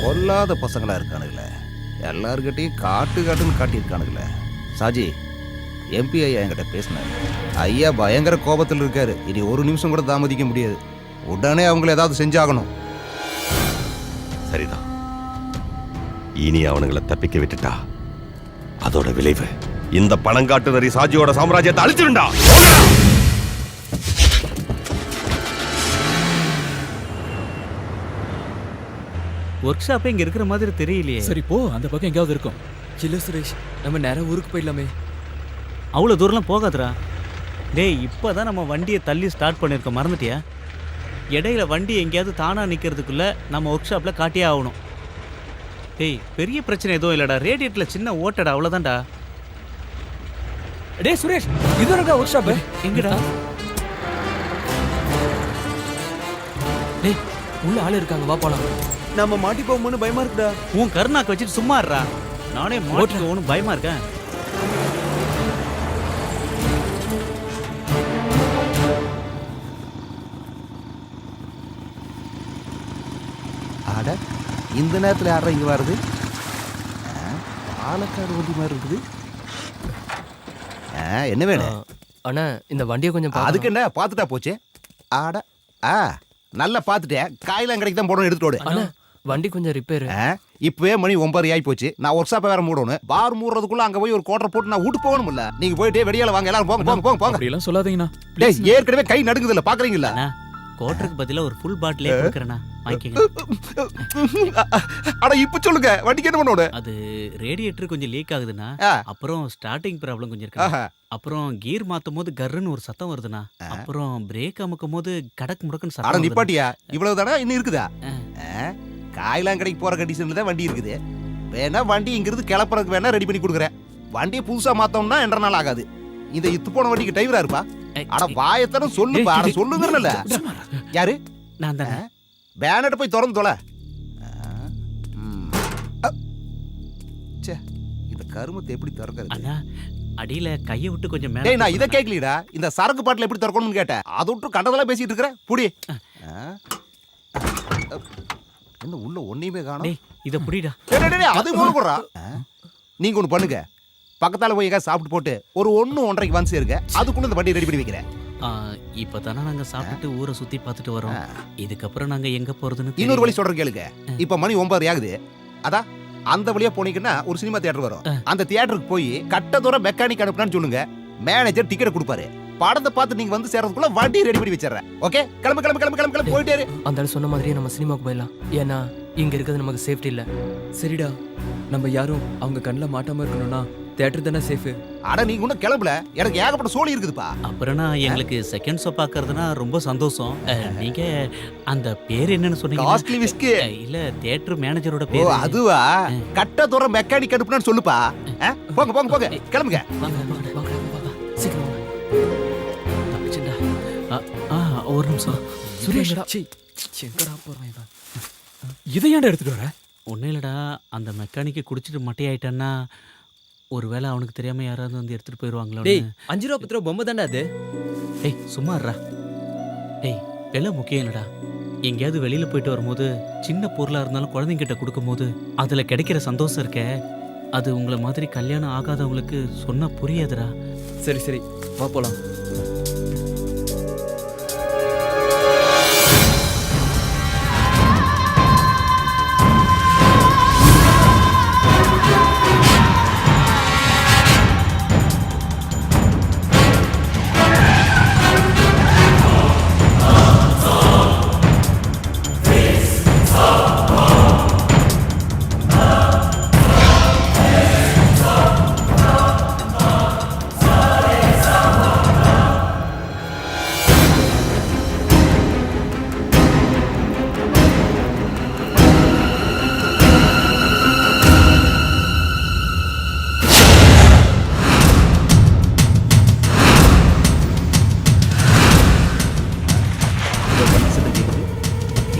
Speaker 12: பொல்லாத பசங்களா இருக்கானுங்களே, எல்லாருக்கிட்டையும் காட்டுன்னு காட்டியிருக்கானுங்களே. சாஜி, எம்பி ஐயா என்கிட்ட பேசினாரு. ஐயா பயங்கர கோபத்தில் இருக்காரு. இனி ஒரு நிமிஷம் கூட தாமதிக்க முடியாது. உடனே அவங்கள ஏதாவது செஞ்சாகணும்.
Speaker 2: சரிதான். இனி அவனுங்களை தப்பிக்க விட்டுட்டா அதோட விளைவு இந்த பணங்காட்டு நரி சாஜியோட சாம்ராஜ்யத்தை அழிச்சிருண்டா.
Speaker 9: ஒர்க் ஷாப்பே இங்க இருக்கிற மாதிரி தெரியலையே.
Speaker 7: சரி போ, அந்த பக்கம் எங்கேயாவது இருக்கும்.
Speaker 20: இல்ல சுரேஷ், நம்ம நேரம் ஊருக்கு போயிடலாமே.
Speaker 9: அவ்வளோ தூரம்லாம் போகாதரா. டேய், இப்போதான் நம்ம வண்டியை தள்ளி ஸ்டார்ட் பண்ணியிருக்கோம், மறந்துட்டியா? இடையில வண்டி எங்கேயாவது தானா நிற்கிறதுக்குள்ள நம்ம ஒர்க் ஷாப்பில் காட்டியே ஆகணும். டேய், பெரிய பிரச்சனை எதுவும் இல்லைடா, ரேடியேட்டரில் சின்ன ஓட்டடா, அவ்வளோதான்டா.
Speaker 20: டேய் சுரேஷ், இது இருக்கா ஒர்க் ஷாப்பு?
Speaker 9: எங்கடா?
Speaker 19: டேய், உள்ள ஆள் இருக்காங்க, வா போலாம்.
Speaker 20: நம்ம மாட்டி போகும்போது பயமா இருக்குடா.
Speaker 9: உன் கருணாக்கு வச்சுட்டு சும்மா இருடா. நானே மாட்டுக்கு பயமா இருக்கேன்.
Speaker 12: ஆட, இந்த நேரத்தில் யாரா இங்கே வருது?
Speaker 20: பாலக்காடு வண்டி மாதிரி இருக்குது.
Speaker 12: என்ன வேணும்?
Speaker 19: அண்ணா இந்த வண்டியை கொஞ்சம்
Speaker 12: அதுக்கு என்ன பார்த்துட்டா போச்சு. ஆட நல்லா பார்த்துட்டேன். காயெல்லாம் கடைக்கு தான் போடணும், எடுத்துட்டு
Speaker 19: அண்ணா வண்டி கொஞ்சம் ரிப்பேர்.
Speaker 12: இப்பவே மணி 9 ஆகி போச்சு. நான் ஒர்க் ஷாப்பை வேற மூடணும். பார் மூடுறதுக்குள்ள அங்க போய் ஒரு கோட்டரை போட்டு நான் வீட்டு போகணும்ல. நீங்க போயிட்டே வெளியால வாங்க, எல்லாரும் போங்க போங்க போங்க போங்க.
Speaker 7: அப்படி எல்லாம் சொல்லாதீங்கண்ணா.
Speaker 12: டேய் ஏற்கனவே கை நடுங்குது இல்ல, பாக்குறீங்களா?
Speaker 9: கோட்டருக்கு பதிலா ஒரு ஃபுல் பாட்டிலே கொடுக்கறேனா, வாங்கிக்கங்க.
Speaker 12: அட இப்ப சொல்லுங்க, வண்டிக்கு என்ன பண்ணோட?
Speaker 9: அது ரேடியேட்டர் கொஞ்சம் லீக் ஆகுதுண்ணா. அப்புறம் ஸ்டார்டிங் ப்ராப்ளம் கொஞ்சம் இருக்கு. அப்புறம் கீர் மாத்தும் போது கர்ன்னு ஒரு சத்தம் வருதுண்ணா. அப்புறம் பிரேக் அமுக்கும் போது கடக்கு முடக்குன்னு
Speaker 12: அட
Speaker 9: சத்தம்.
Speaker 12: நிப்பாட்டியா, இவ்வளவுதானா இன்னும் இருக்குதா? காயெல்லாம் கடைக்கு போற கண்டிஷன்ல தான் வண்டி இருக்குது. வேணா வண்டி இங்கிருந்து கிளப்புறதுக்கு வேணா ரெடி பண்ணி கொடுக்குறேன். வண்டியை புதுசா மாத்தோம்னா 2 நாள் ஆகாது. இந்த இத்து போன வண்டிக்கு டிரைவரா இருப்பா? அட வாயத்தனம் சொல்லுப்பா. அட சொல்லுங்கறல. யாரு?
Speaker 9: நான் தான்.
Speaker 12: பேனட் போய் திறந்து தொலை. ச்சே, இந்த கருமத்தை எப்படி திறக்கிறது?
Speaker 9: அண்ணா அடியில கையை விட்டு கொஞ்சம் மேல.
Speaker 12: டேய் நான் இத கேக்கலடா. இந்த சரக்கு பாட்டில் எப்படி திறக்கணும்னு கேட்டேன். அத விட்டு கண்டதெல்லாம் பேசிட்டு இருக்கற. புடி. என்ன உள்ள ஒண்ணுமே காணோம்.
Speaker 9: டேய் இத புடிடா.
Speaker 12: டேய் அது மூணு போடுறா. நீங்க ஒன்னு பண்ணுங்க. பக்கத்தால போய் எங்க சாப்பிட்டு போட்டு ஒரு 1-1:30க்கு வந்து சேருங்க. அதுக்குள்ள இந்த வண்டி ரெடி பண்ணி வைக்கிறேன்.
Speaker 9: இப்பதானே நாங்க சாப்பிட்டு ஊரை சுத்தி பார்த்துட்டு வரோம். இதுக்கப்புறம் நாங்க எங்க போறதுன்னு
Speaker 12: இன்னொரு வழி சொல்றேன் கேளுங்க. இப்ப மணி 9 ஆகுது. அதான் அந்த வழியா போனீங்கன்னா ஒரு சினிமா தியேட்டர் வரும். அந்த தியேட்டருக்கு போய் கட்டதூர மெக்கானிக் அனுப்புனான்னு சொல்லுங்க. மேனேஜர் டிக்கெட் கொடுப்பாரு. படத்தை பார்த்து நீங்க வந்து சேர்றதுக்குள்ள வண்டி ரெடி பண்ணி வச்சிடுறேன். ஓகே, கிளம்பு கிளம்பு கிளம்பு கிளம்பு கிளம்பு போயிட்டே இரு.
Speaker 19: அந்த ஆள் சொன்ன மாதிரியே நம்ம சினிமாக்கு போயிடலாம். ஏன்னா இங்க இருக்கிறது நமக்கு சேஃப்டி இல்ல.
Speaker 20: சரிடா, நம்ம யாரும் அவங்க கண்ணில் மாட்டாம இருக்கணும்னா தியேட்டர் தானே சேஃப்.
Speaker 12: அட நீங்க இன்னும் கிளம்பல, எனக்கு ஏகப்பட்ட சோலி இருக்குதுப்பா.
Speaker 9: அப்புறம்னா எங்களுக்கு செகண்ட் ஷோ பார்க்கறதுனா ரொம்ப சந்தோஷம். நீங்க அந்த பேர் என்னன்னு சொன்னீங்க?
Speaker 12: Costly whisky.
Speaker 9: இல்ல தியேட்டர் மேனேஜரோட
Speaker 12: ஓ
Speaker 9: பேர்.
Speaker 12: அதுவா? கட்டதூர மெக்கானிக் அனுப்புனான்னு சொல்லுப்பா. போங்க போங்க போங்க, கிளம்புங்க.
Speaker 19: சீக்கிரம்
Speaker 9: தப்பிச்சுடா. ஒரு நிமிஷம்
Speaker 20: சுரேஷ். எங்கடா போறான் இவன்? இதை ஏன்டா எடுத்துட்டு வர?
Speaker 9: ஒன்னும் இல்லடா, அந்த மெக்கானிக்கு குடிச்சிட்டு மட்டையாயிட்டான்னா ஒருவேளை அவனுக்கு தெரியாம யாராவது வந்து எடுத்துட்டு போயிருவாங்களோ.
Speaker 20: டேய் 5 ரூபா 10 ரூபா பொம்மை தானே அது.
Speaker 9: ஏய் சும்மா இருடா. ஏய் விலை முக்கியம் இல்லடா. எங்கேயாவது வெளியில போயிட்டு வரும்போது சின்ன பொருளா இருந்தாலும் குழந்தைங்கிட்ட கொடுக்கும்போது அதுல கிடைக்கிற சந்தோஷம் இருக்கே, அது உங்களை மாதிரி கல்யாணம் ஆகாதவங்களுக்கு சொன்னா புரியாதுடா.
Speaker 20: சரி சரி வா போலாம்.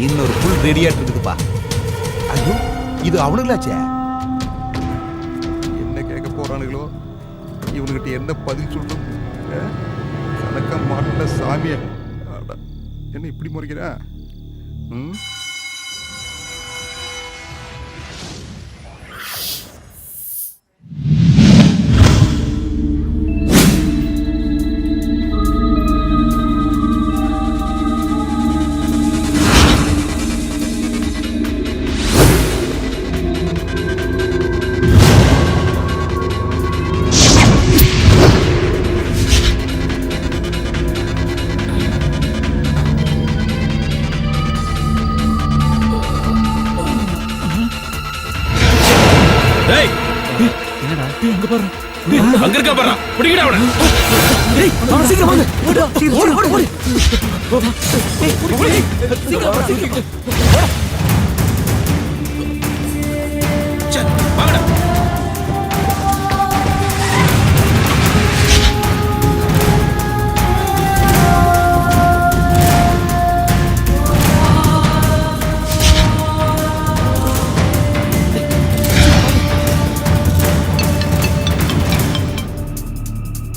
Speaker 12: இன்னொரு ஃபுல் ரெடியாட்டு இருக்குதுப்பா. ஐயோ இது அவனுங்களாச்சே. என்ன கேட்க போறானுங்களோ, இவனுக்கிட்ட என்ன பதில் சொல்றோம்? கணக்க மாட்டல சாமிய. என்ன இப்படி முறைக்கிறா?
Speaker 16: அங்க இருக்கா பாரு, பிடிக்கடா அவன.
Speaker 20: டேய் அவன் சீக்கிரம் வாங்க. ஓடு ஓடு ஓடு ஓடு. டேய் ஓடு சீக்கிரம் சீக்கிரம்.
Speaker 16: சே வாங்கடா.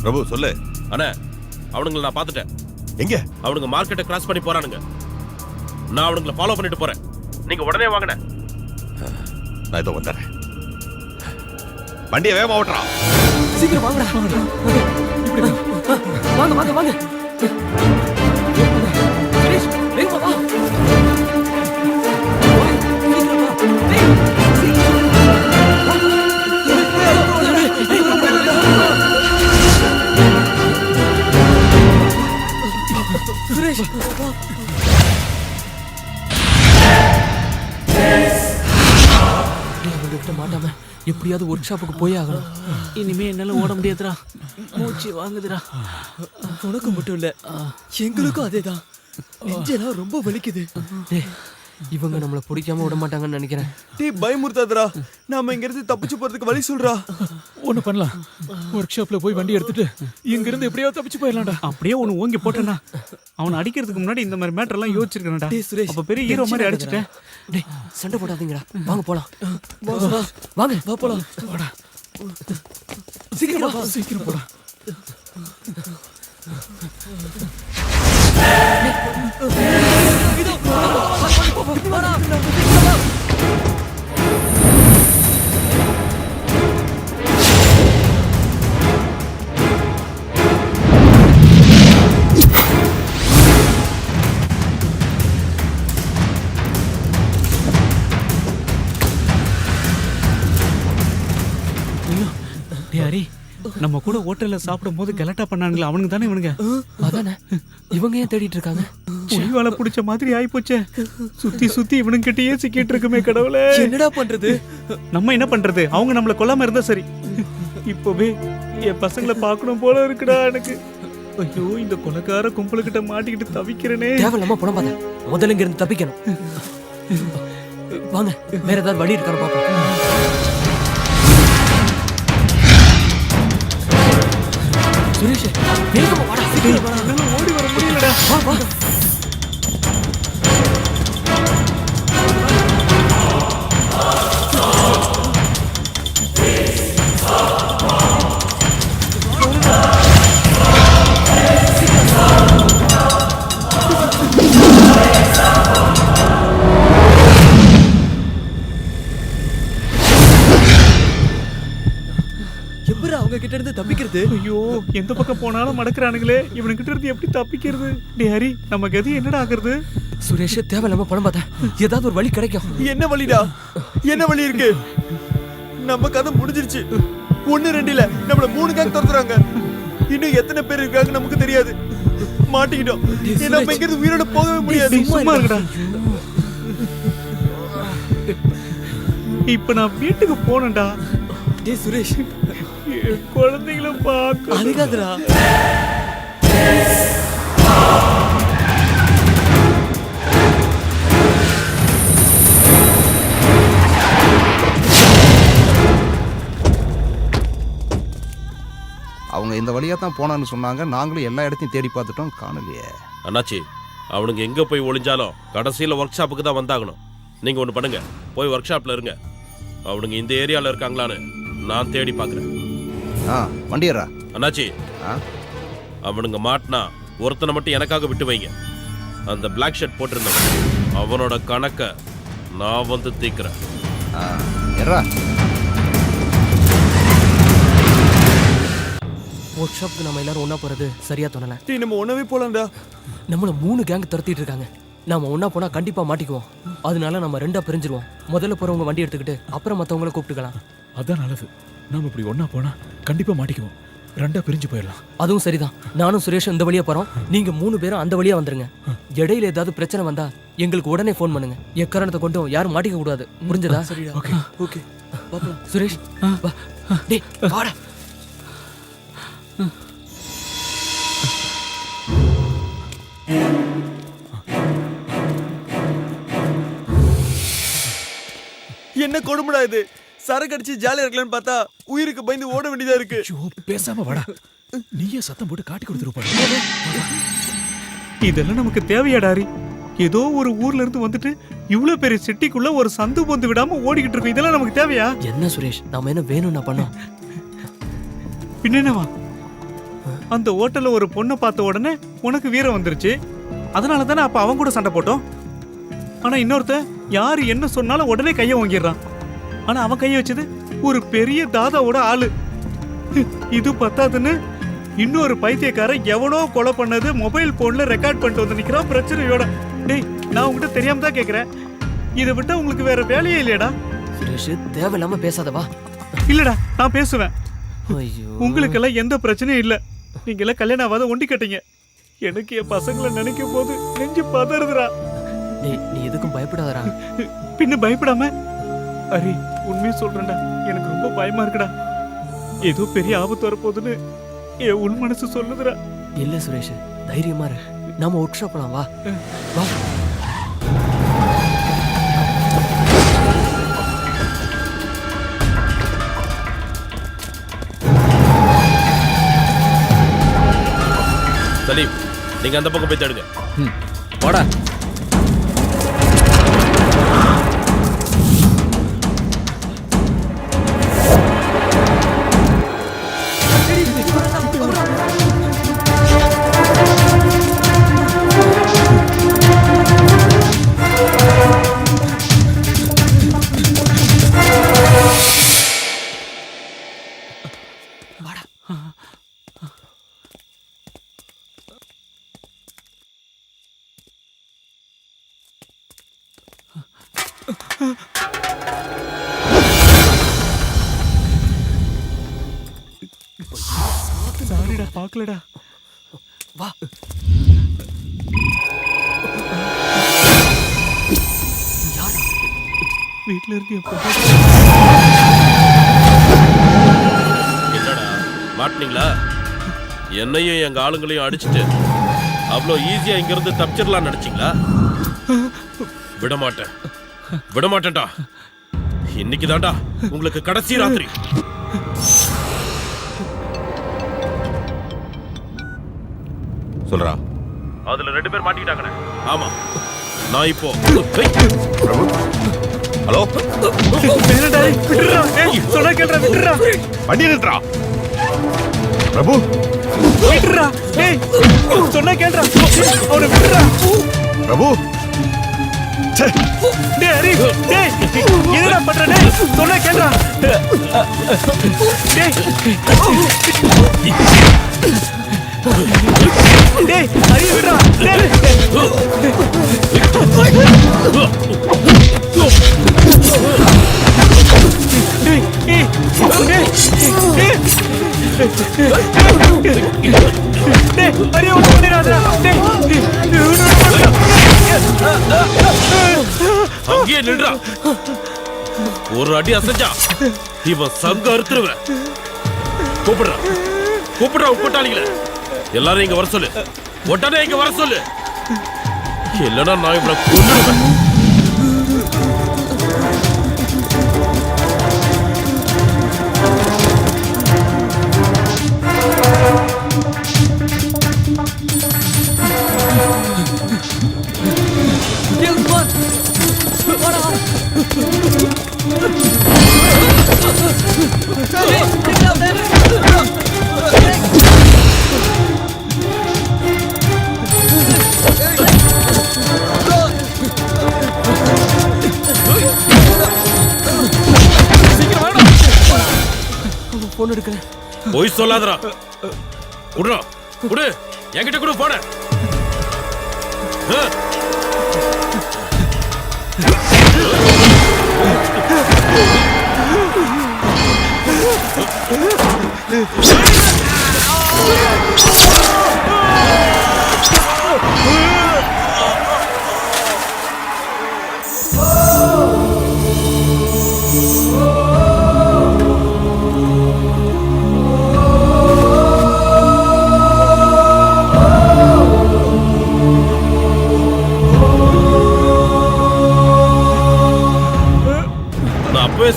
Speaker 2: பிரபு சொல்லு.
Speaker 16: அண்ணா அவனுங்களை நான் பார்த்துட்டேன்.
Speaker 2: எங்க?
Speaker 16: அவனுங்க மார்க்கெட்டை கிராஸ் பண்ணி போறானுங்க. நான் அவனுங்களை ஃபாலோ பண்ணிட்டு போறேன். நீங்க உடனே வாங்கண்ணே.
Speaker 2: நான் இதோ வந்துடுறேன். வண்டியை வேகமா ஓட்டுறா.
Speaker 20: சீக்கிரம் வாங்கடா. வாங்க வாங்க வாங்க. சுரேஷ் வேகமா வா. சுரேஷ் அவங்ககிட்ட மாட்டாம எப்படியாவது ஒர்க் ஷாப்புக்கு போய் ஆகணும்.
Speaker 9: இனிமே என்னால ஓட முடியாதுடா, மூச்சு வாங்குதுடா.
Speaker 20: உனக்கு மட்டும் இல்ல, எங்களுக்கும் அதேதான். நெஞ்செல்லாம் ரொம்ப வலிக்குது. இவங்க நம்மள பிடிக்காம விட மாட்டாங்கன்னு நினைக்கிறேன்.
Speaker 14: டேய் பயமுறுத்தாதடா, நாம இங்க இருந்து தப்பிச்சு போறதுக்கு வழி சொல்றா.
Speaker 7: ஒண்ணு பண்ணலாம், ஒர்க் ஷாப்ல போய் வண்டி எடுத்துட்டு இங்க இருந்து எப்படியாவது தப்பிச்சு போயிடலாம்டா.
Speaker 9: அப்படியே ஒன்னு ஓங்கி போட்டேன்னா அவனை அடிக்கிறதுக்கு முன்னாடி இந்த மாதிரி மேட்டர் எல்லாம் யோசிச்சிருக்கேன்டா.
Speaker 20: டேய் சுரேஷ்,
Speaker 9: அப்ப பெரிய ஹீரோ மாதிரி அடிச்சிட்டேன்.
Speaker 20: டேய் சண்டை போடாதீங்கடா, வாங்க போலாம். வாங்க வா போலாம்.
Speaker 7: வாடா
Speaker 20: சீக்கிரம் வா.
Speaker 7: சீக்கிரம் போடா.
Speaker 9: ஹரி, நம்ம கூட ஹோட்டல்ல சாப்பிடும் போது கலட்டா பண்ணாங்களே அவனுங்க தானே இவனுங்க?
Speaker 20: அதானே, இவங்க ஏன் தேடிட்டு இருக்காங்க?
Speaker 9: புலிவால பிடிச்ச மாதிரி ஆயிப்போச்சே. சுத்தி சுத்தி இவனுங்க கிட்டயே சிக்கிட்டு இருக்குமே கடவுளே.
Speaker 20: என்னடா பண்றது?
Speaker 9: நம்ம என்ன பண்றது? அவங்க நம்மள கொல்லாம இருந்தா சரி. இப்பவே என் பசங்களை பார்க்கணும் போல இருக்குடா எனக்கு. ஐயோ, இந்த கொலைக்கார கும்பலுக்கிட்ட மாட்டிக்கிட்டு தவிக்கிறனே.
Speaker 20: தேவையில்லாம பணம் பார்த்தேன். முதல்ல இங்க இருந்து தப்பிக்கணும். வாங்க, வேற ஏதாவது வழி இருக்கான்னு பாப்போம். சுரேஷ் வேகமா வாடா, சீக்கிரம் வாடா.
Speaker 9: என்னால ஓடி வர முடியலடா.
Speaker 20: வா வா. எப்பரா அவங்க கிட்ட இருந்து தப்பிக்கிறது?
Speaker 9: ஐயோ, எந்த பக்கம் போனாலும் மடக்குறானுங்களே. இவனுக்கிட்ட இருந்து எப்படி தப்பிக்கிறது? டேய் ஹரி, நம்ம கதி என்னடா ஆகுறது?
Speaker 20: சுரேஷ் தேவையில்லாம பணம் பார்த்தேன். ஏதாவது ஒரு வழி கிடைக்கும்.
Speaker 14: என்ன வழிடா? என்ன வழி இருக்கு? நம்ம கதை முடிஞ்சிருச்சு. 1-2 இல்ல, நம்மள 3 கேங் துரத்துறாங்க. இன்னும் எத்தனை பேர் இருக்காங்க நமக்கு தெரியாது. மாட்டிக்கிட்டோம். நம்ம இங்க இருந்து உயிரோட போகவே முடியாது.
Speaker 9: சும்மா இருடா. இப்ப நான் வீட்டுக்கு போனேன்டா.
Speaker 20: டேய் சுரேஷ்,
Speaker 9: குழந்தைகளை பார்க்க
Speaker 20: அழுகாதடா.
Speaker 12: அவங்க இந்த வழியா தான் போனான்னு சொன்னாங்க. நாங்களும் எல்லா இடத்தையும் தேடி பார்த்துட்டோம், காணலையே.
Speaker 16: அண்ணாச்சி, அவனுங்க எங்க போய் ஒளிஞ்சாலும் கடைசியில ஒர்க் ஷாப்புக்கு தான் வந்தாகணும். நீங்க ஒண்ணு பண்ணுங்க, போய் ஒர்க் ஷாப்ல இருங்க. அவனுங்க இந்த ஏரியால இருக்காங்களான்னு நான் தேடி பாக்குறேன்.
Speaker 12: வண்டியரா
Speaker 16: அண்ணாச்சி, அவனுங்க மாட்டினா ஒருத்தனை மட்டும் எனக்காக விட்டு வைங்க. அந்த பிளாக் ஷர்ட் போட்டிருந்தவன், அவனோட கணக்க நான் வந்து தீக்கிறேன்.
Speaker 20: ஒர்க் ஷாப்புக்கு நம்ம எல்லாரும் ஒண்ணா போறது சரியா தோணல.
Speaker 14: டேய் நம்ம ஒண்ணாவே போலாம்டா.
Speaker 20: நம்மள 3 கேங் துரத்திட்டு இருக்காங்க. நாம ஒண்ணா போனா கண்டிப்பா மாட்டிக்குவோம். அதனால நம்ம 2ஆ பிரிஞ்சிருவோம். முதல்ல போறவங்க வண்டி எடுத்துக்கிட்டு அப்புறம் மத்தவங்கள கூப்பிட்டுக்கலாம்.
Speaker 7: அதான் நல்லது. நாம இப்படி ஒண்ணா போனா கண்டிப்பா மாட்டிக்குவோம். 2ஆ பிரிஞ்சு போயிடலாம்.
Speaker 20: அதுவும் சரிதான். நானும் சுரேஷ் இந்த வழியா போறோம். நீங்க 3 பேரும் அந்த வழியா வந்துருங்க. இடையில ஏதாவது பிரச்சனை வந்தா எங்களுக்கு உடனே ஃபோன் பண்ணுங்க. எக்காரணத்தை கொண்டும் யாரும் மாட்டிக்க கூடாது. புரிஞ்சதா?
Speaker 14: சரிடா.
Speaker 20: Okay
Speaker 14: okay.
Speaker 20: சுரேஷ் வா. டேய் வாடா.
Speaker 14: என்ன கொடுமைடா இது? சரக்கு அடிச்சு ஜாலியா இருக்கலாம்னு பார்த்தா உயிருக்கு பயந்து ஓட வேண்டியதா இருக்கு.
Speaker 7: பேசாம வாடா. நீயே சத்தம் போட்டு காட்டி கொடுத்துருப்பா.
Speaker 9: இதெல்லாம் நமக்கு தேவையாடாரி? ஏதோ ஒரு ஊர்ல இருந்து வந்துட்டு இவ்வளவு பெரிய சிட்டிக்குள்ள ஒரு சந்து பொந்து விடாம ஓடிக்கிட்டு இருக்கோம். இதெல்லாம் நமக்கு தேவையா?
Speaker 20: என்ன சுரேஷ், நாம என்ன வேணும்னா பண்ணோம்?
Speaker 9: பின்னவா, அந்த ஹோட்டல்ல ஒரு பொண்ணை பார்த்த உடனே உனக்கு வீரம் வந்துருச்சு. அதனால தானே அப்ப அவன் கூட சண்டை போட்டோம். ஆனா இன்னொருத்த யாரு என்ன சொன்னாலும் உடனே கையை வாங்கிடுறான். ஆனா அவன் கையை வச்சது
Speaker 5: ஒரு பெரிய தாதாவோட ஆளு. இது பத்தாதுன்னு இன்னொரு பைத்தியக்காரன் எவனோ கொலை பண்ணது மொபைல் போன்ல ரெக்கார்ட் பண்ணிட்டு வந்து நிக்கிறான் பிரச்சனையோட. டேய், நான் உங்ககிட்ட தெரியாம தான் கேக்குறேன், இதை விட்டா உங்களுக்கு வேற வேலையே இல்லையடா?
Speaker 19: சுரேஷ், தேவையில்லாம பேசாதவா.
Speaker 5: இல்லடா, நான் பேசுவேன்.
Speaker 19: ஐயோ,
Speaker 5: உங்களுக்கெல்லாம் எந்த பிரச்சனையும் இல்ல. நீங்க எல்லாம் கல்யாணம் ஆகாத ஒண்டி கட்டீங்க. எனக்கு என் பசங்களை நினைக்கும் போது நெஞ்சு பதறுதுடா.
Speaker 19: நீ எதுக்கும் பயப்படாதடா.
Speaker 5: பின்ன பயப்படாம? அரே, உண்மையை சொல்றேன்டா, எனக்கு ரொம்ப பயமா இருக்குடா. ஏதோ பெரிய ஆபத்து வரப்போகுதுன்னு என் உள் மனசு சொல்லுதுடா.
Speaker 19: இல்ல சுரேஷ், தைரியமா இரு. நாம ஒர்க் ஷாப் போலாம், வா வா.
Speaker 16: சலீம், நீங்க அந்த பக்கம் போய் தேடுங்க.
Speaker 1: வாடா.
Speaker 5: சாரிடா, பார்க்கலடா.
Speaker 19: வா.
Speaker 5: வீட்டுல இருந்து
Speaker 16: என்னடா மாட்டினீங்களா? என்னையும் எங்க ஆளுங்களையும் அடிச்சுட்டு அவ்வளோ ஈஸியா இங்க இருந்து தப்பிச்சிடலாம் நினைச்சீங்களா? விடமாட்டேன், விடமாட்டேன்டா. இன்னைக்கு தான்டா உங்களுக்கு கடைசி ராத்திரி.
Speaker 2: சொல்றா.
Speaker 16: அதுல 2 பேர் மாட்டிக்கிட்டாங்கண்ணே. ஆமா, நான் இப்போ
Speaker 2: ஹலோ,
Speaker 5: சொன்னா கேள்றா, விட்டுறா.
Speaker 2: வண்டி நிறுத்துறா. பிரபு,
Speaker 5: விட்டுறா. டேய், சொன்னா கேள்றா, அவனை விட்டுறா.
Speaker 2: பிரபு,
Speaker 5: டேய் ஹரி, டேய் என்னடா பண்ற? டேய், சொன்னா கேள்றா. டேய், டேய் ஹரி, விடுறா. டேய்,
Speaker 16: அங்கேயே நின்றா. ஒரு அடி அசைஞ்சா இவன் சங்க அறுத்துருவேன். கூப்பிடுறா, கூப்பிடுறா கூட்டாளிகளை. எல்லாரும் இங்க வர சொல்லு, உடனே இங்க வர சொல்லு. இல்லைன்னா நான் இவனை கொன்னுடுவேன்.
Speaker 19: போன் எடுக்கல.
Speaker 16: போய் சொல்லாதடா. குடுறா, குடு, என்கிட்ட குடு போன.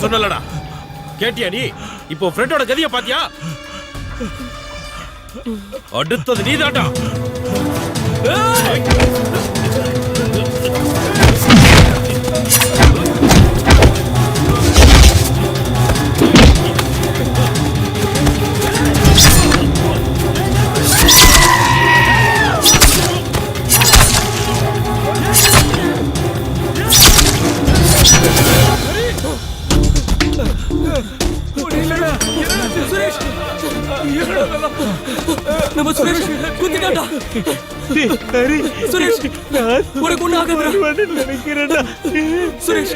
Speaker 16: சொன்னலடா, கேட்டியா நீ? இப்போ ஃப்ரெண்டோட கதியை பாத்தியா? அடுத்தது நீதான்டா.
Speaker 20: ஹரி
Speaker 19: சுரேஷ் உனக்கு ஒண்ணு ஆகாதுடா.
Speaker 20: நினைக்கிறேன்டா
Speaker 19: சுரேஷ்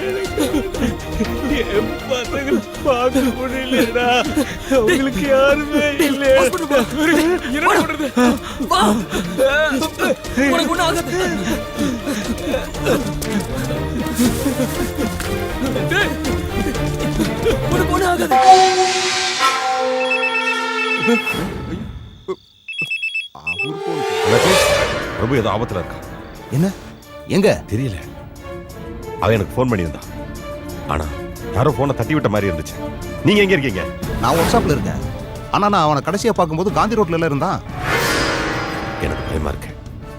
Speaker 20: என் பசங்க பார்க்க முடியலடா. அவங்களுக்கு யாருமே இல்ல.
Speaker 19: என்ன பண்றது? வா. உனக்கு ஒண்ணு ஆகாது. டேய், உனக்கு ஒண்ணு ஆகாது.
Speaker 2: பிரபு ஏதோ ஆபத்துல இருக்கா.
Speaker 12: என்ன எங்க
Speaker 2: தெரியல. அவன் எனக்கு ஃபோன் பண்ணியிருந்தான். ஆனா யாரோ போனை தட்டி விட்ட மாதிரி இருந்துச்சு. நீங்க எங்க இருக்கீங்க?
Speaker 12: நான் ஒர்க் ஷாப்ல இருக்கேன். ஆனா நான் அவனை கடைசியா பார்க்கும்போது காந்தி ரோட்ல இருந்தான்.
Speaker 2: எனக்கு பயமா இருக்கு.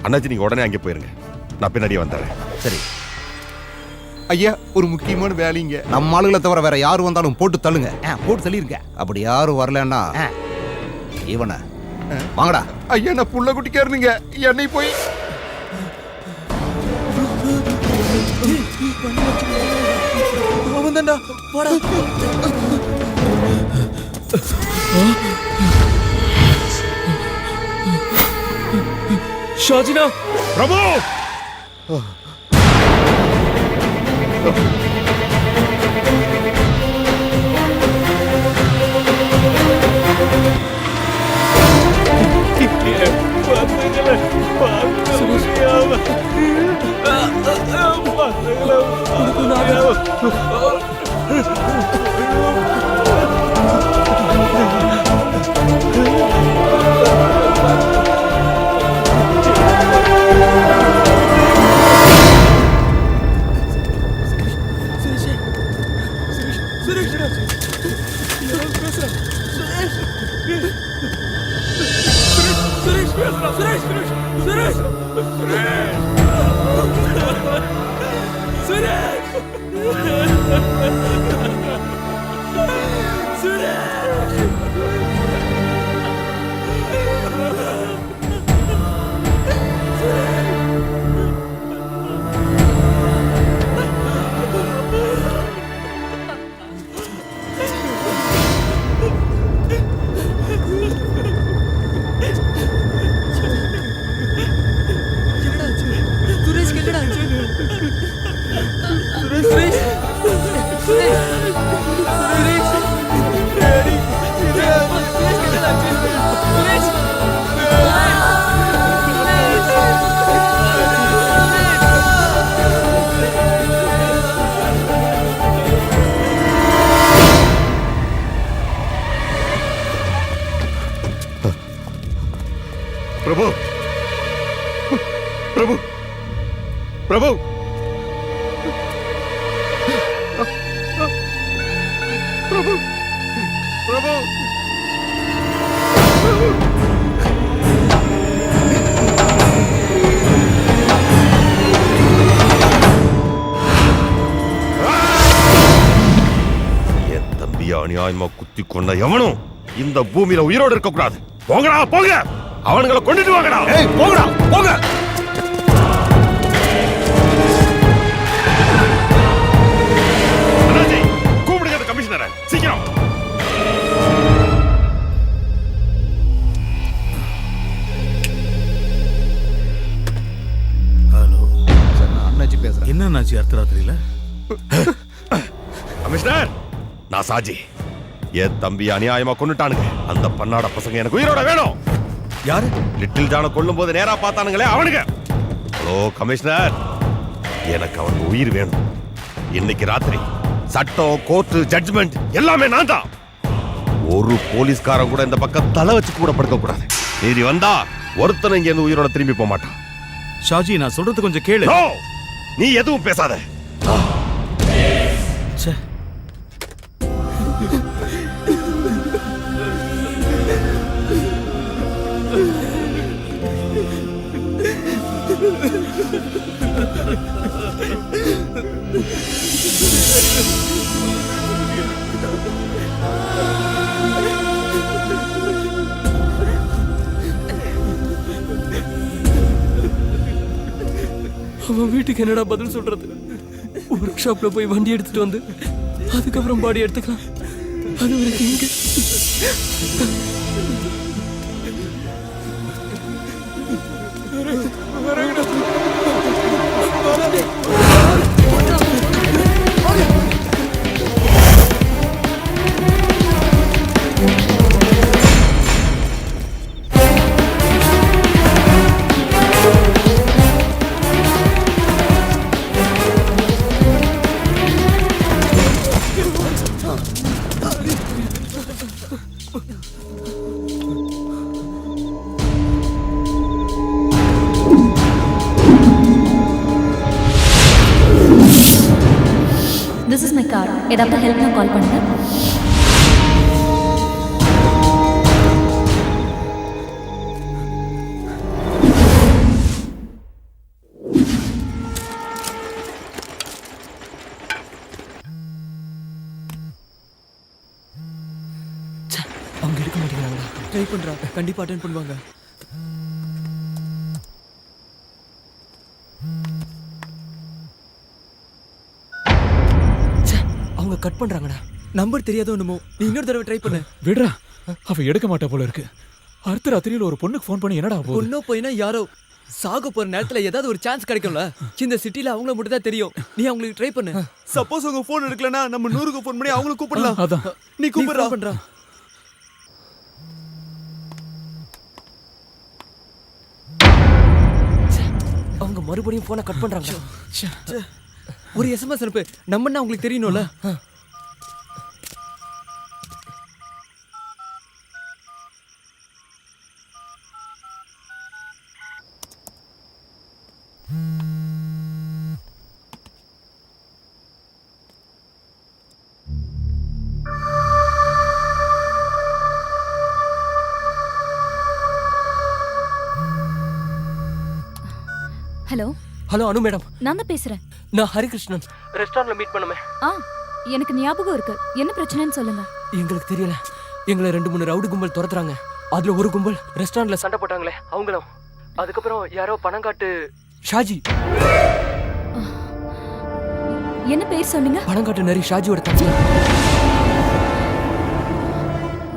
Speaker 2: அண்ணாச்சி நீங்க உடனே அங்கே போயிருங்க. நான் பின்னாடியே வந்துடுறேன்.
Speaker 12: சரி
Speaker 21: ஐயா, ஒரு முக்கியமான வேலைங்க.
Speaker 12: நம்ம ஆளுகளை தவிர வேற யாரு வந்தாலும் போட்டு தள்ளுங்க. போட்டு தள்ளிருங்க. அப்படி யாரும் வரலன்னா இவனை வாங்கடா.
Speaker 21: ஐயா, நான் புள்ள குட்டிக்காரனுங்க. என்னை போய்
Speaker 20: அவன் தான்டா. போடா. ஷாஜினா.
Speaker 2: பிரபு
Speaker 20: பசங்களை பார்க்க முடியாம
Speaker 2: பிரபு பிரபு பிரபு பிரபு பிரபு என் தம்பியை அநியாயமா குத்தி கொண்ட எவனும் இந்த பூமியில உயிரோடு இருக்க கூடாது. போங்கடா போங்க. அவனுங்களை கொண்டுட்டு வாங்கடா.
Speaker 8: போங்கடா போங்க.
Speaker 2: கூப்பிடுங்க கமிஷனரை சீக்கிரம்.
Speaker 5: ஹலோ
Speaker 12: அண்ணாச்சி பேசுறேன்.
Speaker 5: என்ன அண்ணாச்சி அர்த்தராத்திரியில?
Speaker 2: கமிஷனர், நான் சாஜி. என் தம்பி அநியாயமா கொண்டுட்டானுங்க. அந்த பன்னாட பசங்க எனக்கு உயிரோட வேணும்.
Speaker 5: யாரு?
Speaker 2: லிட்டில் ஜான கொல்லும் போது நேரா பார்த்தானுங்களே அவனுங்க. ஹலோ கமிஷனர், எனக்கு அவனுக்கு உயிர் வேணும். இன்னைக்கு ராத்திரி சட்டம், கோர்ட்டு, ஜட்ஜ்மெண்ட் எல்லாமே நான் தான். ஒரு போலீஸ்காரன் கூட இந்த பக்கம் தலை வச்சு கூட படுக்க கூடாது. நீதி வந்தா ஒருத்தனை இங்க இருந்து உயிரோட திரும்பி போக மாட்டான்.
Speaker 5: ஷாஜி, நான் சொல்றது கொஞ்சம் கேளு.
Speaker 2: No! நீ எதுவும் பேசாத.
Speaker 5: ச்சே.
Speaker 19: அவன் வீட்டுக்கு என்னடா பதில் சொல்றது? ஒர்க் ஷாப்ல போய் வண்டி எடுத்துட்டு வந்து அதுக்கப்புறம் பாடி எடுத்துக்கலாம். அது வரைக்கும் இங்க
Speaker 3: திஸ் இஸ் மை கார். ஏதாவது ஹெல்ப்னா கால் பண்ணுங்க.
Speaker 20: அவங்க எடுக்க மாட்டேங்கிறாங்களா? ட்ரை பண்றா, கண்டிப்பா அட்டென்ட் பண்ணுவாங்க. அவங்க கட் பண்றாங்கடா. நம்பர் தெரியாதோ என்னமோ. நீ இன்னொரு தடவை ட்ரை பண்ணு.
Speaker 7: விடுறா, அவ எடுக்க மாட்டா போல இருக்கு. அடுத்த ராத்திரியில ஒரு பொண்ணுக்கு ஃபோன் பண்ணி என்னடா போகுது?
Speaker 20: பொண்ணோ போயினா யாரோ சாக போற நேரத்துல ஏதாவது ஒரு சான்ஸ் கிடைக்கும்ல. இந்த சிட்டில அவங்கள மட்டும் தான் தெரியும். நீ அவங்களுக்கு ட்ரை பண்ணு.
Speaker 14: சப்போஸ் உங்க போன் எடுக்கலனா நம்ம 100க்கு ஃபோன் பண்ணி அவங்கள கூப்பிடலாம்.
Speaker 7: அதான்
Speaker 14: நீ கூப்பிடுறா.
Speaker 20: அவங்க மறுபடியும் போனை கட் பண்றாங்க. ஒரு எஸ்எம்எஸ் அனுப்பு. நம்மன்னா உங்களுக்கு தெரியணும்ல.
Speaker 3: ஹலோ
Speaker 19: ஹலோ அனு மேடம்,
Speaker 3: நான் தான் பேசுறேன்.
Speaker 19: நான் ஹரிகிருஷ்ணன். ரெஸ்டாரண்ட்ல மீட் பண்ணுமே.
Speaker 3: எனக்கு ஞாபகம் இருக்கு. என்ன பிரச்சனைன்னு சொல்லுங்க.
Speaker 19: எங்களுக்கு தெரியல. எங்களை 2-3 ரவுடி கும்பல் துரத்துறாங்க. அதுல ஒரு கும்பல் ரெஸ்டாரண்ட்ல சண்டை போட்டாங்களே அவங்களும். அதுக்கப்புறம் யாரோ பணங்காட்டு ஷாஜி.
Speaker 3: என்ன பேர் சொன்னீங்க?
Speaker 19: பணங்காட்டு நரி ஷாஜியோட தம்பி.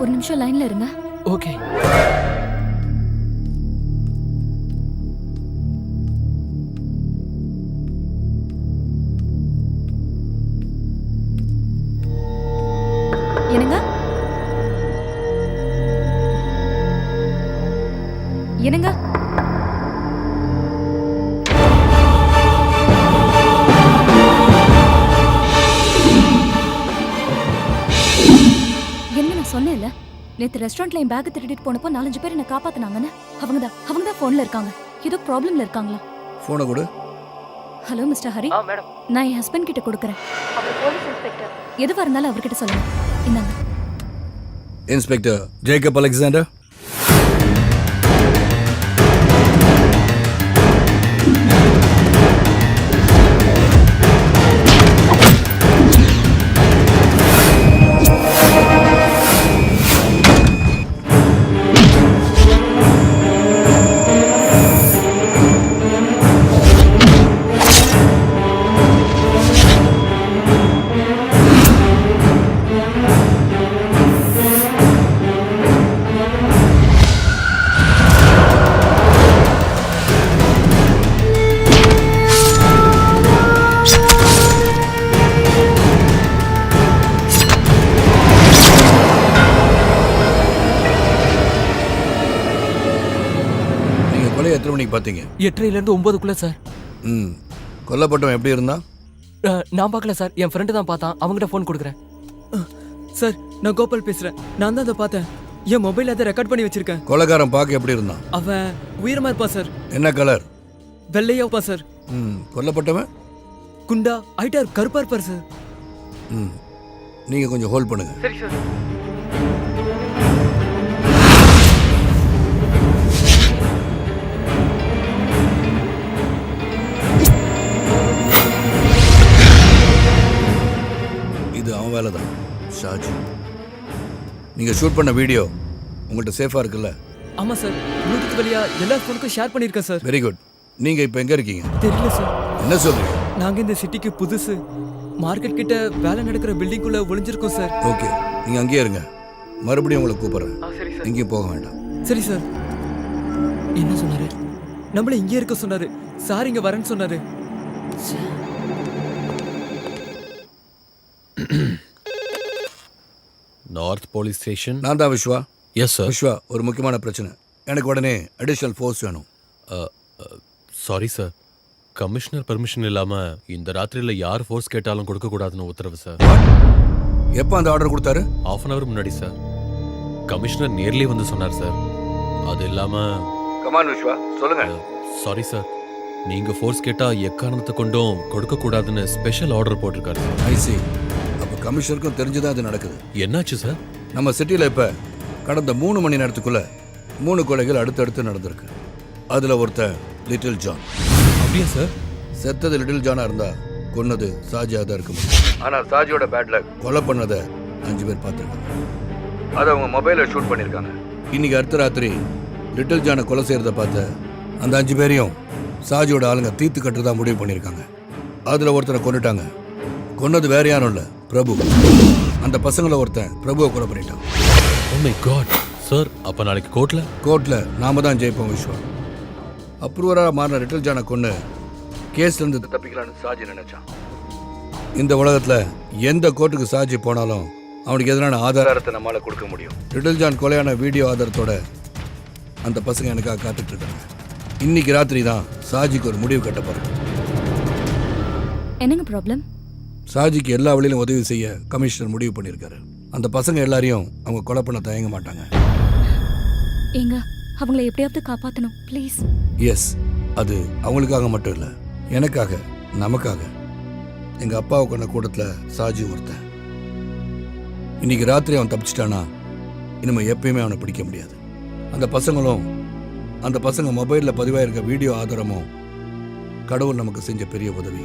Speaker 3: ஒரு நிமிஷம் லைன்ல இருங்க.
Speaker 19: ஓகே.
Speaker 3: என்னங்க? என்னங்க? என்ன நான் சொன்னேன்ல, நேத்து ரெஸ்டாரண்ட்ல என் பேக் திருடிட்டு போனப்போ 4-5 பேர் என்ன காப்பாத்துனாங்கன்னு. அவங்க தான் போன்ல இருக்காங்க. ஏதோ ப்ராப்ளம்ல இருக்காங்களா?
Speaker 8: போனை கொடு.
Speaker 3: Hello mister Hari.
Speaker 19: மேடம்,
Speaker 3: நான் என் ஹஸ்பண்ட் கிட்ட கொடுக்கறேன். அவர் போலீஸ் இன்ஸ்பெக்டர். எதுவா இருந்தாலும் அவர்கிட்ட சொல்லுங்க. இந்தாங்க.
Speaker 8: Inspector Jacob Alexander. எத்தனை மணிக்கு பார்த்தீங்க?
Speaker 19: 8:30லேருந்து 9க்குள்ள சார்.
Speaker 8: கொல்லப்பட்டவன் எப்படி இருந்தான்?
Speaker 19: நான் பார்க்கல சார். என் ஃப்ரெண்டு தான் பார்த்தான். அவங்ககிட்ட ஃபோன் கொடுக்குறேன்.
Speaker 20: சார், நான் கோபால் பேசுறேன். நான் தான் அதை பார்த்தேன். என் மொபைல் அதை ரெக்கார்ட் பண்ணி வச்சிருக்கேன்.
Speaker 8: கொலைகாரன் பார்க்க எப்படி இருந்தான்?
Speaker 20: அவன் உயரமா இருப்பான் சார்.
Speaker 8: என்ன கலர்?
Speaker 20: வெள்ளையா இருப்பான் சார்.
Speaker 8: கொல்லப்பட்டவன்
Speaker 20: குண்டா ஐட்டார் கருப்பா இருப்பார் சார்.
Speaker 8: நீங்க கொஞ்சம் ஹோல்ட் பண்ணுங்க.
Speaker 20: சரி சார்.
Speaker 8: இது அவன் வேலை தான் ஷாஜி. நீங்க ஷூட் பண்ண வீடியோ உங்கள்கிட்ட சேஃபா இருக்குல்ல?
Speaker 20: ஆமா சார். ப்ளூடூத் வழியா எல்லா ஃபோனுக்கும் ஷேர் பண்ணிருக்கேன் சார்.
Speaker 8: Very good. நீங்க இப்போ எங்க இருக்கீங்க?
Speaker 20: தெரியல சார்.
Speaker 8: என்ன சொல்றீங்க?
Speaker 20: நாங்க இந்த சிட்டிக்கு புதுசு. மார்க்கெட் கிட்ட வேலை நடக்கிற பில்டிங்குள்ள ஒளிஞ்சிருக்கோம் சார்.
Speaker 8: ஓகே, நீங்க அங்கேயே இருங்க. மறுபடியும் உங்களை கூப்பிடுறேன்.
Speaker 20: சரி சார்.
Speaker 8: எங்கேயும் போக வேண்டாம்.
Speaker 20: சரி சார்.
Speaker 19: என்ன சொன்னாரு?
Speaker 20: நம்மள இங்கே இருக்க சொன்னாரு. சார் இங்க வரேன்னு சொன்னாரு.
Speaker 6: North police station.
Speaker 8: நான் தான் விஸ்வா.
Speaker 6: Yes sir.
Speaker 8: விஸ்வா, ஒரு முக்கியமான பிரச்சனை. எனக்கு உடனே அடிஷனல் ஃபோர்ஸ் வேணும்.
Speaker 6: சாரி சார், கமிஷனர் பெர்மிஷன் இல்லாம இந்த ராத்திரியில யார் ஃபோர்ஸ் கேட்டாலும் கொடுக்க கூடாதுன்னு உத்தரவு சார்.
Speaker 8: எப்போ அந்த ஆர்டர் கொடுத்தாரு?
Speaker 6: ஹாஃப் அன் அவர் முன்னாடி சார். கமிஷனர் நேர்லயே வந்து சொன்னார் சார். அது இல்லாம
Speaker 8: கமான் விஸ்வா, சொல்லுங்க.
Speaker 6: சாரி சார், நீங்க ஃபோர்ஸ் கேட்டா எக்காரணத்தை கொண்டும் கொடுக்க கூடாதுன்னு ஸ்பெஷல் ஆர்டர் போட்டிருக்காரு சார்.
Speaker 8: ஐசி, அப்போ கமிஷனருக்கும் தெரிஞ்சுதான் அது நடக்குது.
Speaker 6: என்னாச்சு சார்?
Speaker 8: நம்ம சிட்டியில் இப்போ கடந்த 3 மணி நேரத்துக்குள்ள 3 கொலைகள் அடுத்தடுத்து நடந்திருக்கு. அதில் ஒருத்தன் லிட்டில் ஜான்.
Speaker 6: அப்படியா சார்?
Speaker 8: செத்தது லிட்டில் ஜானா இருந்தா கொன்னது சாஜியாக தான் இருக்க முடியும். ஆனால் சாஜியோட பேட்ல கொலை பண்ணதை 5 பேர் பார்த்துருக்காங்க. அதை அவங்க மொபைலில் ஷூட் பண்ணியிருக்காங்க. இன்னைக்கு அடுத்த ராத்திரி லிட்டில் ஜானை கொலை செய்கிறத பார்த்த அந்த 5 பேரையும் சாஜியோட ஆளுங்க தீர்த்து கட்டுறதா முடிவு பண்ணியிருக்காங்க. அதில் ஒருத்தரை கொண்டுட்டாங்க. கொன்னது வேற யாரும் இல்லை, பிரபு. அந்த பசங்களை ஒருத்தன் பிரபுவை கொலை பண்ணிட்டான்.
Speaker 6: ஓ மை காட் சார், அப்போ நாளைக்கு கோர்ட்ல நாம தான் ஜெயிப்போம் விஸ்வா. அப்ரூவராக மாறின லிட்டில் ஜானை கொண்டு கேஸ்லேருந்து தப்பிக்கலான்னு சாஜி நினைச்சான். இந்த உலகத்தில் எந்த கோர்ட்டுக்கு சாஜி போனாலும் அவனுக்கு எதிரான ஆதாரத்தை நம்மளால கொடுக்க முடியும். லிட்டில் ஜான் கொலையான வீடியோ ஆதாரத்தோட அந்த பசங்க எனக்காக காத்துட்டு இருக்காங்க. இன்னைக்கு ராத்திரி தான் சாஜிக்கு ஒரு முடிவு கட்ட போறேன்.
Speaker 3: என்னங்க ப்ராப்ளம்?
Speaker 8: சாஜிக்கு எல்லா வழியிலும் உதவி செய்ய கமிஷனர் முடிவு பண்ணியிருக்காரு. அந்த பசங்க எல்லாரையும் அவங்க கொலை பண்ண தயங்க மாட்டாங்க.
Speaker 3: ஏங்க, அவங்களை எப்படியாவது காப்பாற்றணும் ப்ளீஸ்.
Speaker 8: எஸ், அது அவங்களுக்காக மட்டும் இல்லை, எனக்காக, நமக்காக. எங்கள் அப்பாவை கொண்ட கூட்டத்தில் சாஜி ஒருத்தன். இன்னைக்கு ராத்திரி அவன் தப்பிச்சிட்டானா இனிமேல் எப்பயுமே அவனை பிடிக்க முடியாது. அந்த பசங்க மொபைலில் பதிவாயிருக்க வீடியோ ஆதாரமும் கடவுள் நமக்கு செஞ்ச பெரிய உதவி.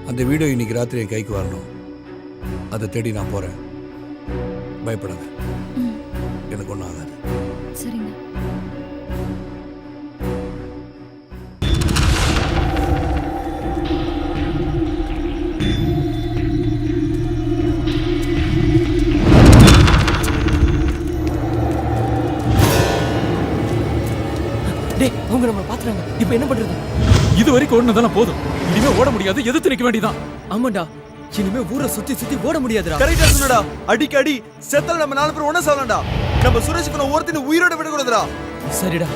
Speaker 8: அந்த வீடியோ இன்னைக்கு ராத்திரி என் கைக்கு வரணும். அதை தேடி நான் போகிறேன். பயப்படாத, எனக்கு ஒன்றும் ஆகாது.
Speaker 3: சரிங்க.
Speaker 20: டேய், அவங்க நம்மள பாத்துறாங்க. இப்போ என்ன பண்றது?
Speaker 7: இது வரைக்கும் ஓடுனதெல்லாம் போதும். இனிமே ஓட முடியாது, எதிர்த்து நிக்க வேண்டியதான்.
Speaker 20: ஆமாண்டா, இனிமே ஊரை சுத்தி ஓட முடியாதுடா.
Speaker 14: கரெக்டா சொன்னடா. அடிக்கடி செத்தல நம்ம 4 பேர் ஒண்ணா சாவலாம்டா. நம்ம சுரேஷ்க்கு ஒருத்தனை உயிரோட விட கூடாதுடா.
Speaker 20: சரிடா,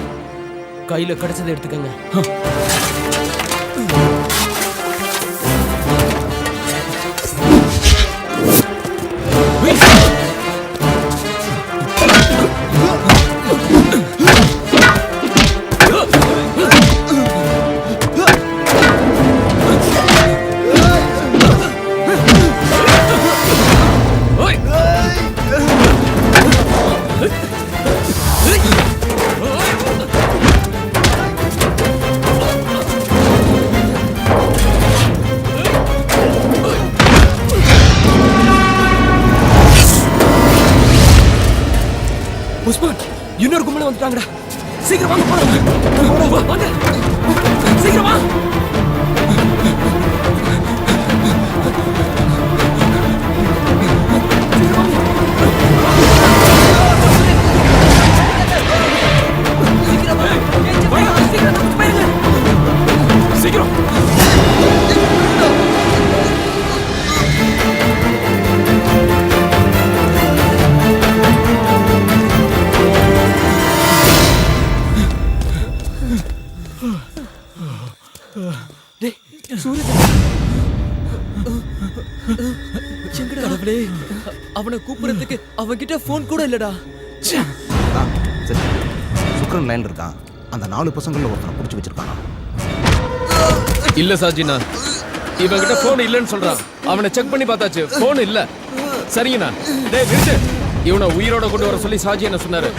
Speaker 20: கையில கிடைச்சதை எடுத்துக்கங்க. உஸ்மான், இன்னொரு கும்பல வந்துட்டாங்கடா. சீக்கிரம் வாங்க போறோம். வாங்க, சீக்கிரம் வா. சீக்கிரம் அவனை கூப்பிடுறதுக்கு அவன்கிட்ட போன் கூட இல்லடா.
Speaker 12: சுக்ரன் லைன்ல இருக்கான். அந்த 4 பசங்கள்ல ஒருத்தனை புடிச்சு வச்சிருக்கானா?
Speaker 1: இல்ல சாஜினா, இவன்கிட்ட போன் இல்லன்னு சொல்றான். அவனை செக் பண்ணி பார்த்தாச்சு, போன் இல்ல. சரிங்கண்ணா. டேய் நிறுத்து. இவனை உயிரோட கொண்டு வர சொல்லி சாஜி என்ன சொன்னாரு.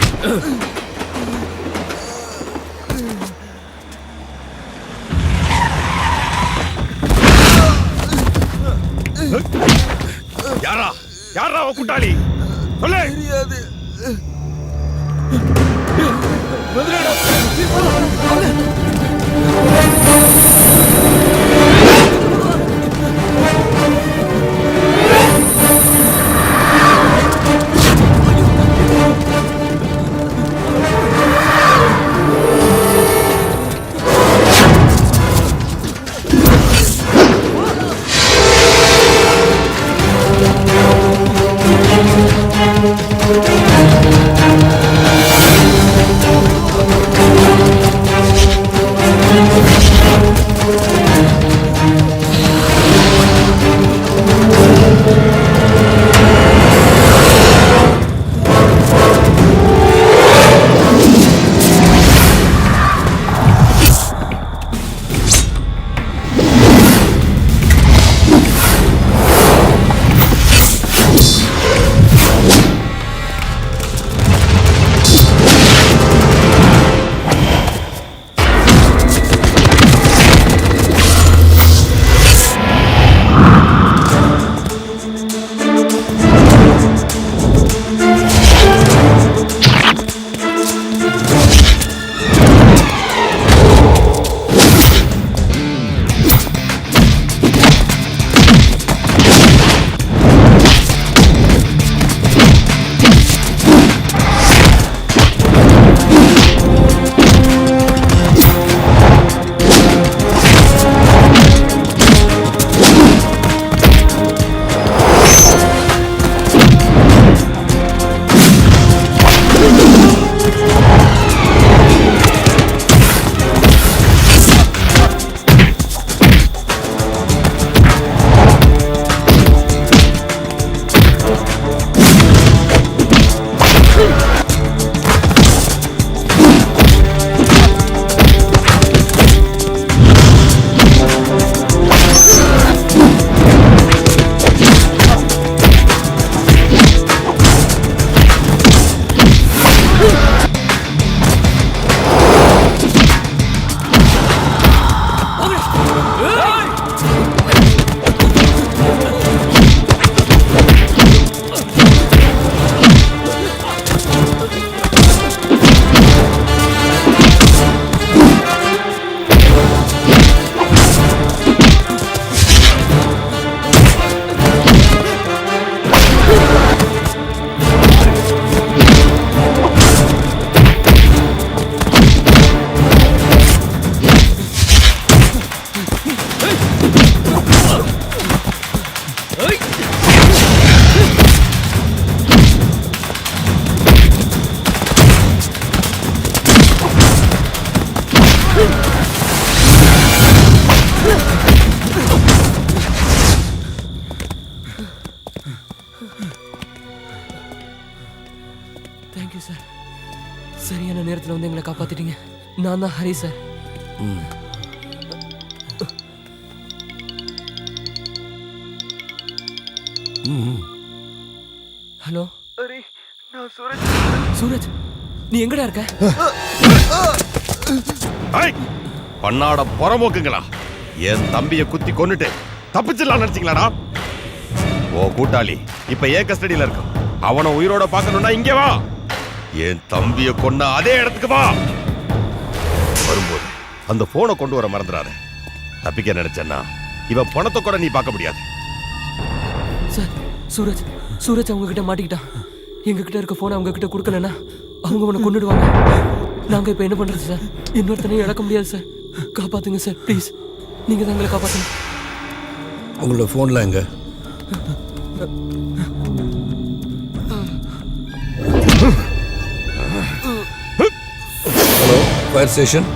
Speaker 2: யாரா கூட்டாளி? சொல்லு.
Speaker 14: தெரியாது.
Speaker 19: நேரத்துல வந்து எங்களை காப்பாத்திட்டீங்க. நான் தான் ஹரி சார். ஹலோ
Speaker 20: நான் சூரஜ்.
Speaker 19: சூரஜ், நீ எங்கடா இருக்க?
Speaker 2: பண்ணாட புறம்போக்குங்களா, என் தம்பியை குத்தி கொன்னுட்டு தப்பிச்சிடலாம் நினைச்சீங்களாடா? ஓ கூட்டாளி இப்ப ஏன் கஸ்டடியில இருக்கான். அவனை உயிரோட பார்க்கணும்னா இங்க வா. என் தம்பியை கொன்ன அதே இடத்துக்கு வா. வரும்போது அந்த போனை கொண்டு வர மறந்துடாத. தப்பிக்க நினைச்சேன்னா இவன் பணத்தை கூட நீ பார்க்க முடியாது.
Speaker 19: சார், சூரஜ் சூரஜ் அவங்க கிட்ட மாட்டிக்கிட்டான். எங்க கிட்ட இருக்க போனை அவங்க கிட்ட கொடுக்கலன்னா அவங்க உன்னை கொன்னுடுவாங்க. நாங்க இப்ப என்ன பண்றது சார்? இன்னொருத்தனையும் இழக்க முடியாது சார். காப்பாத்துங்க சார், ப்ளீஸ். நீங்க தான் எங்களை காப்பாத்துங்க.
Speaker 6: உங்களோட போன்ல எங்க? Hello, fire station.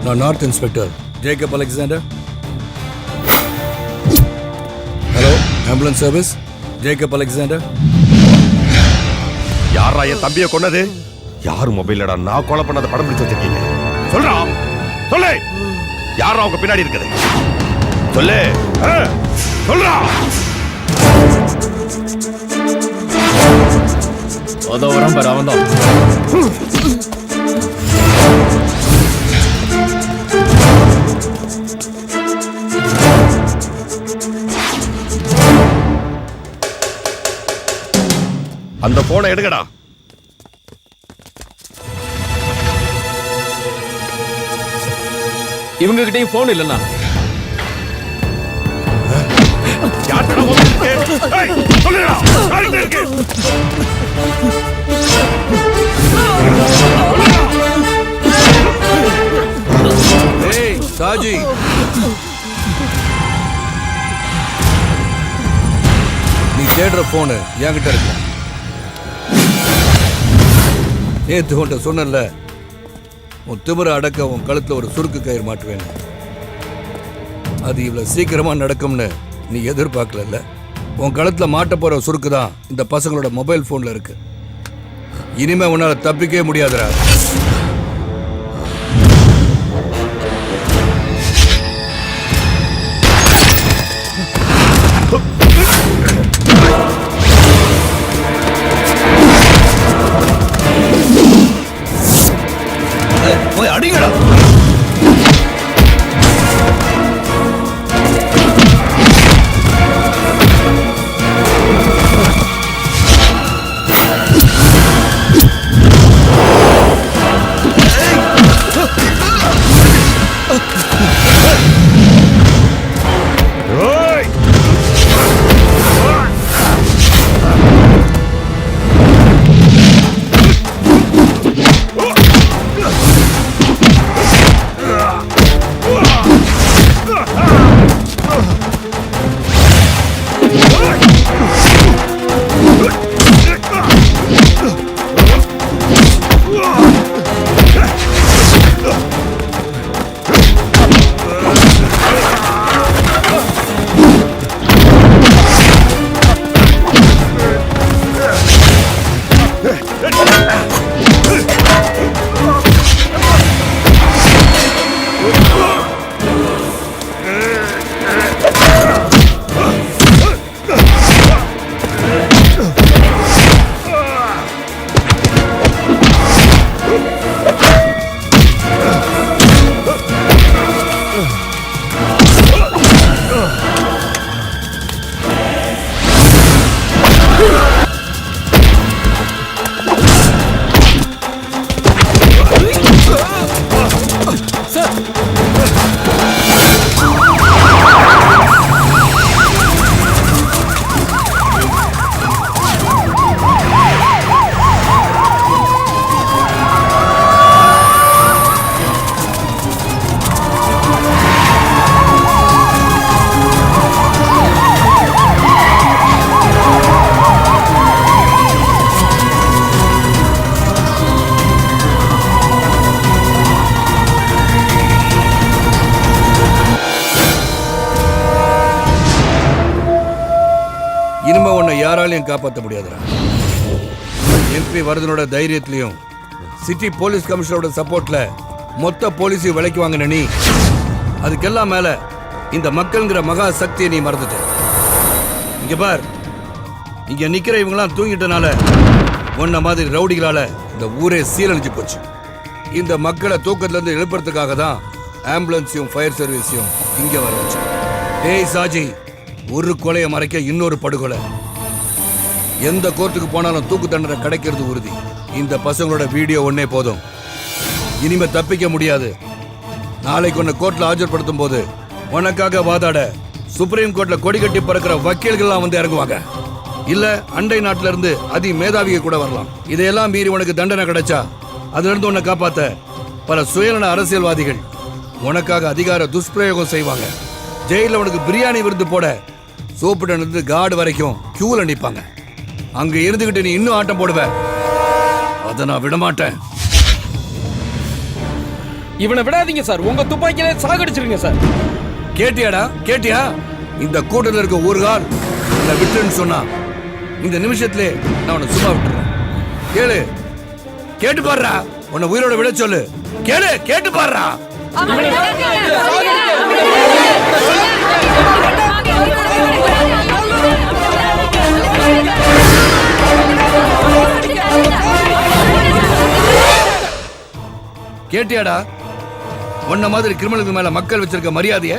Speaker 6: நான் north inspector Jacob Alexander. Hello, ambulance service Jacob Alexander.
Speaker 2: யாரா என் தம்பியை கொன்னது? யார் மொபைல்லடா நான் கொலை பண்ணாத படம் பிடிச்சு வச்சிருக்கீங்க? சொல்றா, சொல்லு. யாரா அவங்க பின்னாடி இருக்குது? சொல்லு, சொல்றா.
Speaker 1: அதோ வரம் பாரு, அவன் தான்.
Speaker 2: அந்த போனை எடுங்கடா.
Speaker 1: இவங்க கிட்டயும் போன் இல்லைன்னா
Speaker 6: சாஜி, நீ தேடுற போனு என்கிட்ட இருக்கு. நேத்து உன்ட்ட சொன்னல, உன் திமிர அடக்க உன் கழுத்துல ஒரு சுருக்கு கயிறு மாட்டுவேன். அது இவ்வளவு சீக்கிரமா நடக்கும்னு நீ எதிர்பார்க்கல. உன் கழுத்துல மாட்ட போற சுருக்கு தான் இந்த பசங்களோட மொபைல் போன்ல இருக்கு. இனிமே உன்னால தப்பிக்கவே முடியாதுடா.
Speaker 8: போய் அடிங்கடா.
Speaker 6: யாராலையும் காப்பாற்ற முடியாதுடா. எம்பி வரதனோட தைரியத்திலையும் சிட்டி போலீஸ் கமிஷனரோட சப்போர்ட்ல மொத்த போலீஸையும் விலைக்கு வாங்கின நீ அதுக்கெல்லாம் மேல இந்த மக்கள்ங்கிற மகா சக்தியை நீ மறந்துட்ட. இங்க பார், இங்க நிக்கிற இவங்கெல்லாம் தூங்கிட்டனால உன்ன மாதிரி ரவுடிகளால இந்த ஊரே சீரழிஞ்சு போச்சு. இந்த மக்களை தூக்கத்துல இருந்து எழுப்புறதுக்காக தான் ஆம்புலன்ஸையும் ஃபயர் சர்வீஸையும் இங்க வர வச்சு. டேய் சாஜி, ஒரு கொலையை மறைக்க இன்னொரு படுகொலை. எந்த கோர்ட்டுக்கு போனாலும் தூக்கு தண்டனை கிடைக்கிறது உறுதி. இந்த பசங்களோட வீடியோ ஒன்னே போதும். இனிமே தப்பிக்க முடியாது. நாளைக்கு உன்னை கோர்ட்ல ஆஜர்படுத்தும் போது உனக்காக வாதாட சுப்ரீம் கோர்ட்ல கொடி கட்டி பறக்கிற வக்கீல்கள்லாம் வந்து இறங்குவாங்க. இல்ல அண்டை நாட்டில இருந்து அதி மேதாவியை கூட வரலாம். இதையெல்லாம் மீறி உனக்கு தண்டனை கிடைச்சா அதுல இருந்து உன்னை காப்பாத்த பல சுயநல அரசியல்வாதிகள் உனக்காக அதிகார துஷ்பிரயோகம் செய்வாங்க. ஜெயில உனக்கு பிரியாணி விருந்து போட சோப்பிட்டு இருந்து கார்டு வரைக்கும் கியூல நிப்பாங்க. அங்க இருந்துகிட்டு நீ இன்னும் ஆட்டம் போடுவ. அதை நான் விட மாட்டேன்.
Speaker 1: இவனை விடாதீங்க சார், உங்க துப்பாக்கியில சாகடிச்சிருங்க சார்.
Speaker 6: கேட்டியாடா, கேட்டியா? இந்த கூட்டத்தில் இருக்க ஒரு கால் என்ன விட்டுன்னு சொன்னா இந்த நிமிஷத்திலே நான் உன்னை சும்மா விட்டுறேன். கேளு, கேட்டு பாடுறா. உன்னை உயிரோட விட சொல்லு. கேளு, கேட்டு பாடுறா. கேட்டியாடா? உன்ன மாதிரி கிரிமினலுக்கு மேல மக்கள் வச்சிருக்க மரியாதைய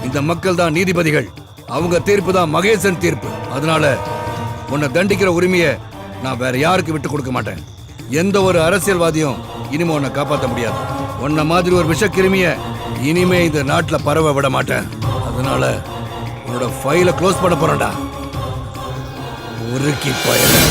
Speaker 6: இந்த மக்கள் தான் நீதிபதிகள். அவங்க தீர்ப்பு தான் மகேசன் தீர்ப்பு. அதனால உன்னை தண்டிக்கிற உரிமையை நான் வேற யாருக்கு விட்டு கொடுக்க மாட்டேன். எந்த ஒரு அரசியல்வாதியும் இனிமே உன்னை காப்பாற்ற முடியாது. உன்ன மாதிரி ஒரு விஷக்கிருமிய இனிமே இந்த நாட்டுல பரவ விட மாட்டேன். அதனால உன்னோட ஃபைலை க்ளோஸ் பண்ண போறேன்டா. உருக்கி பயணம்.